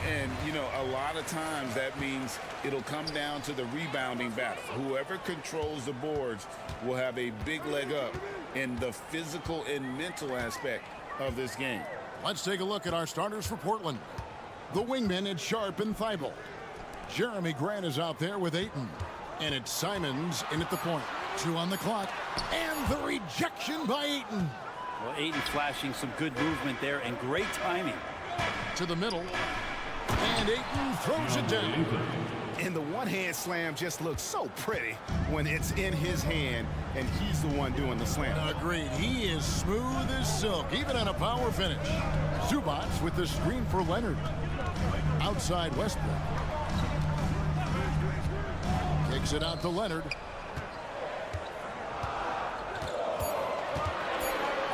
C: And, you know, a lot of times that means it'll come down to the rebounding battle. Whoever controls the boards will have a big leg up in the physical and mental aspect of this game.
A: Let's take a look at our starters for Portland. The wingmen, it's Sharp and Thibault. Jeremy Grant is out there with Ayton. And it's Simons in at the point. 2 on the clock. And the rejection by Ayton.
B: Well, Ayton flashing some good movement there and great timing.
A: To the middle. And Ayton throws it down.
C: And the one-hand slam just looks so pretty when it's in his hand and he's the one doing the slam.
A: Agreed. He is smooth as silk, even on a power finish. Zubac with the screen for Leonard. Outside Westbrook. Kicks it out to Leonard.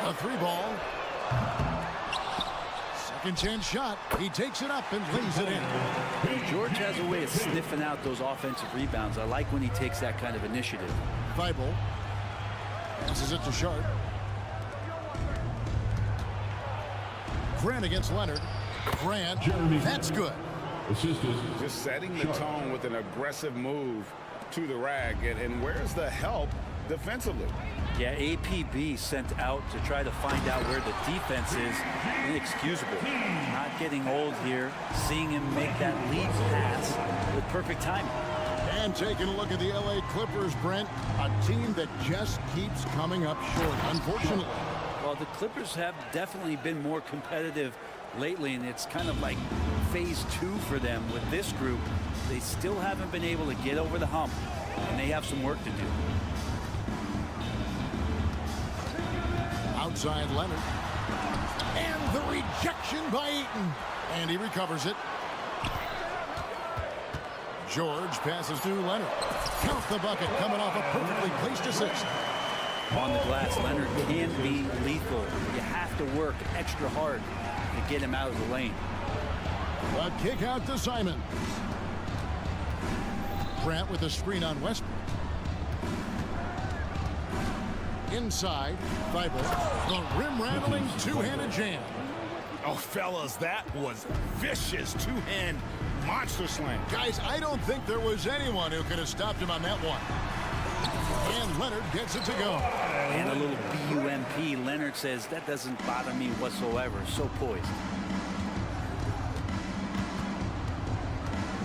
A: A 3-ball. Second chance shot. He takes it up and lays it in.
B: George has a way of sniffing out those offensive rebounds. I like when he takes that kind of initiative.
A: Thibault. Passes it to Sharp. Grant against Leonard. Grant. That's good.
C: Just setting the tone with an aggressive move to the rack. And where's the help defensively?
B: Yeah, APB sent out to try to find out where the defense is. Inexcusable. Not getting old here. Seeing him make that lead pass with perfect timing.
A: And taking a look at the LA Clippers, Brent. A team that just keeps coming up short, unfortunately.
B: Well, the Clippers have definitely been more competitive lately, and it's kind of like phase 2 for them with this group. They still haven't been able to get over the hump, and they have some work to do.
A: Outside Leonard. And the rejection by Ayton. And he recovers it. George passes to Leonard. Count the bucket coming off a perfectly placed assist.
B: On the glass, Leonard can be lethal. You have to work extra hard to get him out of the lane.
A: A kick out to Simon. Grant with a screen on Westbrook. Inside, Thibault. The rim-rattling two-handed jam.
C: Oh, fellas, that was vicious two-hand monster slam.
A: Guys, I don't think there was anyone who could have stopped him on that one. And Leonard gets it to go.
B: And a little BUMP. Leonard says, that doesn't bother me whatsoever. So poised.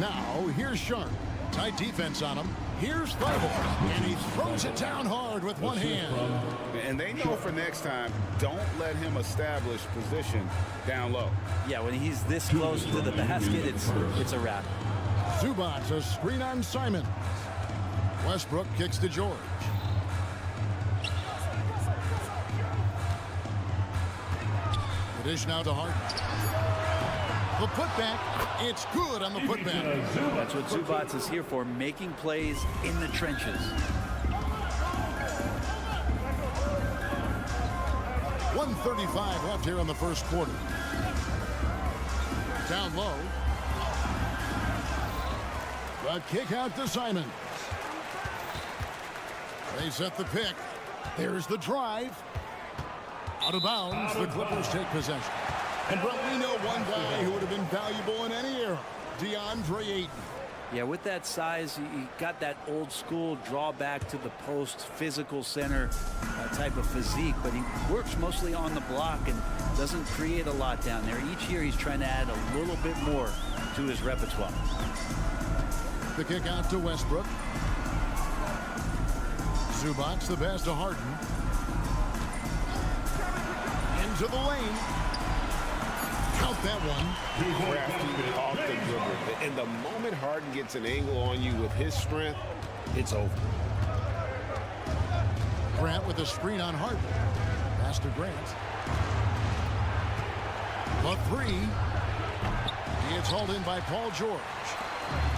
A: Now, here's Sharp. Tight defense on him. Here's Thibault. And he throws it down hard with one hand.
C: And they know for next time, don't let him establish position down low.
B: Yeah, when he's this close to the basket, it's a wrap.
A: Zubac, a screen on Simon. Westbrook kicks to George. The dish now to Harden. The putback, it's good on the putback.
B: That's what Zubac is here for, making plays in the trenches.
A: 1:35 left here in the first quarter. Down low. The kick out to Simon. They set the pick. There's the drive. Out of bounds, the Clippers take possession. And Brett, we know one guy who would have been valuable in any era, DeAndre Ayton.
B: Yeah, with that size, you got that old school drawback to the post, physical center type of physique, but he works mostly on the block and doesn't create a lot down there. Each year he's trying to add a little bit more to his repertoire.
A: The kick out to Westbrook. Zubac, the pass to Harden. Into the lane. Count that one.
C: Crafty off the dribble. And the moment Harden gets an angle on you with his strength, it's over.
A: Grant with a screen on Harden. Pass to Grant. The three. It's hauled in by Paul George.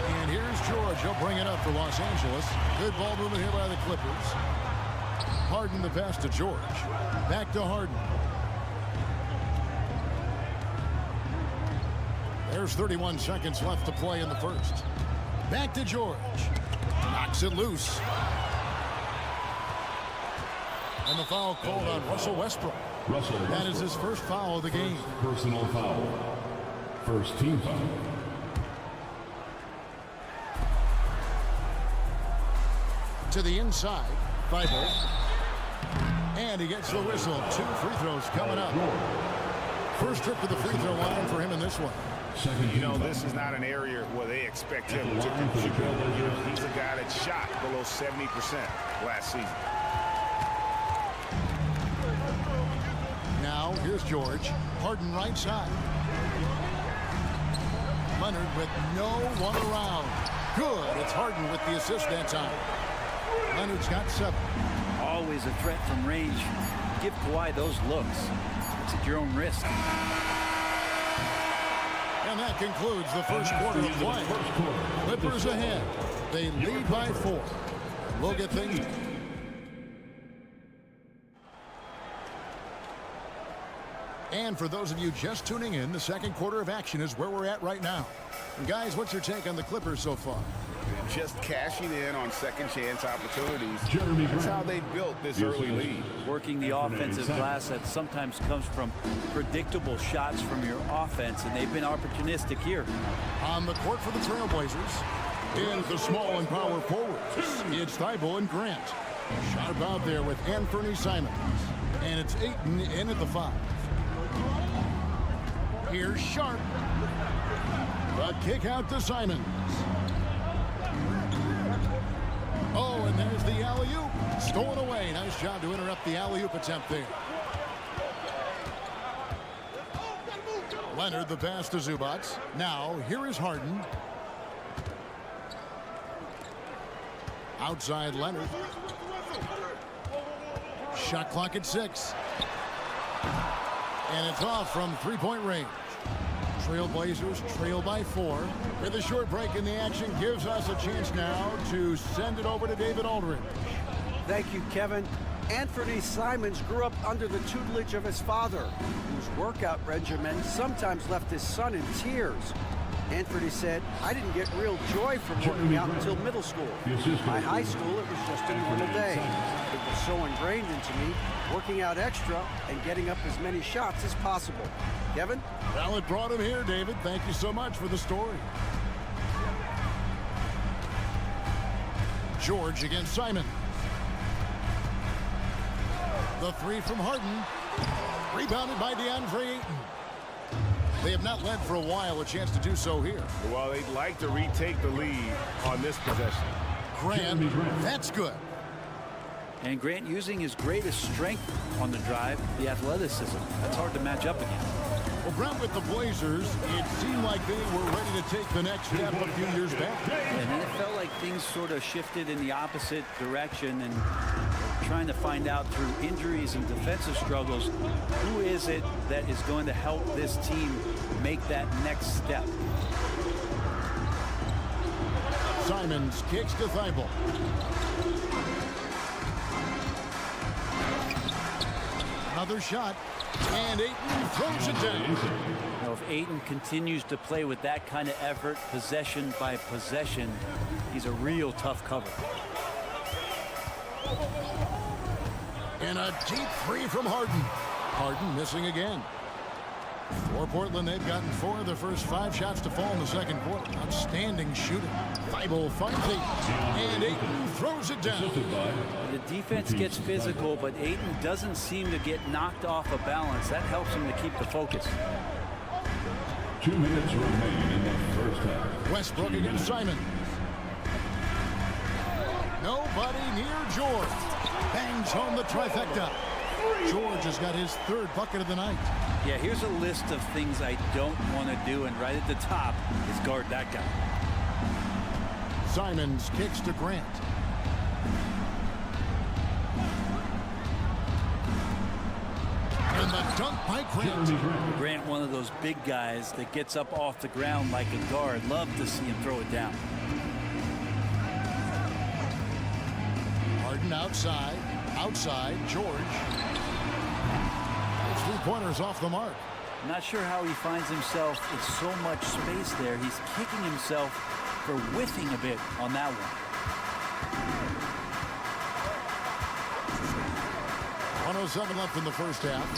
A: And here's George. He'll bring it up for Los Angeles. Good ball movement here by the Clippers. Harden the pass to George. Back to Harden. There's 31 seconds left to play in the first. Back to George. Knocks it loose. And the foul called on Russell Westbrook. That is his first foul of the game.
E: Personal foul. First team foul.
A: To the inside, Bible. And he gets the whistle. 2 free throws coming up. First trip to the free throw line for him in this one.
C: You know, this is not an area where they expect him to contribute. You know, he's a guy that shot below 70% last season.
A: Now, here's George. Harden right side. Leonard with no one around. Good. It's Harden with the assist that time. Leonard's got 7.
B: Always a threat from range. Give Kawhi those looks. It's at your own risk.
A: And that concludes the first quarter of play. Clippers ahead. They lead by 4. We'll get things. And for those of you just tuning in, the second quarter of action is where we're at right now. And guys, what's your take on the Clippers so far?
C: Just cashing in on second chance opportunities. That's how they built this early lead.
B: Working the offensive glass that sometimes comes from predictable shots from your offense, and they've been opportunistic here.
A: On the court for the Trailblazers, in the small and power forwards, it's Thibault and Grant. Sharp out there with Anthony Simons. And it's Ayton in at the 5. Here's Sharp. The kick out to Simons. Oh, and there's the alley-oop. Stolen away. Nice job to interrupt the alley-oop attempt there. Leonard the pass to Zubac. Now, here is Harden. Outside Leonard. Shot clock at 6. And it's off from three-point range. Trailblazers trail by 4. With a short break in the action gives us a chance now to send it over to David Aldridge.
D: Thank you, Kevin. Anthony Simons grew up under the tutelage of his father, whose workout regimen sometimes left his son in tears. Anthony said, "I didn't get real joy from working out until middle school. By high school, it was just a normal day. It was so ingrained into me, working out extra and getting up as many shots as possible." Kevin?
A: Well, it brought him here, David. Thank you so much for the story. George against Simon. The 3 from Harden. Rebounded by DeAndre Ayton. They have not led for a while. A chance to do so here.
C: Well, they'd like to retake the lead on this possession.
A: Grant, that's good.
B: And Grant using his greatest strength on the drive, the athleticism. That's hard to match up against.
A: Well, Grant with the Blazers, it seemed like they were ready to take the next step a few years back.
B: And then it felt like things sort of shifted in the opposite direction, and trying to find out through injuries and defensive struggles, who is it that is going to help this team make that next step?
A: Simons kicks to Thibault. Another shot, and Ayton throws it down.
B: Now, if Ayton continues to play with that kind of effort, possession by possession, he's a real tough cover.
A: And a deep 3 from Harden. Harden missing again. For Portland, they've gotten 4 of their first 5 shots to fall in the second quarter. Outstanding shooting. Thibault finds Ayton, and Ayton throws it down.
B: The defense gets physical, but Ayton doesn't seem to get knocked off of balance. That helps him to keep the focus.
E: 2 minutes remain in the first half.
A: Westbrook against Simon. Nobody near George. Bangs home the trifecta. George has got his 3rd bucket of the night.
B: Yeah, here's a list of things I don't want to do, and right at the top is guard that guy.
A: Simons kicks to Grant. And the dunk by Grant.
B: Grant, one of those big guys that gets up off the ground like a guard. Love to see him throw it down.
A: Harden outside. Outside, George. Those 3-pointers off the mark.
B: Not sure how he finds himself in so much space there. He's kicking himself for whiffing a bit on that one.
A: 1:07 left in the first half.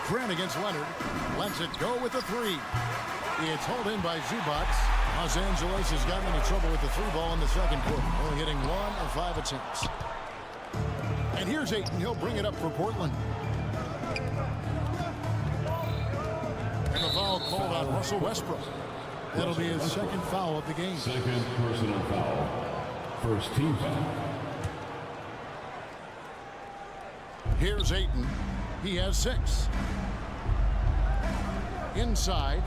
A: Grant against Leonard. Lets it go with the three. It's hauled in by Zubac. Los Angeles has gotten into trouble with the three ball in the second quarter, only hitting 1 of 5 attempts. And here's Ayton. He'll bring it up for Portland. And the foul called on Russell Westbrook. That'll be his second foul of the game.
E: Second personal foul. First team foul.
A: Here's Ayton. He has 6. Inside.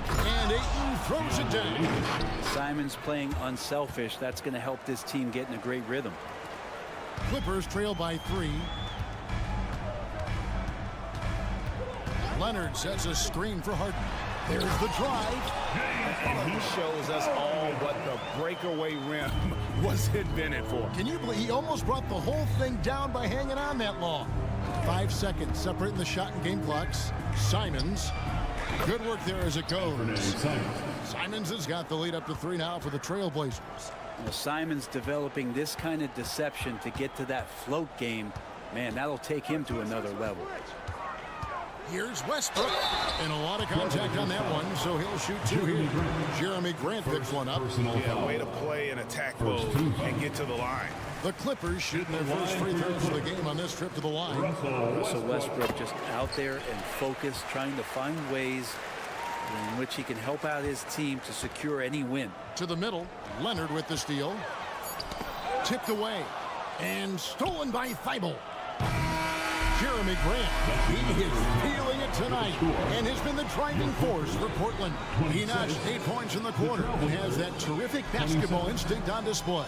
A: And Ayton throws it down.
B: Simon's playing unselfish. That's going to help this team get in a great rhythm.
A: Clippers trail by 3. Leonard sets a screen for Harden. There's the drive.
C: And he shows us all what the breakaway rim was invented for.
A: Can you believe he almost brought the whole thing down by hanging on that long? 5 seconds separating the shot and game clocks. Simons. Good work there as it goes. Simons has got the lead up to 3 now for the Trailblazers.
B: Well, Simon's developing this kind of deception to get to that float game. Man, that'll take him to another level.
A: Here's Westbrook. And a lot of contact on that one, so he'll shoot 2 here. Jeremy Grant picks one up.
C: Yeah, way to play in attack mode and get to the line.
A: The Clippers shooting their first free throws of the game on this trip to the line.
B: Russell Westbrook just out there and focused, trying to find ways in which he can help out his team to secure any win.
A: To the middle, Leonard with the steal. Tipped away and stolen by Thibault. Jeremy Grant, he is feeling it tonight and has been the driving force for Portland. He notched 8 points in the quarter and has that terrific basketball instinct on display.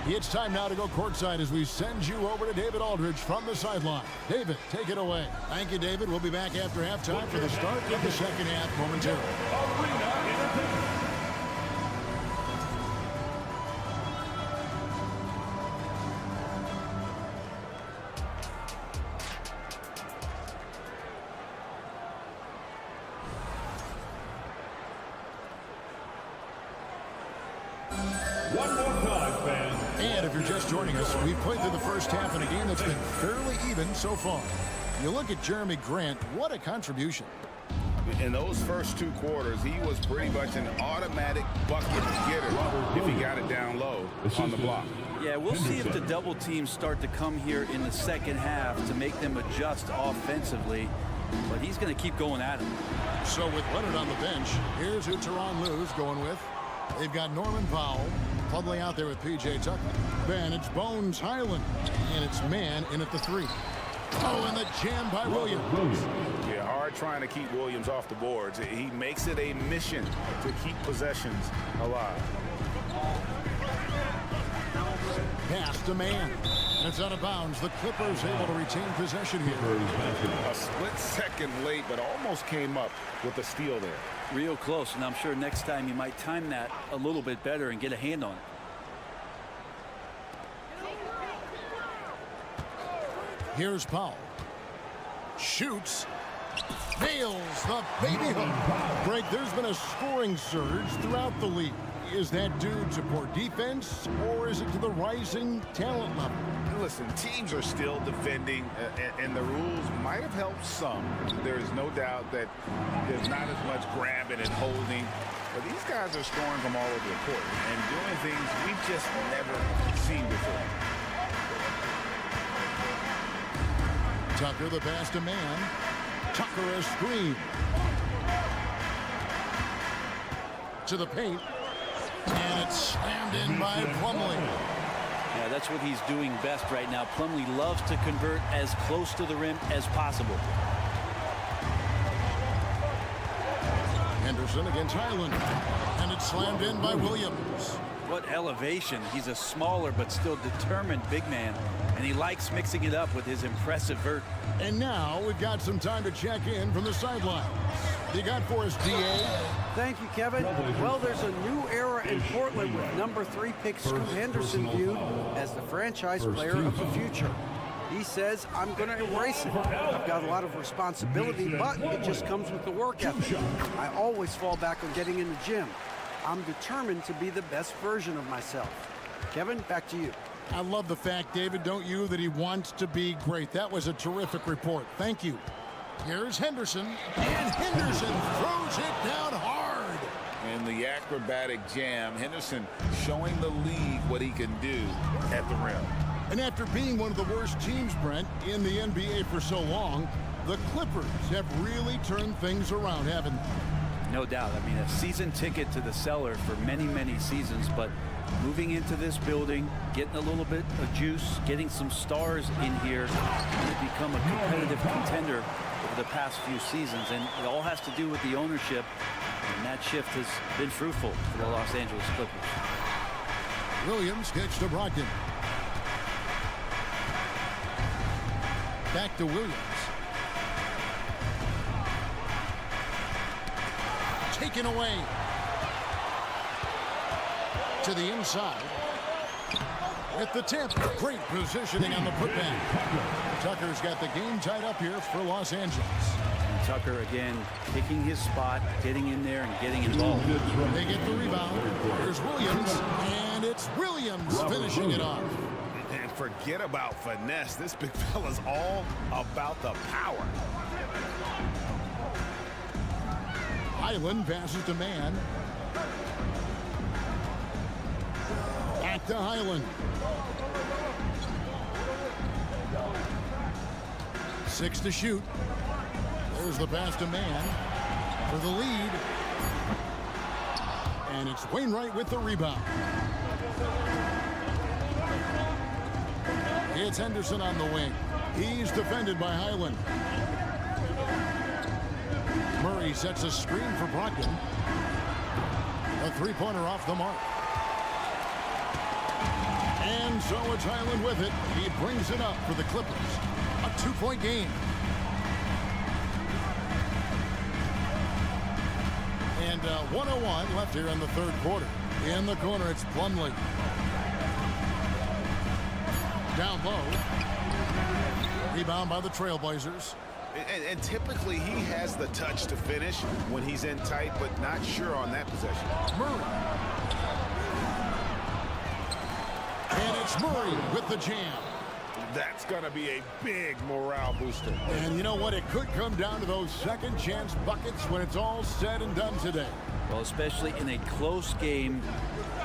A: It's time now to go courtside as we send you over to David Aldridge from the sideline. David, take it away. Thank you, David. We'll be back after halftime for the start of the second half momentarily.
E: One more time, fans.
A: And if you're just joining us, we've played through the first half in a game that's been fairly even so far. You look at Jeremy Grant, what a contribution.
C: In those first 2 quarters, he was pretty much an automatic bucket getter if he got it down low on the block.
B: Yeah, we'll see if the double teams start to come here in the second half to make them adjust offensively, but he's going to keep going at him.
A: So with Leonard on the bench, here's who Tyronn Lue's going with. They've got Norman Powell, Plumlee out there with P.J. Tucker. Then it's Bones Highland, and it's Man in at the 3. Oh, and the jam by Williams.
C: Yeah, hard trying to keep Williams off the boards. He makes it a mission to keep possessions alive.
A: Pass to Man. And it's out of bounds. The Clippers able to retain possession here.
C: A split second late, but almost came up with a steal there.
B: Real close, and I'm sure next time you might time that a little bit better and get a hand on it.
A: Here's Powell. Shoots. Nails the baby hook. Greg, there's been a scoring surge throughout the league. Is that due to poor defense, or is it to the rising talent level?
C: Listen, teams are still defending, and the rules might have helped some. There is no doubt that there's not as much grabbing and holding. But these guys are scoring from all over the court and doing things we've just never seen before.
A: Tucker the pass to Man. Tucker a screen. To the paint. And it's slammed in by Plumlee.
B: Yeah, that's what he's doing best right now. Plumlee loves to convert as close to the rim as possible.
A: Henderson against Highland. And it's slammed in by Williams.
B: What elevation. He's a smaller but still determined big man. And he likes mixing it up with his impressive vert.
A: And now we've got some time to check in from the sidelines. You got for us, D.A.?
D: Thank you, Kevin. Well, there's a new era in Portland with number 3 pick Scoot Henderson viewed as the franchise player of the future. He says, I'm going to embrace it. I've got a lot of responsibility, but it just comes with the work ethic. I always fall back on getting in the gym. I'm determined to be the best version of myself. Kevin, back to you.
A: I love the fact, David, don't you, that he wants to be great. That was a terrific report. Thank you. Here's Henderson, and Henderson throws it down hard.
C: And the acrobatic jam, Henderson showing the league what he can do at the rim.
A: And after being one of the worst teams, Brent, in the NBA for so long, the Clippers have really turned things around, haven't they?
B: No doubt. I mean, a season ticket to the cellar for many, many seasons, but moving into this building, getting a little bit of juice, getting some stars in here, to become a competitive contender over the past few seasons. And it all has to do with the ownership, and that shift has been fruitful for the Los Angeles Clippers.
A: Williams kicks to Brogdon. Back to Williams. Taken away. To the inside. At the tip. Great positioning on the putback. Tucker's got the game tied up here for Los Angeles.
B: And Tucker, again, picking his spot, getting in there and getting involved.
A: They get the rebound. Here's Williams. And it's Williams finishing it off.
C: And forget about finesse. This big fella's all about the power.
A: Highland passes to Mann. Back to Highland. 6 to shoot. There's the pass to Mann for the lead. And it's Wainwright with the rebound. It's Henderson on the wing. He's defended by Highland. Murray sets a screen for Brogdon. A three-pointer off the mark. And so it's Highland with it. He brings it up for the Clippers. A 2-point game. And 1:01 left here in the third quarter. In the corner, it's Plumlee. Down low. Rebound by the Trailblazers.
C: And typically he has the touch to finish when he's in tight, but not sure on that possession.
A: Murray. And it's Murray with the jam.
C: That's going to be a big morale booster.
A: And you know what? It could come down to those second chance buckets when it's all said and done today.
B: Well, especially in a close game,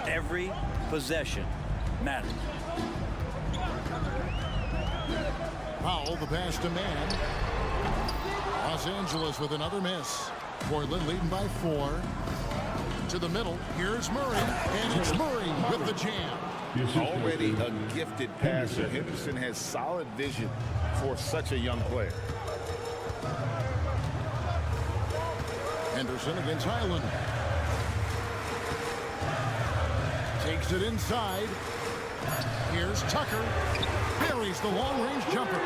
B: every possession matters.
A: Powell, the pass to Mann. Los Angeles with another miss. Portland leading by 4. To the middle. Here's Murray. And it's Murray with the jam.
C: Already a gifted passer. Henderson has solid vision for such a young player.
A: Henderson against Highland. Takes it inside. Here's Tucker. Buries the long-range jumper.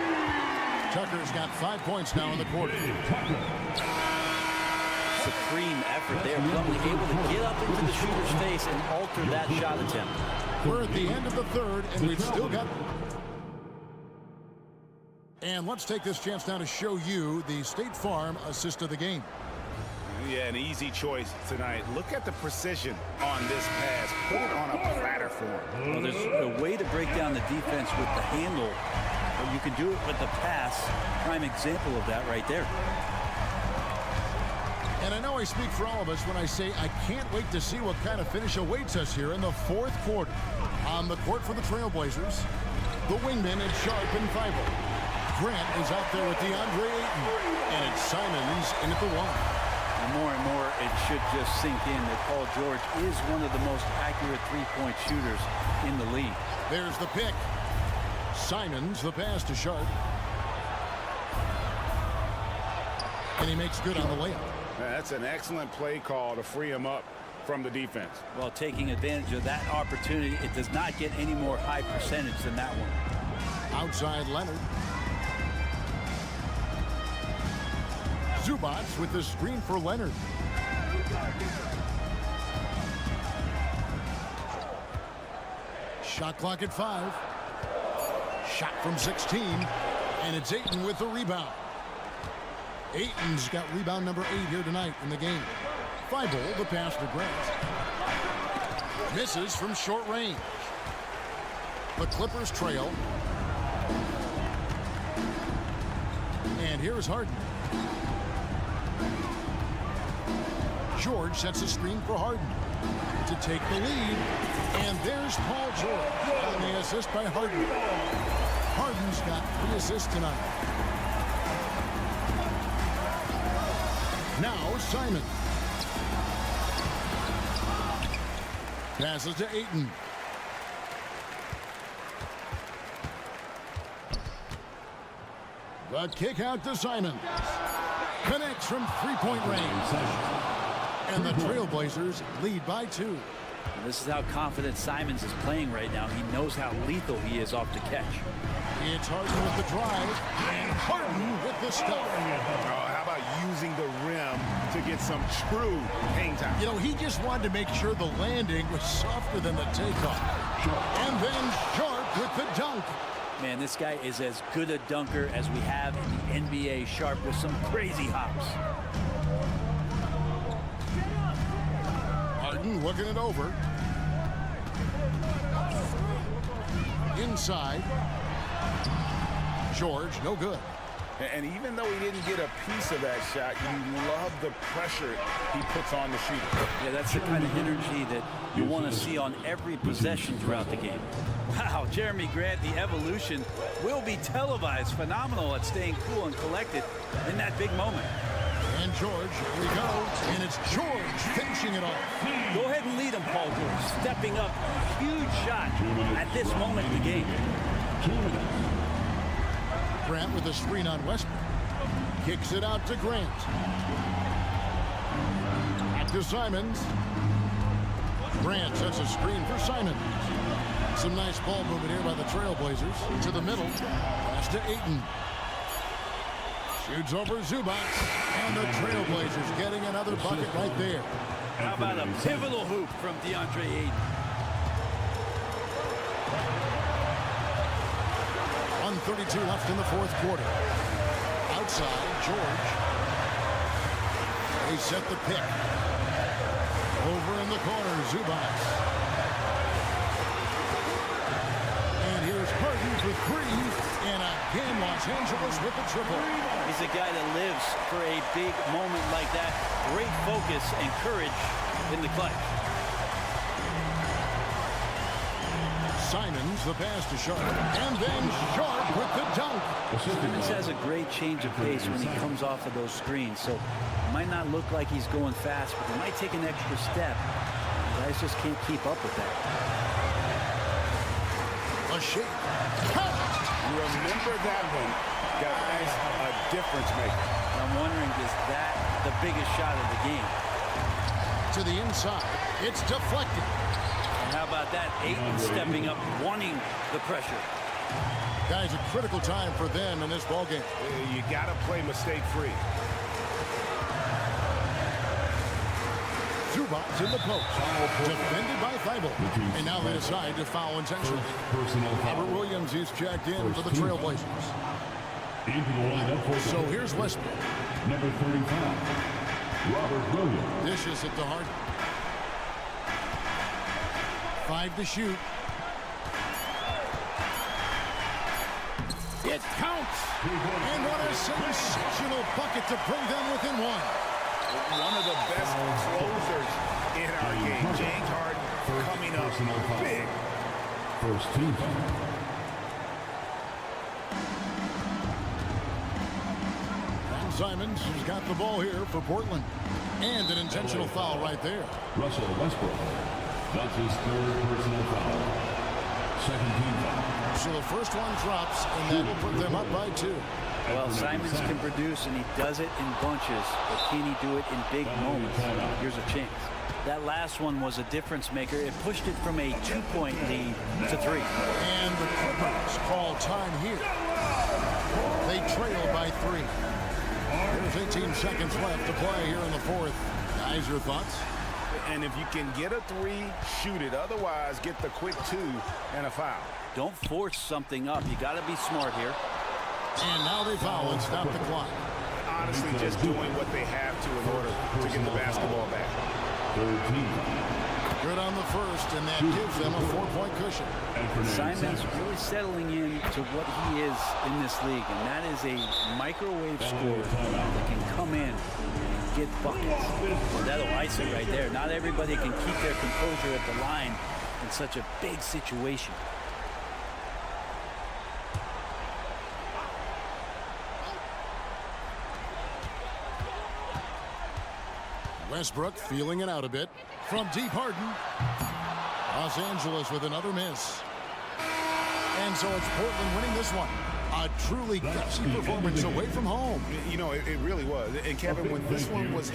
A: Tucker's got 5 points now in the quarter.
B: Supreme effort there. Plumlee able to get up into the shooter's face and alter that shot attempt.
A: We're at the end of the third, and we've still got... And let's take this chance now to show you the State Farm assist of the game.
C: Yeah, an easy choice tonight. Look at the precision on this pass. Put it on a platter for him.
B: Well, there's a way to break down the defense with the handle, but you can do it with the pass. Prime example of that right there.
A: And I know I speak for all of us when I say I can't wait to see what kind of finish awaits us here in the fourth quarter. On the court for the Trailblazers, the wingmen at Sharp and Feivel. Grant is out there with DeAndre Ayton, and it's Simons in at the 1.
B: And more, it should just sink in that Paul George is one of the most accurate three-point shooters in the league.
A: There's the pick. Simons, the pass to Sharp. And he makes good on the layup.
C: That's an excellent play call to free him up from the defense.
B: Well, taking advantage of that opportunity, it does not get any more high percentage than that one.
A: Outside Leonard. Zubats with the screen for Leonard. Shot clock at 5. Shot from 16. And it's Ayton with the rebound. Ayton's got rebound number 8 here tonight in the game. Feivel, the pass to Grant. Misses from short range. The Clippers trail. And here's Harden. George sets a screen for Harden to take the lead. And there's Paul George on the assist by Harden. Harden's got 3 assists tonight. Now Simon. Passes to Ayton. The kick out to Simon. Connects from three-point range. And the Trailblazers lead by 2.
B: This is how confident Simons is playing right now. He knows how lethal he is off the catch.
A: It's Harden with the drive, and Harden with the stop.
C: How about using the rim to get some true hang time?
A: You know, he just wanted to make sure the landing was softer than the takeoff. And then Sharp with the dunk.
B: Man, this guy is as good a dunker as we have in the NBA. Sharp with some crazy hops.
A: Harden looking it over. Inside. George, no good.
C: And even though he didn't get a piece of that shot, you love the pressure he puts on the shooter.
B: Yeah, that's the kind of energy that you want to see on every possession throughout the game. Wow, Jeremy Grant, the evolution will be televised. Phenomenal at staying cool and collected in that big moment.
A: And George, here we go. And it's George finishing it off.
B: Go ahead and lead him, Paul George. Stepping up, huge shot at this moment in the game.
A: Grant with a screen on Westbrook. Kicks it out to Grant. Back to Simons. Grant sets a screen for Simons. Some nice ball movement here by the Trailblazers. To the middle. Pass to Ayton. Shoots over Zubac. And the Trailblazers getting another bucket right there.
B: How about a pivotal hoop from DeAndre Ayton?
A: 1:32 left in the 4th quarter. Outside, George. They set the pick. Over in the corner, Zubac. And here's Harden for 3. And again, Los Angeles with the triple.
B: He's a guy that lives for a big moment like that. Great focus and courage in the clutch.
A: Simons, the pass to Sharp. And then Sharp with the dunk.
B: Simons has a great change of pace when he comes off of those screens. So it might not look like he's going fast, but he might take an extra step. Guys just can't keep up with that.
A: A shake.
C: Remember that one, guys, a difference maker.
B: I'm wondering, is that the biggest shot of the game?
A: To the inside. It's deflected.
B: And how about that? Ayton stepping up, wanting the pressure.
A: Guys, a critical time for them in this ballgame.
C: You got to play mistake-free.
A: Zubac in the post. Defended by Thibault. And now they decide to foul intentionally. Robert Williams is checked in for the Trailblazers. So here's Westbrook.
E: Number 35, Robert Williams.
A: Dishes it to Harden. 5 to shoot. It counts. And what a sensational bucket to bring them within 1.
C: One of the best closers in our game. James Harden coming up big.
E: First team foul.
A: And Simons has got the ball here for Portland. And an intentional foul right there.
E: Russell Westbrook. That's his 3rd personal foul. Second team foul.
A: So the first one drops, and that will put them up by 2.
B: Well, Simons can produce, and he does it in bunches, but can he do it in big moments? Here's a chance. That last one was a difference maker. It pushed it from a 2-point lead to 3.
A: And the Clippers call time here. They trail by 3. There's 18 seconds left to play here in the 4th. Guys, your thoughts?
C: And if you can get a 3, shoot it. Otherwise, get the quick 2 and a foul.
B: Don't force something up. You got to be smart here.
A: And now they foul and stop the clock.
C: Honestly, just doing what they have to in order to get the basketball back.
A: Good on the first, and that gives them a 4-point cushion.
B: Simon's really settling in to what he is in this league, and that is a microwave scorer that can come in and get buckets. Well, that'll ice it right there. Not everybody can keep their composure at the line in such a big situation.
A: Westbrook feeling it out a bit. From deep Harden. Los Angeles with another miss. And so it's Portland winning this one. A truly gutsy performance away from home.
C: You know, it really was. And Kevin, when this one was...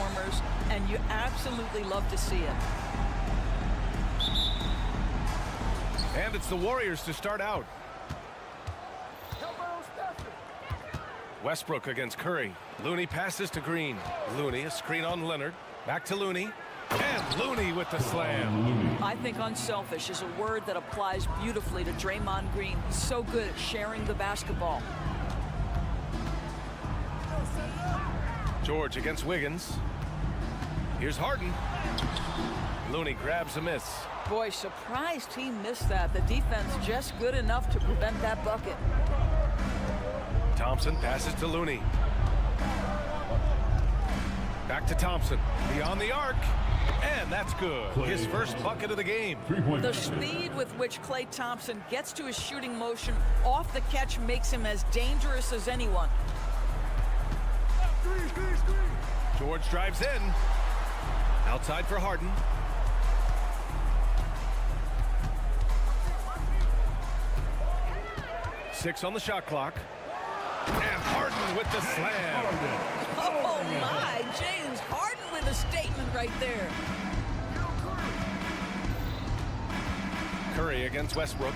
G: performers, and you absolutely love to see it.
F: And it's the Warriors to start out. Westbrook against Curry. Looney passes to Green. Looney, a screen on Leonard. Back to Looney. And Looney with the slam.
G: I think unselfish is a word that applies beautifully to Draymond Green. He's so good at sharing the basketball.
F: George against Wiggins. Here's Harden. Looney grabs a miss.
G: Boy, surprised he missed that. The defense just good enough to prevent that bucket.
F: Thompson passes to Looney. Back to Thompson. Beyond the arc. And that's good. His first bucket of the game.
G: The speed with which Klay Thompson gets to his shooting motion off the catch makes him as dangerous as anyone.
F: George drives in. Outside for Harden. Six on the shot clock. And Harden with the slam.
G: Oh my, James Harden with a statement right there.
F: Curry against Westbrook.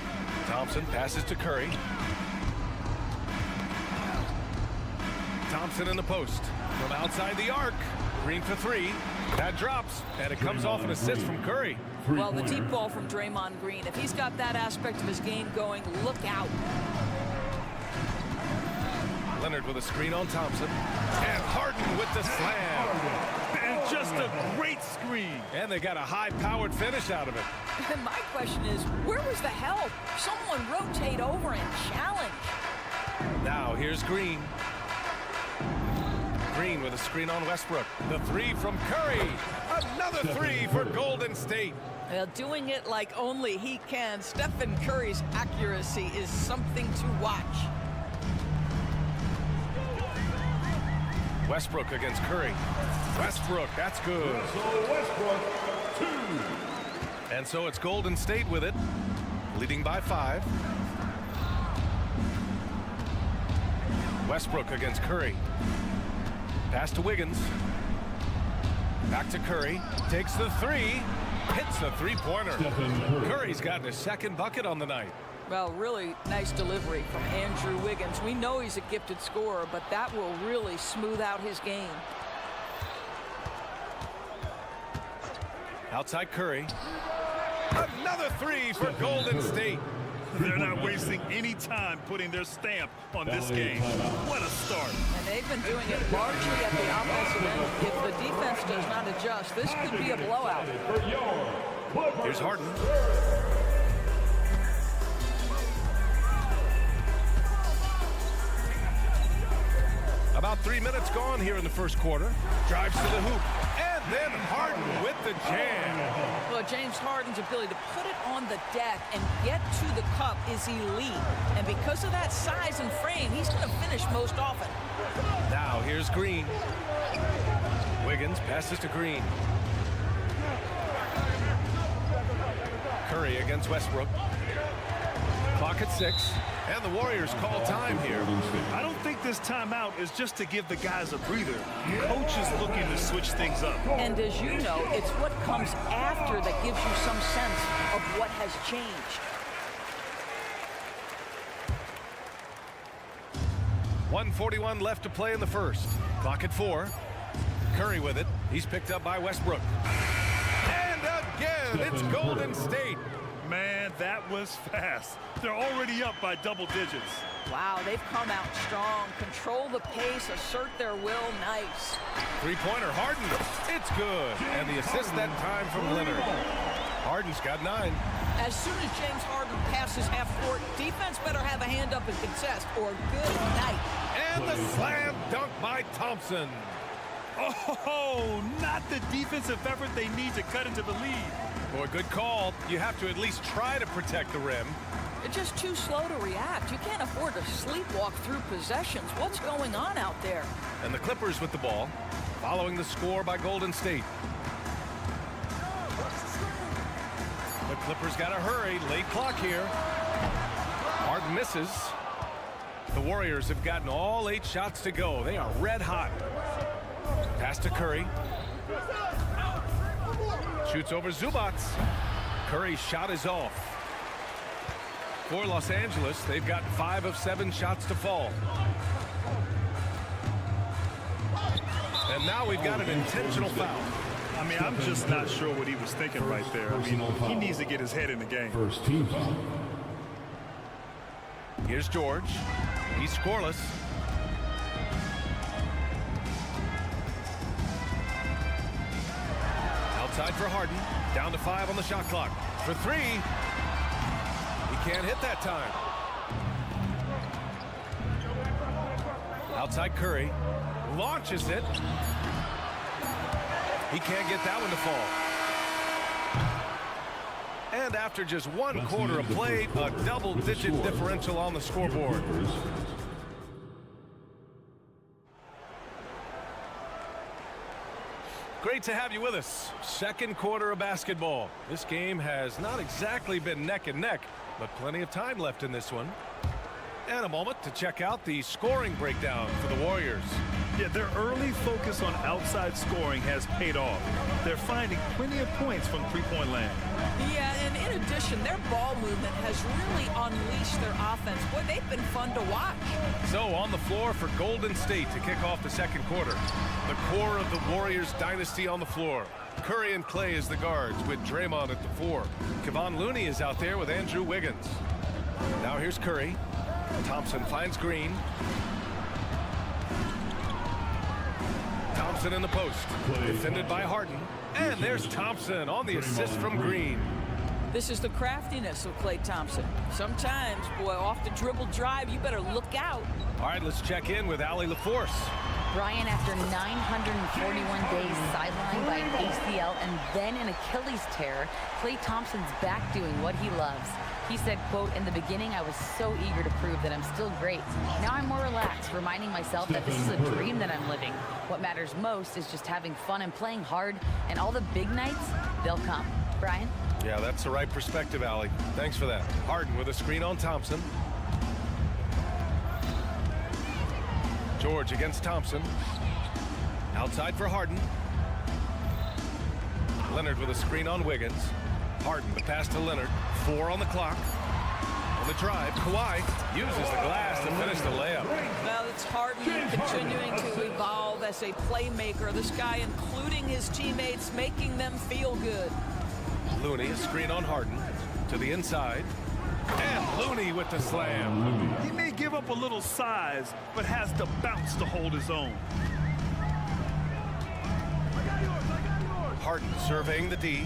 F: Thompson passes to Curry. Thompson in the post. From outside the arc. Green for three. That drops, and it comes off an assist from Curry.
G: Well, the deep ball from Draymond Green. If he's got that aspect of his game going, look out.
F: Leonard with a screen on Thompson. And Harden with the slam.
H: And just a great screen.
F: And they got a high-powered finish out of it.
G: And my question is, where was the help? Someone rotate over and challenge.
F: Now here's Green. Green with a screen on Westbrook. The three from Curry. Another three for Golden State.
G: Well, doing it like only he can. Stephen Curry's accuracy is something to watch.
F: Westbrook against Curry. Westbrook, that's good.
E: Westbrook, 2.
F: And so it's Golden State with it, leading by 5. Westbrook against Curry. Pass to Wiggins. Back to Curry. Takes the three. Hits the three-pointer. Curry's gotten his second bucket on the night.
G: Well, really nice delivery from Andrew Wiggins. We know he's a gifted scorer, but that will really smooth out his game.
F: Outside Curry. Another three for Golden State.
H: They're not wasting any time putting their stamp on this game. What a start.
G: And they've been doing it largely at the offensive end. If the defense does not adjust, this could be a blowout.
F: Here's Harden. About 3 minutes gone here in the first quarter. Drives to the hoop. And then Harden with the jam.
G: Well, James Harden's ability to put it on the deck and get to the cup is elite. And because of that size and frame, he's going to finish most often.
F: Now here's Green. Wiggins passes to Green. Curry against Westbrook. Clock at 6. And the Warriors call time here.
H: I don't think this timeout is just to give the guys a breather. Coach is looking to switch things up.
G: And as you know, it's what comes after that gives you some sense of what has changed.
F: 1:41 left to play in the first. Clock at 4. Curry with it. He's picked up by Westbrook. And again, it's Golden State.
H: Man, that was fast. They're already up by double digits.
G: Wow, they've come out strong. Control the pace, assert their will. Nice.
F: Three-pointer, Harden. It's good. And the assist that time from Leonard. Harden's got 9.
G: As soon as James Harden passes half court, defense better have a hand up and contest, or good night.
F: And the slam dunk by Thompson.
H: Oh, not the defensive effort they need to cut into the lead.
F: Boy, good call. You have to at least try to protect the rim.
G: They're just too slow to react. You can't afford to sleepwalk through possessions. What's going on out there?
F: And the Clippers with the ball, following the score by Golden State. The Clippers got to hurry. Late clock here. Harden misses. The Warriors have gotten all 8 shots to go. They are red hot. Pass to Curry. Shoots over Zubac. Curry's shot is off. For Los Angeles, they've got 5 of 7 shots to fall. And now we've got an intentional foul.
H: I mean, I'm just not sure what he was thinking right there. I mean, he needs to get his head in the game.
E: First team foul.
F: Here's George. He's scoreless. Outside for Harden. Down to 5 on the shot clock. For 3. He can't hit that time. Outside Curry. Launches it. He can't get that one to fall. And after just 1 quarter of play, a double-digit differential on the scoreboard. Great to have you with us. Second quarter of basketball. This game has not exactly been neck and neck, but plenty of time left in this one. And a moment to check out the scoring breakdown for the Warriors.
H: Yeah, their early focus on outside scoring has paid off. They're finding plenty of points from three-point land.
G: Yeah, and in addition, their ball movement has really unleashed their offense. Boy, they've been fun to watch.
F: So on the floor for Golden State to kick off the second quarter. The core of the Warriors dynasty on the floor. Curry and Clay as the guards with Draymond at the 4. Kevon Looney is out there with Andrew Wiggins. Now here's Curry. Thompson finds Green. Thompson in the post. Defended by Harden. And there's Thompson on the assist from Green.
G: This is the craftiness of Klay Thompson. Sometimes, boy, off the dribble drive, you better look out.
F: All right, let's check in with Allie LaForce.
I: Brian, after 941 days sidelined by an ACL and then an Achilles tear, Klay Thompson's back doing what he loves. He said, quote, "In the beginning, I was so eager to prove that I'm still great. Now I'm more relaxed, reminding myself that this is a dream that I'm living. What matters most is just having fun and playing hard, and all the big nights, they'll come." Brian?
F: Yeah, that's the right perspective, Allie. Thanks for that. Harden with a screen on Thompson. George against Thompson. Outside for Harden. Leonard with a screen on Wiggins. Harden, the pass to Leonard. 4 on the clock. On the drive, Kawhi uses the glass to finish the layup.
G: Well, it's Harden continuing to evolve as a playmaker. This guy, including his teammates, making them feel good.
F: Looney, a screen on Harden. To the inside. And Looney with the slam.
H: He may give up a little size, but has the bounce to hold his own.
F: Harden surveying the D.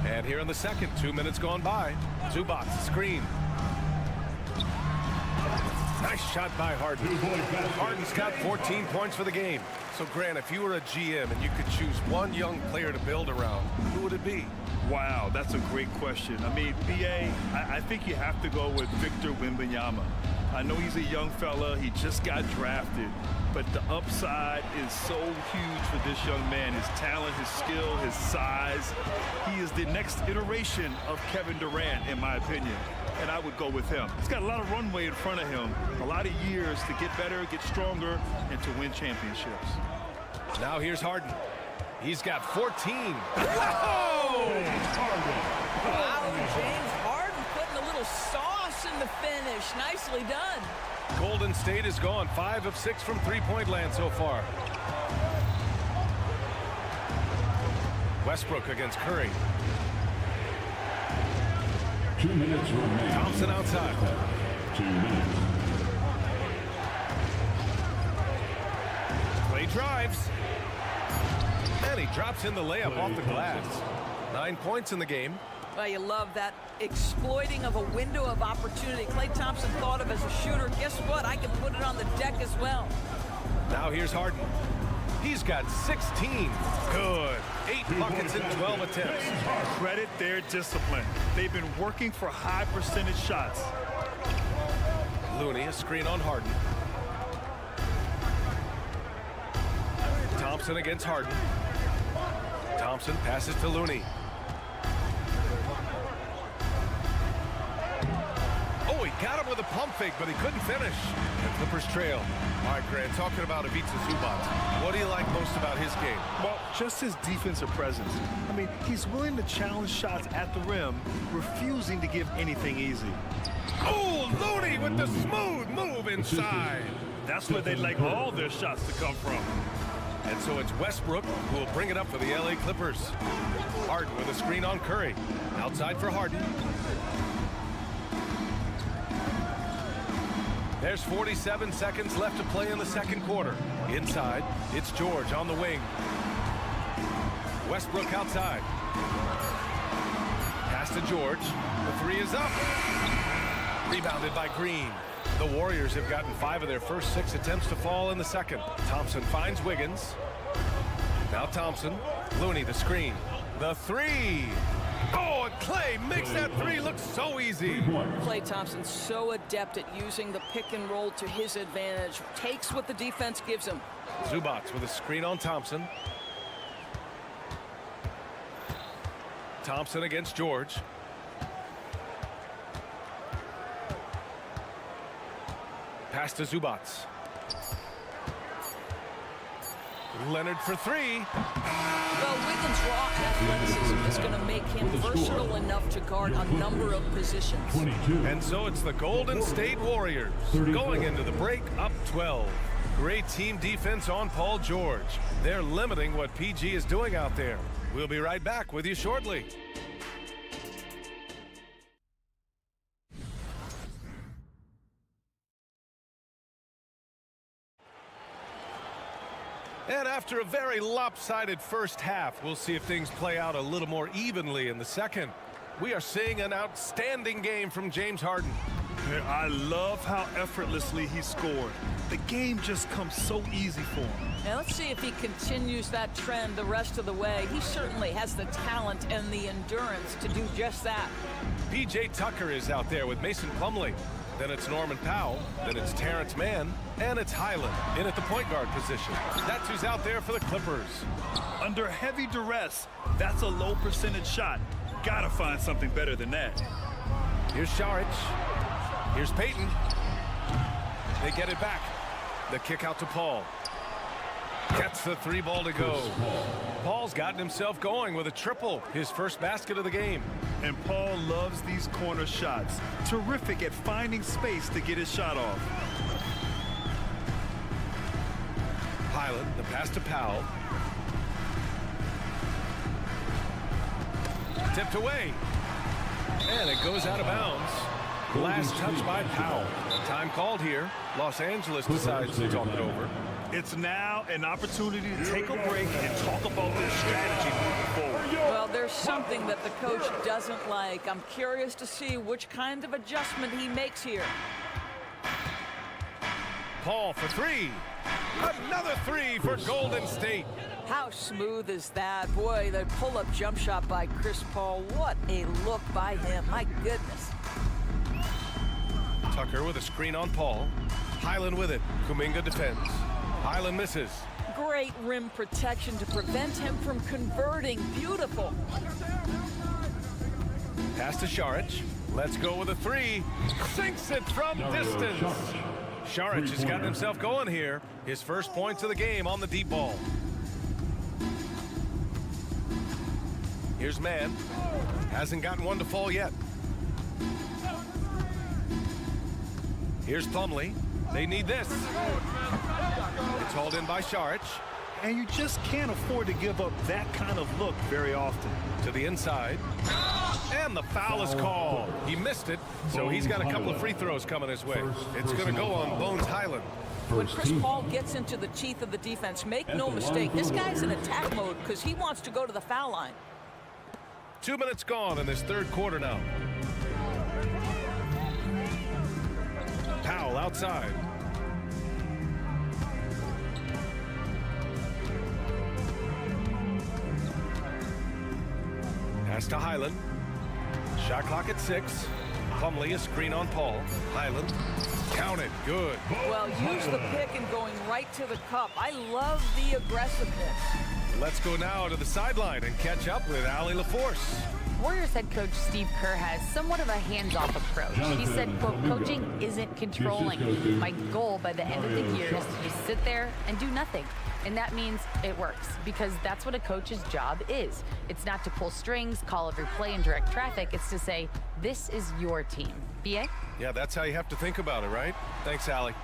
F: And here in the second, 2 minutes gone by. Zubac, screen. Nice shot by Harden. Harden's got 14 points for the game. So, Grant, if you were a GM and you could choose one young player to build around, who would it be?
H: Wow, that's a great question. I mean, BA, I think you have to go with Victor Wembanyama. I know he's a young fella. He just got drafted. But the upside is so huge for this young man. His talent, his skill, his size. He is the next iteration of Kevin Durant, in my opinion. And I would go with him. He's got a lot of runway in front of him. A lot of years to get better, get stronger, and to win championships.
F: Now here's Harden. He's got 14.
G: Whoa! Wow, James Harden putting a little sauce in the finish. Nicely done.
F: Golden State is gone 5 of 6 from three-point land so far. Westbrook against Curry.
E: 2 minutes remaining.
F: Thompson outside.
E: 2 minutes.
F: Clay drives. And he drops in the layup off the glass. 9 points in the game.
G: Well, you love that exploiting of a window of opportunity. Klay Thompson thought of as a shooter. Guess what? I can put it on the deck as well.
F: Now here's Harden. He's got 16. Good. 8 buckets in 12 attempts.
H: Credit their discipline. They've been working for high percentage shots.
F: Looney, a screen on Harden. Thompson against Harden. Thompson passes to Looney. Oh, he Got him with a pump fake, but he couldn't finish. The Clippers trail. All right, Grant, talking about Ivica Zubac, what do you like most about his game?
H: Well, just his defensive presence. I mean, he's willing to challenge shots at the rim, refusing to give anything easy.
F: Oh, Looney with the smooth move inside.
H: That's where they'd like all their shots to come from.
F: And so it's Westbrook who will bring it up for the LA Clippers. Harden with a screen on Curry. Outside for Harden. There's 47 seconds left to play in the second quarter. Inside, it's George on the wing. Westbrook outside. Pass to George. The three is up. Rebounded by Green. The Warriors have gotten 5 of their first 6 attempts to fall in the second. Thompson finds Wiggins. Now Thompson. Looney the screen. The three. Oh, and Clay makes that three look so easy.
G: Klay Thompson so adept at using the pick and roll to his advantage. Takes what the defense gives him.
F: Zubac with a screen on Thompson. Thompson against George. Pass to Zubac. Leonard for three.
G: Well, Wiggins' raw athleticism is going to make him versatile enough to guard a number of positions.
F: And so it's the Golden State Warriors going into the break up 12. Great team defense on Paul George. They're limiting what PG is doing out there. We'll be right back with you shortly. And after a very lopsided first half, we'll see if things play out a little more evenly in the second. We are seeing an outstanding game from James Harden.
H: I love how effortlessly he scored. The game just comes so easy for him.
G: Now let's see if he continues that trend the rest of the way. He certainly has the talent and the endurance to do just that.
F: PJ Tucker is out there with Mason Plumlee. Then it's Norman Powell. Then it's Terrence Mann. And it's Highland in at the point guard position. That's who's out there for the Clippers.
H: Under heavy duress, that's a low percentage shot. Gotta find something better than that.
F: Here's Saric. Here's Payton. They get it back. The kick out to Paul. Gets the 3 ball to go. Paul's gotten himself going with a triple, his first basket of the game.
H: And Paul loves these corner shots. Terrific at finding space to get his shot off.
F: Highland, the pass to Powell. Tipped away. And it goes out of bounds. Last touch by Powell. Time called here. Los Angeles decides to talk it over.
H: It's now an opportunity to take a break and talk about their strategy moving forward.
G: Well, there's something that the coach doesn't like. I'm curious to see which kind of adjustment he makes here.
F: Paul for 3. Another 3 for Golden State.
G: How smooth is that? Boy, the pull-up jump shot by Chris Paul. What a look by him. My goodness.
F: Tucker with a screen on Paul. Highland with it. Kuminga defends. Highland misses.
G: Great rim protection to prevent him from converting. Beautiful.
F: Pass to Saric. Let's go with a 3. Sinks it from distance. Saric has gotten himself going here. His first points of the game on the deep ball. Here's Mann. Hasn't gotten one to fall yet. Here's Plumlee. They need this. It's hauled in by Saric.
H: And you just can't afford to give up that kind of look very often.
F: To the inside. And the foul is called. He missed it, so he's got a couple of free throws coming his way. It's going to go on Bones Highland.
G: When Chris Paul gets into the teeth of the defense, make no mistake, this guy's in attack mode because he wants to go to the foul line.
F: 2 minutes gone in this third quarter now. Powell outside. Pass to Highland. Shot clock at 6. Plumlee a screen on Paul. Highland. Count it. Good.
G: Well, use the pick and going right to the cup. I love the aggressiveness.
F: Let's go now to the sideline and catch up with Allie LaForce.
I: Warriors head coach Steve Kerr has somewhat of a hands-off approach. He said, quote, coaching isn't controlling. My goal by the end of the year is to just sit there and do nothing. And that means it works, because that's what a coach's job is. It's not to pull strings, call every play, and direct traffic. It's to say, this is your team. BA?
F: Yeah, that's how you have to think about it, right? Thanks, Allie.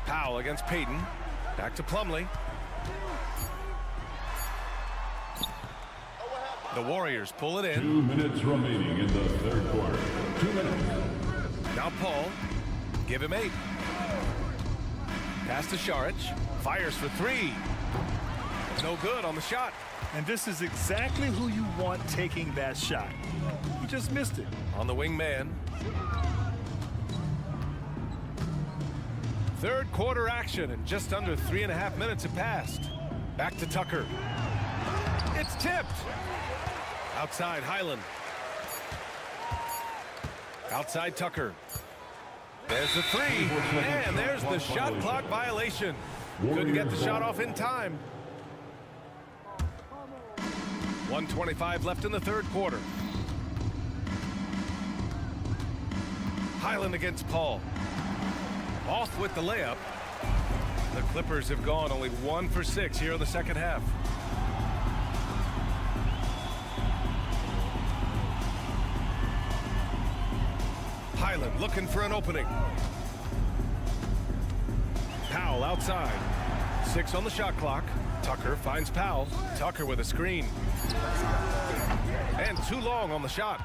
F: Powell against Payton. Back to Plumlee. The Warriors pull it in.
E: 2 minutes remaining in the third quarter. 2 minutes.
F: Now Paul. Give him 8. Pass to Saric. Fires for 3. No good on the shot.
H: And this is exactly who you want taking that shot. He just missed it.
F: On the wing man. Third quarter action, and just under 3.5 minutes have passed. Back to Tucker. It's tipped. Outside Highland. Outside Tucker. There's the 3, and there's the shot clock violation. Couldn't get the shot off in time. 1:25 left in the third quarter. Highland against Paul. Off with the layup. The Clippers have gone only 1 for 6 here in the second half. Highland looking for an opening. Powell outside. 6 on the shot clock. Tucker finds Powell. Tucker with a screen. And too long on the shot.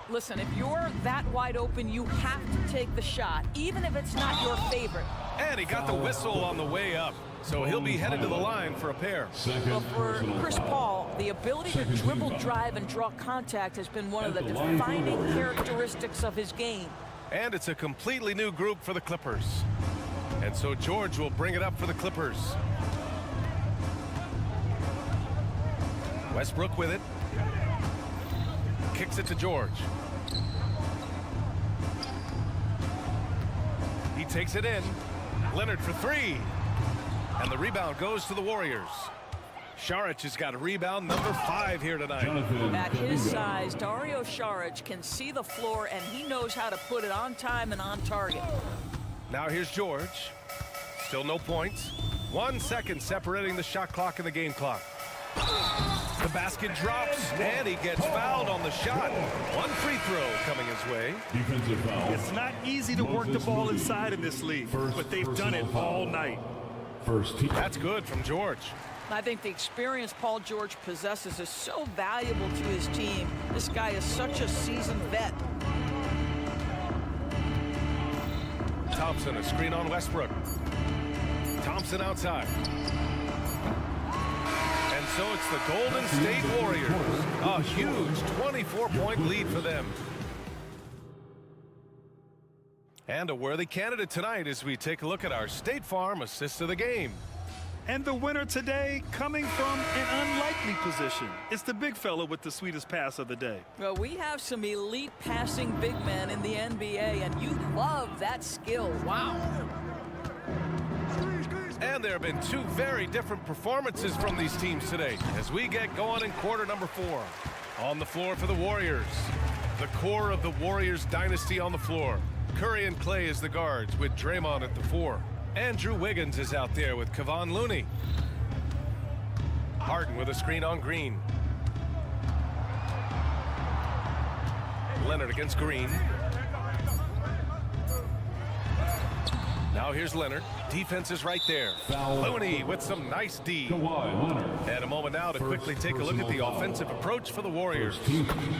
G: Listen, if you're that wide open, you have to take the shot, even if it's not your favorite.
F: And he got the whistle on the way up, so he'll be headed to the line for a pair.
G: Well, for Chris Paul, the ability to dribble, drive, and draw contact has been one of the defining characteristics of his game.
F: And it's a completely new group for the Clippers. And so George will bring it up for the Clippers. Westbrook with it. Kicks it to George. He takes it in. Leonard for 3. And the rebound goes to the Warriors. Saric has got a rebound number 5 here tonight.
G: At his size, Dario Saric can see the floor, and he knows how to put it on time and on target.
F: Now here's George. Still no points. 1 second separating the shot clock and the game clock. The basket drops, and he gets fouled on the shot. 1 free throw coming his way.
E: Defensive foul.
H: It's not easy to work the ball inside in this league, but they've done it all night.
E: First team.
F: That's good from George.
G: I think the experience Paul George possesses is so valuable to his team. This guy is such a seasoned vet.
F: Thompson, a screen on Westbrook. Thompson outside. And so it's the Golden State Warriors. A huge 24-point lead for them. And a worthy candidate tonight as we take a look at our State Farm assist of the game.
H: And the winner today coming from an unlikely position. It's the big fella with the sweetest pass of the day.
G: Well, we have some elite passing big men in the NBA, and you love that skill. Wow.
F: And there have been 2 very different performances from these teams today as we get going in quarter number 4. On the floor for the Warriors. The core of the Warriors dynasty on the floor. Curry and Clay as the guards with Draymond at the 4. Andrew Wiggins is out there with Kevon Looney. Harden with a screen on Green. Leonard against Green. Now here's Leonard. Defense is right there. Looney with some nice D. And a moment now to quickly take a look at the offensive approach for the Warriors.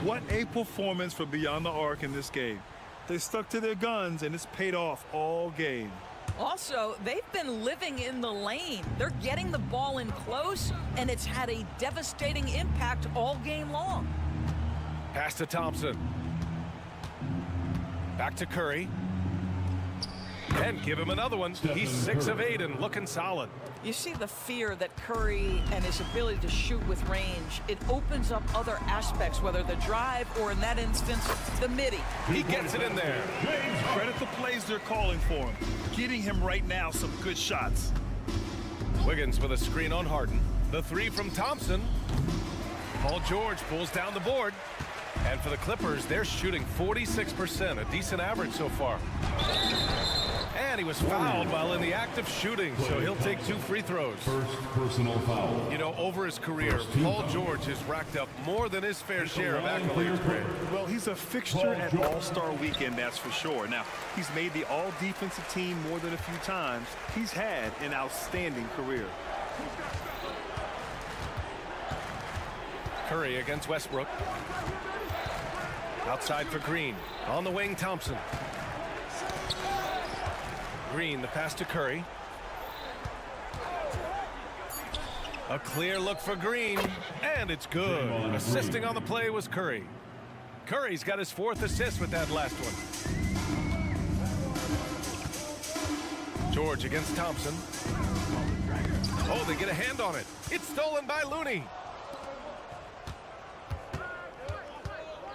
H: What a performance for Beyond the Arc in this game. They stuck to their guns, and it's paid off all game.
G: Also, they've been living in the lane. They're getting the ball in close, and it's had a devastating impact all game long.
F: Pass to Thompson. Back to Curry. And give him another one. He's 6 of 8 and looking solid.
G: You see the fear that Curry and his ability to shoot with range. It opens up other aspects, whether the drive or, in that instance, the midi.
F: He gets it in there.
H: Credit the plays they're calling for him. Getting him right now some good shots.
F: Wiggins with a screen on Harden. The three from Thompson. Paul George pulls down the board. And for the Clippers, they're shooting 46%, a decent average so far. And he was fouled while in the act of shooting, so he'll take 2 free throws.
E: First personal foul.
F: You know, over his career, Paul George has racked up more than his fair share of accolades.
H: Well, he's a fixture at All-Star Weekend, that's for sure. Now, he's made the All-Defensive team more than a few times. He's had an outstanding career.
F: Curry against Westbrook. Outside for Green. On the wing, Thompson. Green, the pass to Curry. A clear look for Green, and it's good. Assisting on the play was Curry. Curry's got his 4th assist with that last one. George against Thompson. Oh, they get a hand on it. It's stolen by Looney.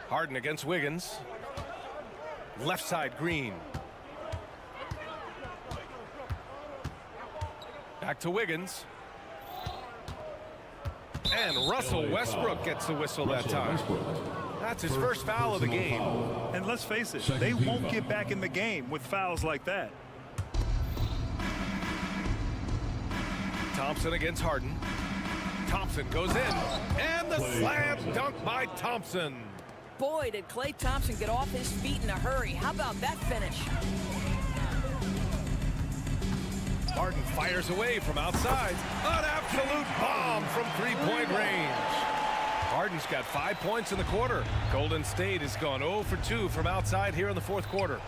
F: Harden against Wiggins. Left side, Green. Back to Wiggins. And Russell Westbrook gets the whistle that time. That's his first foul of the game.
H: And let's face it, they won't get back in the game with fouls like that.
F: Thompson against Harden. Thompson goes in. And the slam dunk by Thompson.
G: Boy, did Klay Thompson get off his feet in a hurry. How about that finish?
F: Harden fires away from outside. An absolute bomb from three-point range. Harden's got 5 points in the quarter. Golden State has gone 0 for 2 from outside here in the 4th quarter.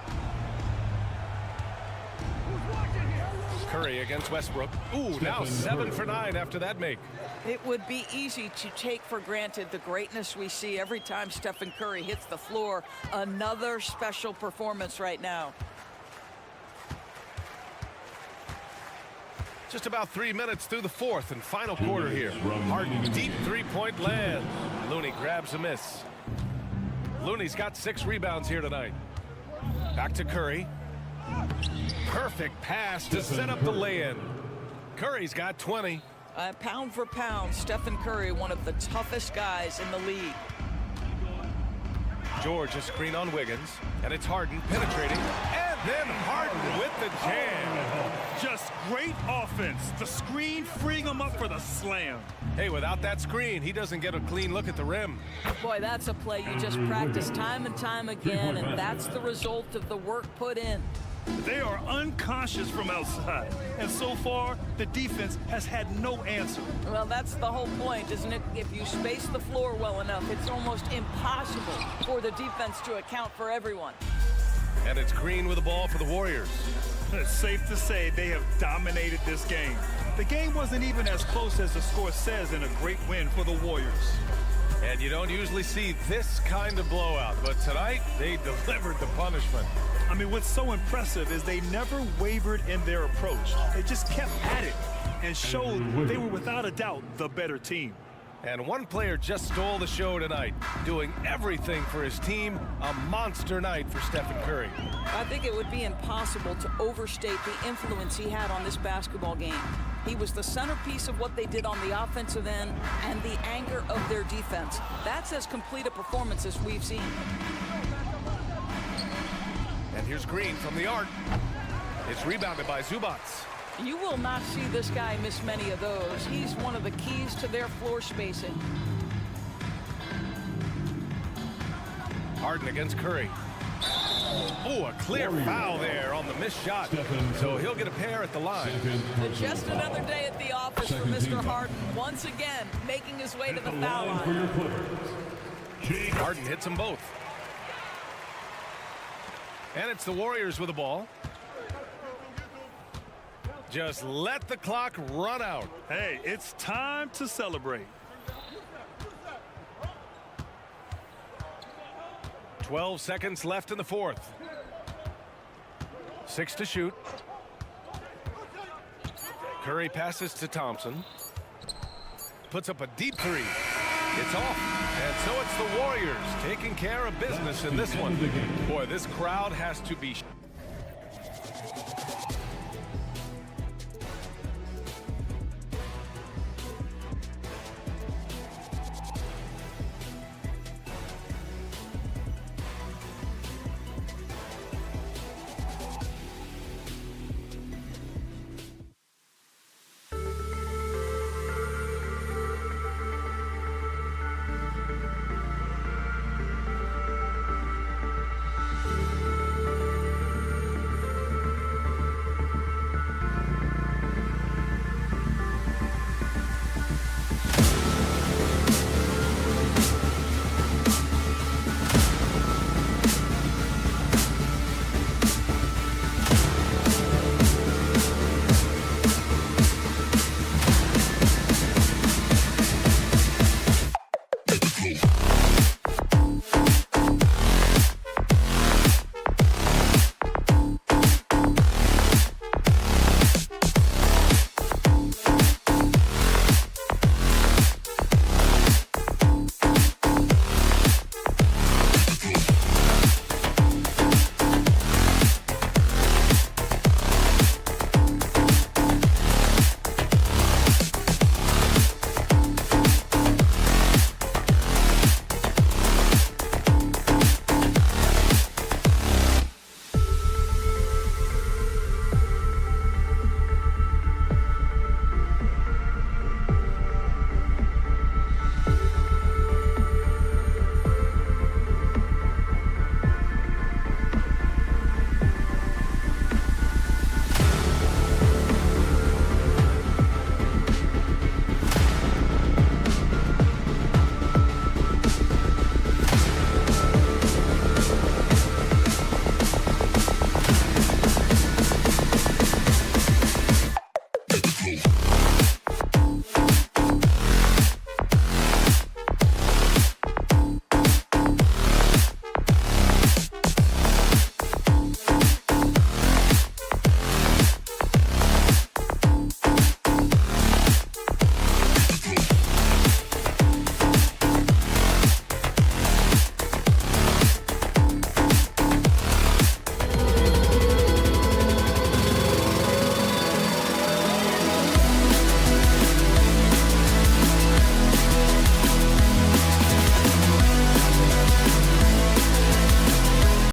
F: Curry against Westbrook. Ooh, now 7 for 9 after that make.
G: It would be easy to take for granted the greatness we see every time Stephen Curry hits the floor. Another special performance right now.
F: Just about 3 minutes through the 4th and final quarter here. Harden, deep three-point land. Looney grabs a miss. Looney's got 6 rebounds here tonight. Back to Curry. Perfect pass to set up the lay-in. Curry's got 20.
G: Pound for pound, Stephen Curry, one of the toughest guys in the league.
F: George, a screen on Wiggins, and it's Harden penetrating, and then Harden with the jam.
H: Just great offense. The screen freeing him up for the slam.
F: Hey, without that screen, he doesn't get a clean look at the rim.
G: Boy, that's a play you just practice time and time again, and that's the result of the work put in.
H: They are unconscious from outside, and so far, the defense has had no answer.
G: Well, that's the whole point, isn't it? If you space the floor well enough, it's almost impossible for the defense to account for everyone.
F: And it's Green with the ball for the Warriors.
H: It's safe to say they have dominated this game. The game wasn't even as close as the score says in a great win for the Warriors.
F: And you don't usually see this kind of blowout, but tonight they delivered the punishment.
H: I mean, what's so impressive is they never wavered in their approach. They just kept at it and showed they were without a doubt the better team.
F: And one player just stole the show tonight, doing everything for his team. A monster night for Stephen Curry.
G: I think it would be impossible to overstate the influence he had on this basketball game. He was the centerpiece of what they did on the offensive end and the anchor of their defense. That's as complete a performance as we've seen.
F: And here's Green from the arc. It's rebounded by Zubac.
G: You will not see this guy miss many of those. He's one of the keys to their floor spacing.
F: Harden against Curry. Oh, a clear foul there on the missed shot. So he'll get a pair at the line.
G: Just another day at the office for Mr. Harden. Once again, making his way to the foul line.
F: Harden hits them both. And it's the Warriors with the ball. Just let the clock run out.
H: Hey, it's time to celebrate.
F: 12 seconds left in the 4th. 6 to shoot. Curry passes to Thompson. Puts up a deep three. It's off. And so it's the Warriors taking care of business in this one. Boy, this crowd has to be